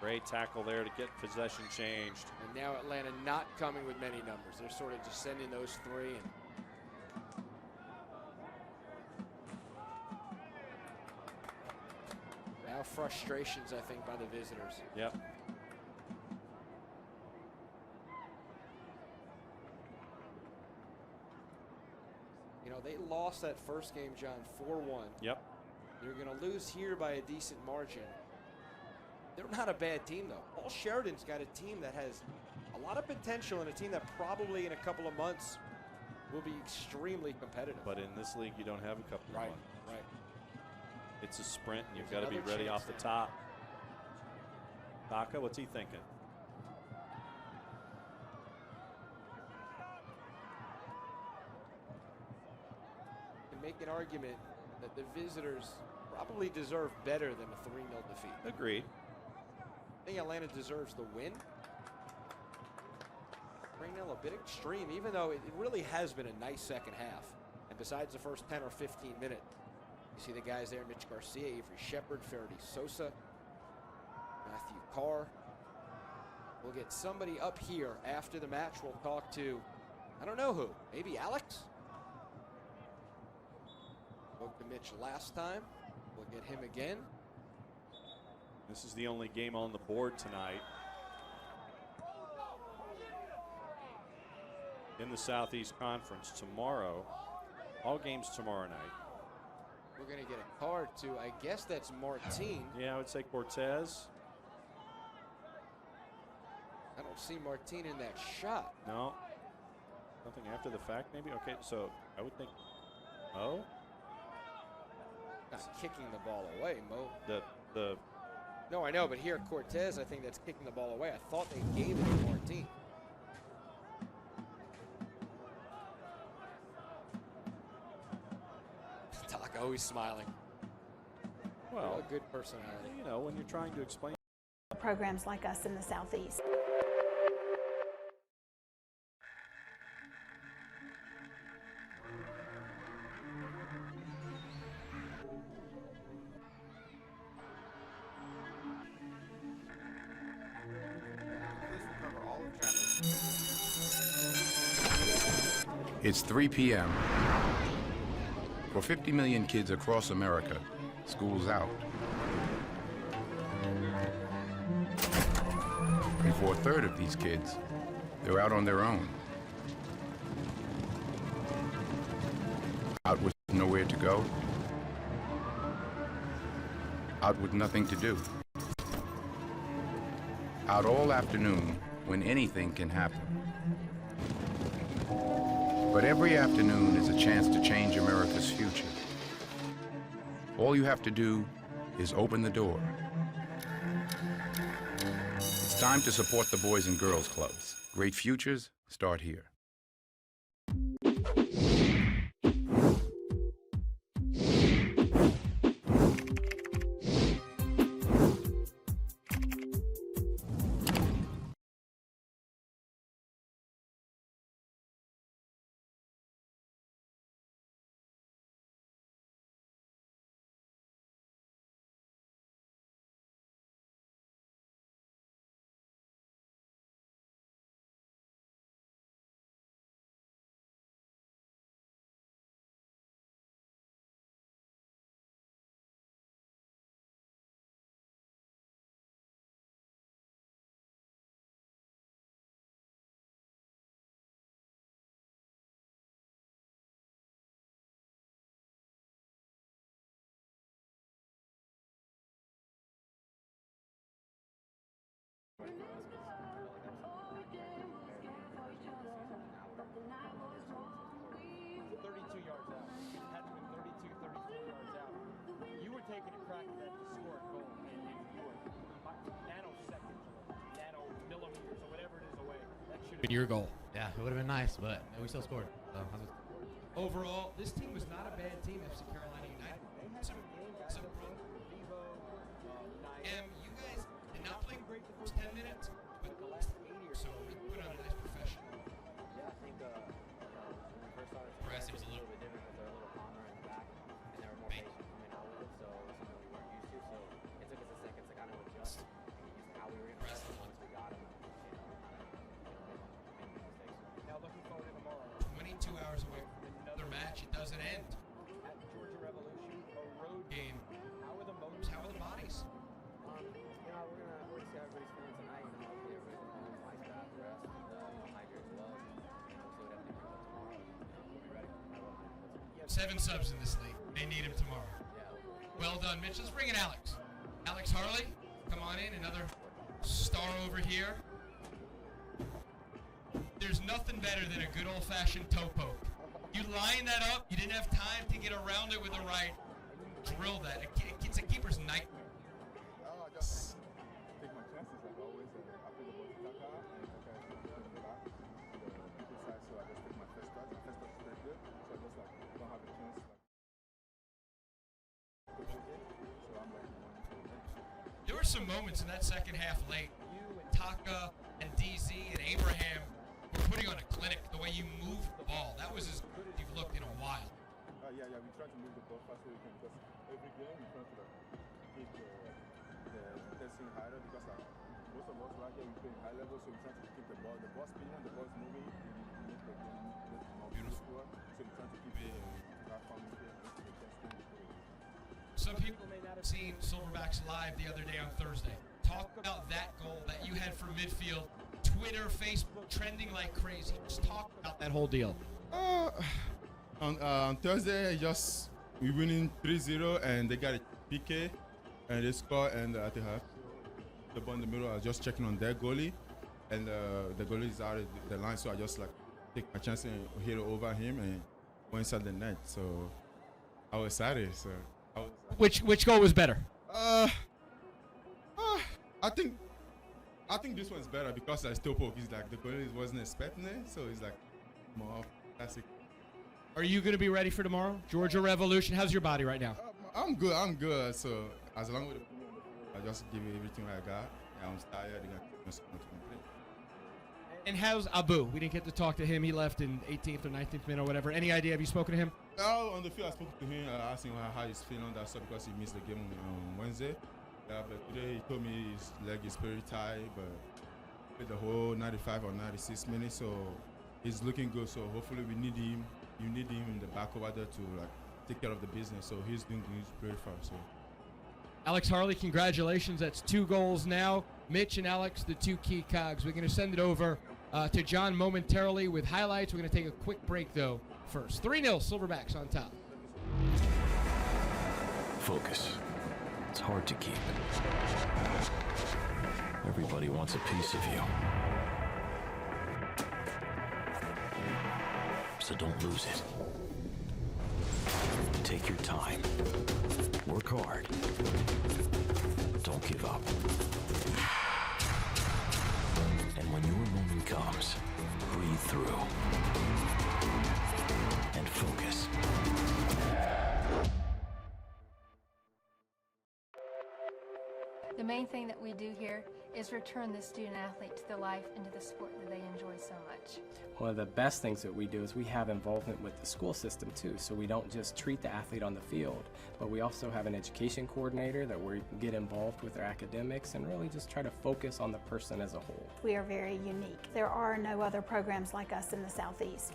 Great tackle there to get possession changed. And now Atlanta not coming with many numbers. They're sort of just sending those 3. And now frustrations, I think, by the visitors. Yep. You know, they lost that first game, John, 4-1. Yep. They're going to lose here by a decent margin. They're not a bad team, though. Paul Sheridan's got a team that has a lot of potential and a team that probably in a couple of months will be extremely competitive. But in this league, you don't have a couple of months. Right. It's a sprint, and you've got to be ready off the top. Taka, what's he thinking? You can make an argument that the visitors probably deserve better than a 3-0 defeat. Agreed. I think Atlanta deserves the win. 3-0 a bit extreme, even though it really has been a nice second half. And besides the first 10 or 15 minutes, you see the guys there, Mitch Garcia, Avery Shepard, Faraday Sosa, Matthew Carr. We'll get somebody up here after the match. We'll talk to, I don't know who, maybe Alex? Spoke to Mitch last time. We'll get him again. This is the only game on the board tonight in the Southeast Conference. Tomorrow, all games tomorrow night. We're going to get a card to, I guess that's Martin. Yeah, I would say Cortez. I don't see Martin in that shot. No. Something after the fact, maybe? Okay, so I would think Mo. Not kicking the ball away, Mo. No, I know, but here Cortez, I think that's kicking the ball away. I thought they gave it to Martin. Taka always smiling. Well, a good personality. you know, when you're trying to explain Programs like us in the Southeast. It's 3 p.m. For 50 million kids across America, school's out. And for a third of these kids, they're out on their own. Out with nowhere to go. Out with nothing to do. Out all afternoon when anything can happen. But every afternoon is a chance to change America's future. All you have to do is open the door. It's time to support the Boys and Girls Clubs. Great futures start here. Taking a crack at that to score a goal, and you were nanoseconds, nanomillimeters, or whatever it is away. That should have been your goal. Yeah, it would have been nice, but we still scored. So overall, this team was not a bad team, FC Carolina United. Some you guys did not play great the first 10 minutes, but so we put on a nice professional. Yeah, I think when we first started, Press, it was a little bit different because they were a little calmer in the back, and they were more patient coming out with it, so it was something we weren't used to. So it took us a second to kind of adjust how we were going to press once we got them. Now looking forward to tomorrow. 22 hours away from another match. It doesn't end. At Georgia Revolution, a road Game. How are the motors? How are the bodies? You know, we're gonna see how everybody's feeling tonight. You know, hopefully everybody's at home, ice bath, rest, and hydrate as well. You know, so we'll definitely bring up tomorrow. We'll be ready. 7 subs in this league. They need him tomorrow. Well done, Mitch. Let's bring in Alex. Alex Harley, come on in. Another star over here. There's nothing better than a good old-fashioned toe poke. You line that up, you didn't have time to get around it with the right. Drill that. It's a keeper's nightmare. I just take my chances like always. I play the ball to Taka, and Taka is in the back on the people side, so I just take my first touch. My first touch is very good, so I just like don't have a chance like push it. So I'm like There were some moments in that second half late. Taka and DZ and Abraham were putting on a clinic. The way you moved the ball, that was as good as you've looked in a while. Yeah, we try to move the ball faster we can because every game we try to like keep the intensity higher because most of us right here we play high level, so we try to keep the ball spinning, the ball is moving, we make the game more beautiful. So we try to keep that atmosphere, the testing. Some people may not have seen Silverbacks live the other day on Thursday. Talk about that goal that you had for midfield. Twitter, Facebook, trending like crazy. Just talk about that whole deal. On Thursday, we winning 3-0 and they got a PK and they score and at the half. The ball in the middle, I was just checking on their goalie and the goalie is out of the line, so I just like take my chance and hit it over him and went inside the net. So I was excited. So Which goal was better? I think this one's better because I still poke. He's like the goalie wasn't expecting it, so he's like more classic. Are you going to be ready for tomorrow? Georgia Revolution. How's your body right now? I'm good. So as long as I just give you everything I got. And I'm tired. They're gonna keep us on to play. And how's Abu? We didn't get to talk to him. He left in 18th or 19th minute or whatever. Any idea? Have you spoken to him? No, on the field, I spoke to him. I asked him how he's feeling on that stuff because he missed the game on Wednesday. But today he told me his leg is very tight, but played the whole 95 or 96 minutes, so he's looking good. So hopefully we need him. You need him in the back over there to like take care of the business. So he's doing good very far. So. Alex Harley, congratulations. That's 2 goals now. Mitch and Alex, the 2 key cogs. We're going to send it over to John momentarily with highlights. We're going to take a quick break, though, first. 3-0, Silverbacks on top. Focus. It's hard to keep. Everybody wants a piece of you. So don't lose it. Take your time. Work hard. Don't give up. And when your moment comes, breathe through and focus. The main thing that we do here is return the student athlete to the life and to the sport that they enjoy so much. One of the best things that we do is we have involvement with the school system too, so we don't just treat the athlete on the field, but we also have an education coordinator that we get involved with their academics and really just try to focus on the person as a whole. We are very unique. There are no other programs like us in the Southeast.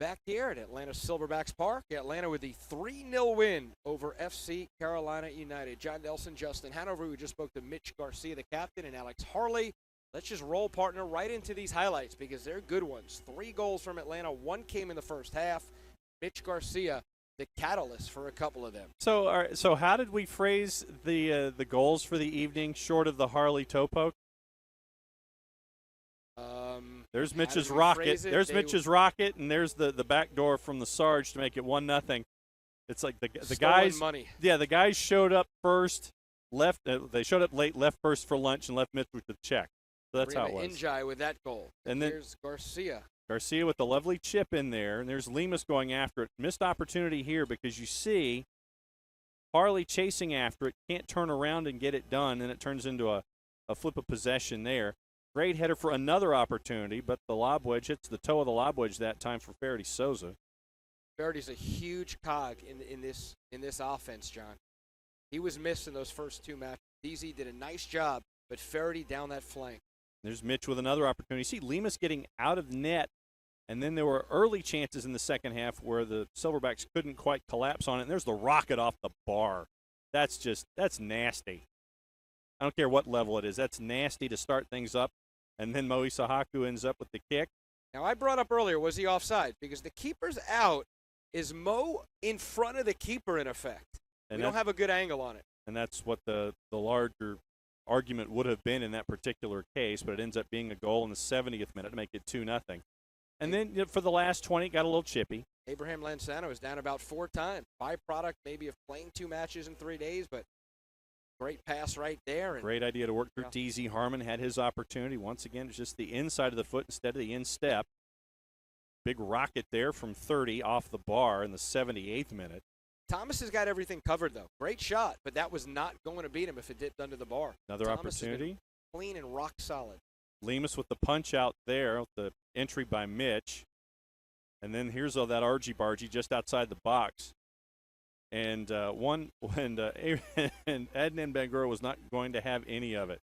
Back here at Atlanta Silverbacks Park, Atlanta with the 3-0 win over FC Carolina United. John Nelson, Justin Hanover, we just spoke to Mitch Garcia, the captain, and Alex Harley. Let's just roll, partner, right into these highlights because they're good ones. 3 goals from Atlanta, 1 came in the first half. Mitch Garcia, the catalyst for a couple of them. So how did we phrase the goals for the evening short of the Harley toe poke? There's Mitch's rocket. There's Mitch's rocket, and there's the back door from the Sarge to make it 1-0. It's like the guys. Money. Yeah, the guys showed up first, left. They showed up late, left first for lunch, and left Mitch with the check. So that's how it was. Injai with that goal. And then there's Garcia. Garcia with the lovely chip in there, and there's Lemus going after it. Missed opportunity here because you see Harley chasing after it, can't turn around and get it done, and it turns into a flip of possession there. Great header for another opportunity, but the lob wedge hits the toe of the lob wedge that time for Faraday Souza. Faraday's a huge cog in this offense, John. He was missed in those first 2 matches. DZ did a nice job, but Faraday down that flank. There's Mitch with another opportunity. See Lemus getting out of net, and then there were early chances in the second half where the Silverbacks couldn't quite collapse on it, and there's the rocket off the bar. That's nasty. I don't care what level it is. That's nasty to start things up. And then Moisa Haku ends up with the kick. Now, I brought up earlier, was he offside? Because the keeper's out. Is Mo in front of the keeper, in effect? And we don't have a good angle on it. And that's what the larger argument would have been in that particular case, but it ends up being a goal in the 70th minute to make it 2-0. And then for the last 20, got a little chippy. Abraham Lanzano is down about 4 times. Byproduct maybe of playing 2 matches in 3 days, but great pass right there. Great idea to work through. DZ Harmon had his opportunity. Once again, it's just the inside of the foot instead of the instep. Big rocket there from 30 off the bar in the 78th minute. Thomas has got everything covered, though. Great shot, but that was not going to beat him if it dipped under the bar. Another Thomas opportunity. Clean and rock solid. Lemus with the punch out there, the entry by Mitch. And then here's that argy-bargy just outside the box. And Adnan Bangura was not going to have any of it.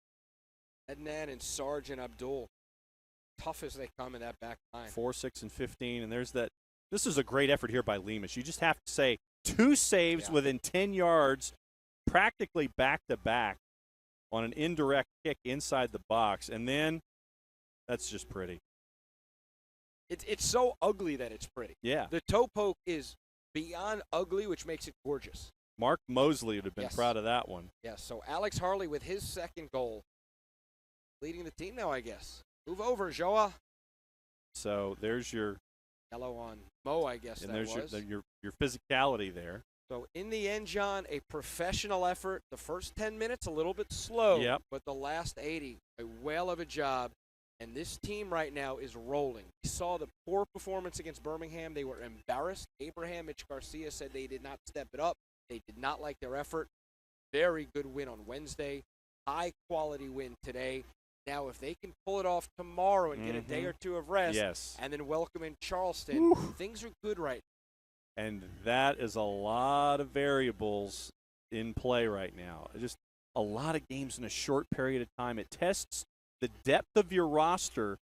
Adnan and Sarge and Abdul, tough as they come in that back line. 4, 6, and 15. And there's that. This is a great effort here by Lemus. You just have to say 2 saves within 10 yards, practically back-to-back on an indirect kick inside the box. And then that's just pretty. It's so ugly that it's pretty. Yeah. The toe poke is beyond ugly, which makes it gorgeous. Mark Mosley would have been proud of that one. Yes, so Alex Harley with his 2nd goal, leading the team now, I guess. Move over, Joa. So there's your yellow on Mo, I guess. And that there's was. your physicality there. So in the end, John, a professional effort. The first 10 minutes a little bit slow, Yep. but the last 80, a whale of a job. And this team right now is rolling. We saw the poor performance against Birmingham. They were embarrassed. Abraham Mitch Garcia said they did not step it up. They did not like their effort. Very good win on Wednesday. High-quality win today. Now, if they can pull it off tomorrow and get a day or two of rest, Yes. and then welcome in Charleston, things are good right now. And that is a lot of variables in play right now. Just a lot of games in a short period of time. It tests the depth of your roster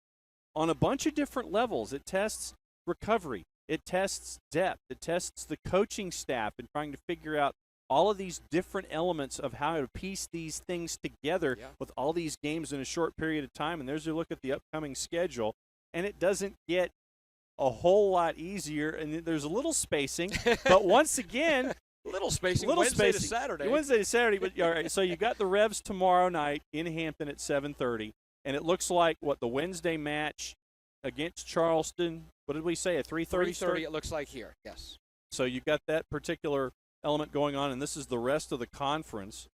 on a bunch of different levels. It tests recovery. It tests depth. It tests the coaching staff and trying to figure out all of these different elements of how to piece these things together with all these games in a short period of time. And there's a look at the upcoming schedule, and it doesn't get a whole lot easier. And there's a little spacing, but once again, Little spacing, Wednesday to Saturday. Wednesday to Saturday, but all right. So you got the Revs tomorrow night in Hampton at 7:30, and it looks like the Wednesday match against Charleston. What did we say? A 3:30 start? 3:30 it looks like here. Yes. So you got that particular element going on, and this is the rest of the conference,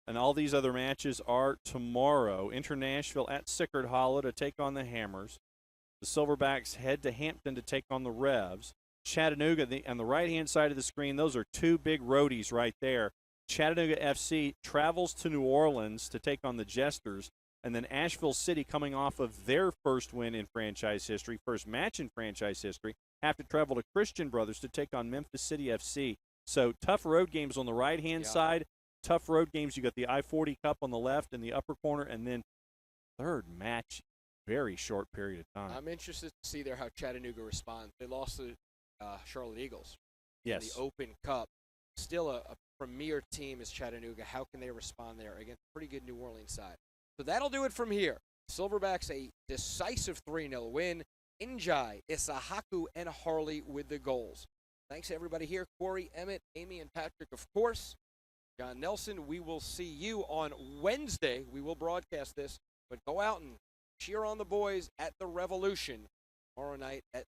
and all these other matches are tomorrow. Enter Nashville at Sickert Hollow to take on the Hammers. The Silverbacks head to Hampton to take on the Revs. Chattanooga, on the right-hand side of the screen, those are two big roadies right there. Chattanooga FC travels to New Orleans to take on the Jesters, and then Asheville City, coming off of their first win in franchise history, first match in franchise history, have to travel to Christian Brothers to take on Memphis City FC. So tough road games on the right-hand side, tough road games. You got the I-40 Cup on the left in the upper corner, and then third match, very short period of time. I'm interested to see there how Chattanooga responds. They lost to Charlotte Eagles in the Open Cup. Still a premier team is Chattanooga. How can they respond there against a pretty good New Orleans side? So that'll do it from here. Silverbacks a decisive 3-0 win. Njai, Isahaku, and Harley with the goals. Thanks to everybody here. Corey, Emmett, Amy, and Patrick, of course. John Nelson, we will see you on Wednesday. We will broadcast this, but go out and cheer on the boys at the Revolution tomorrow night at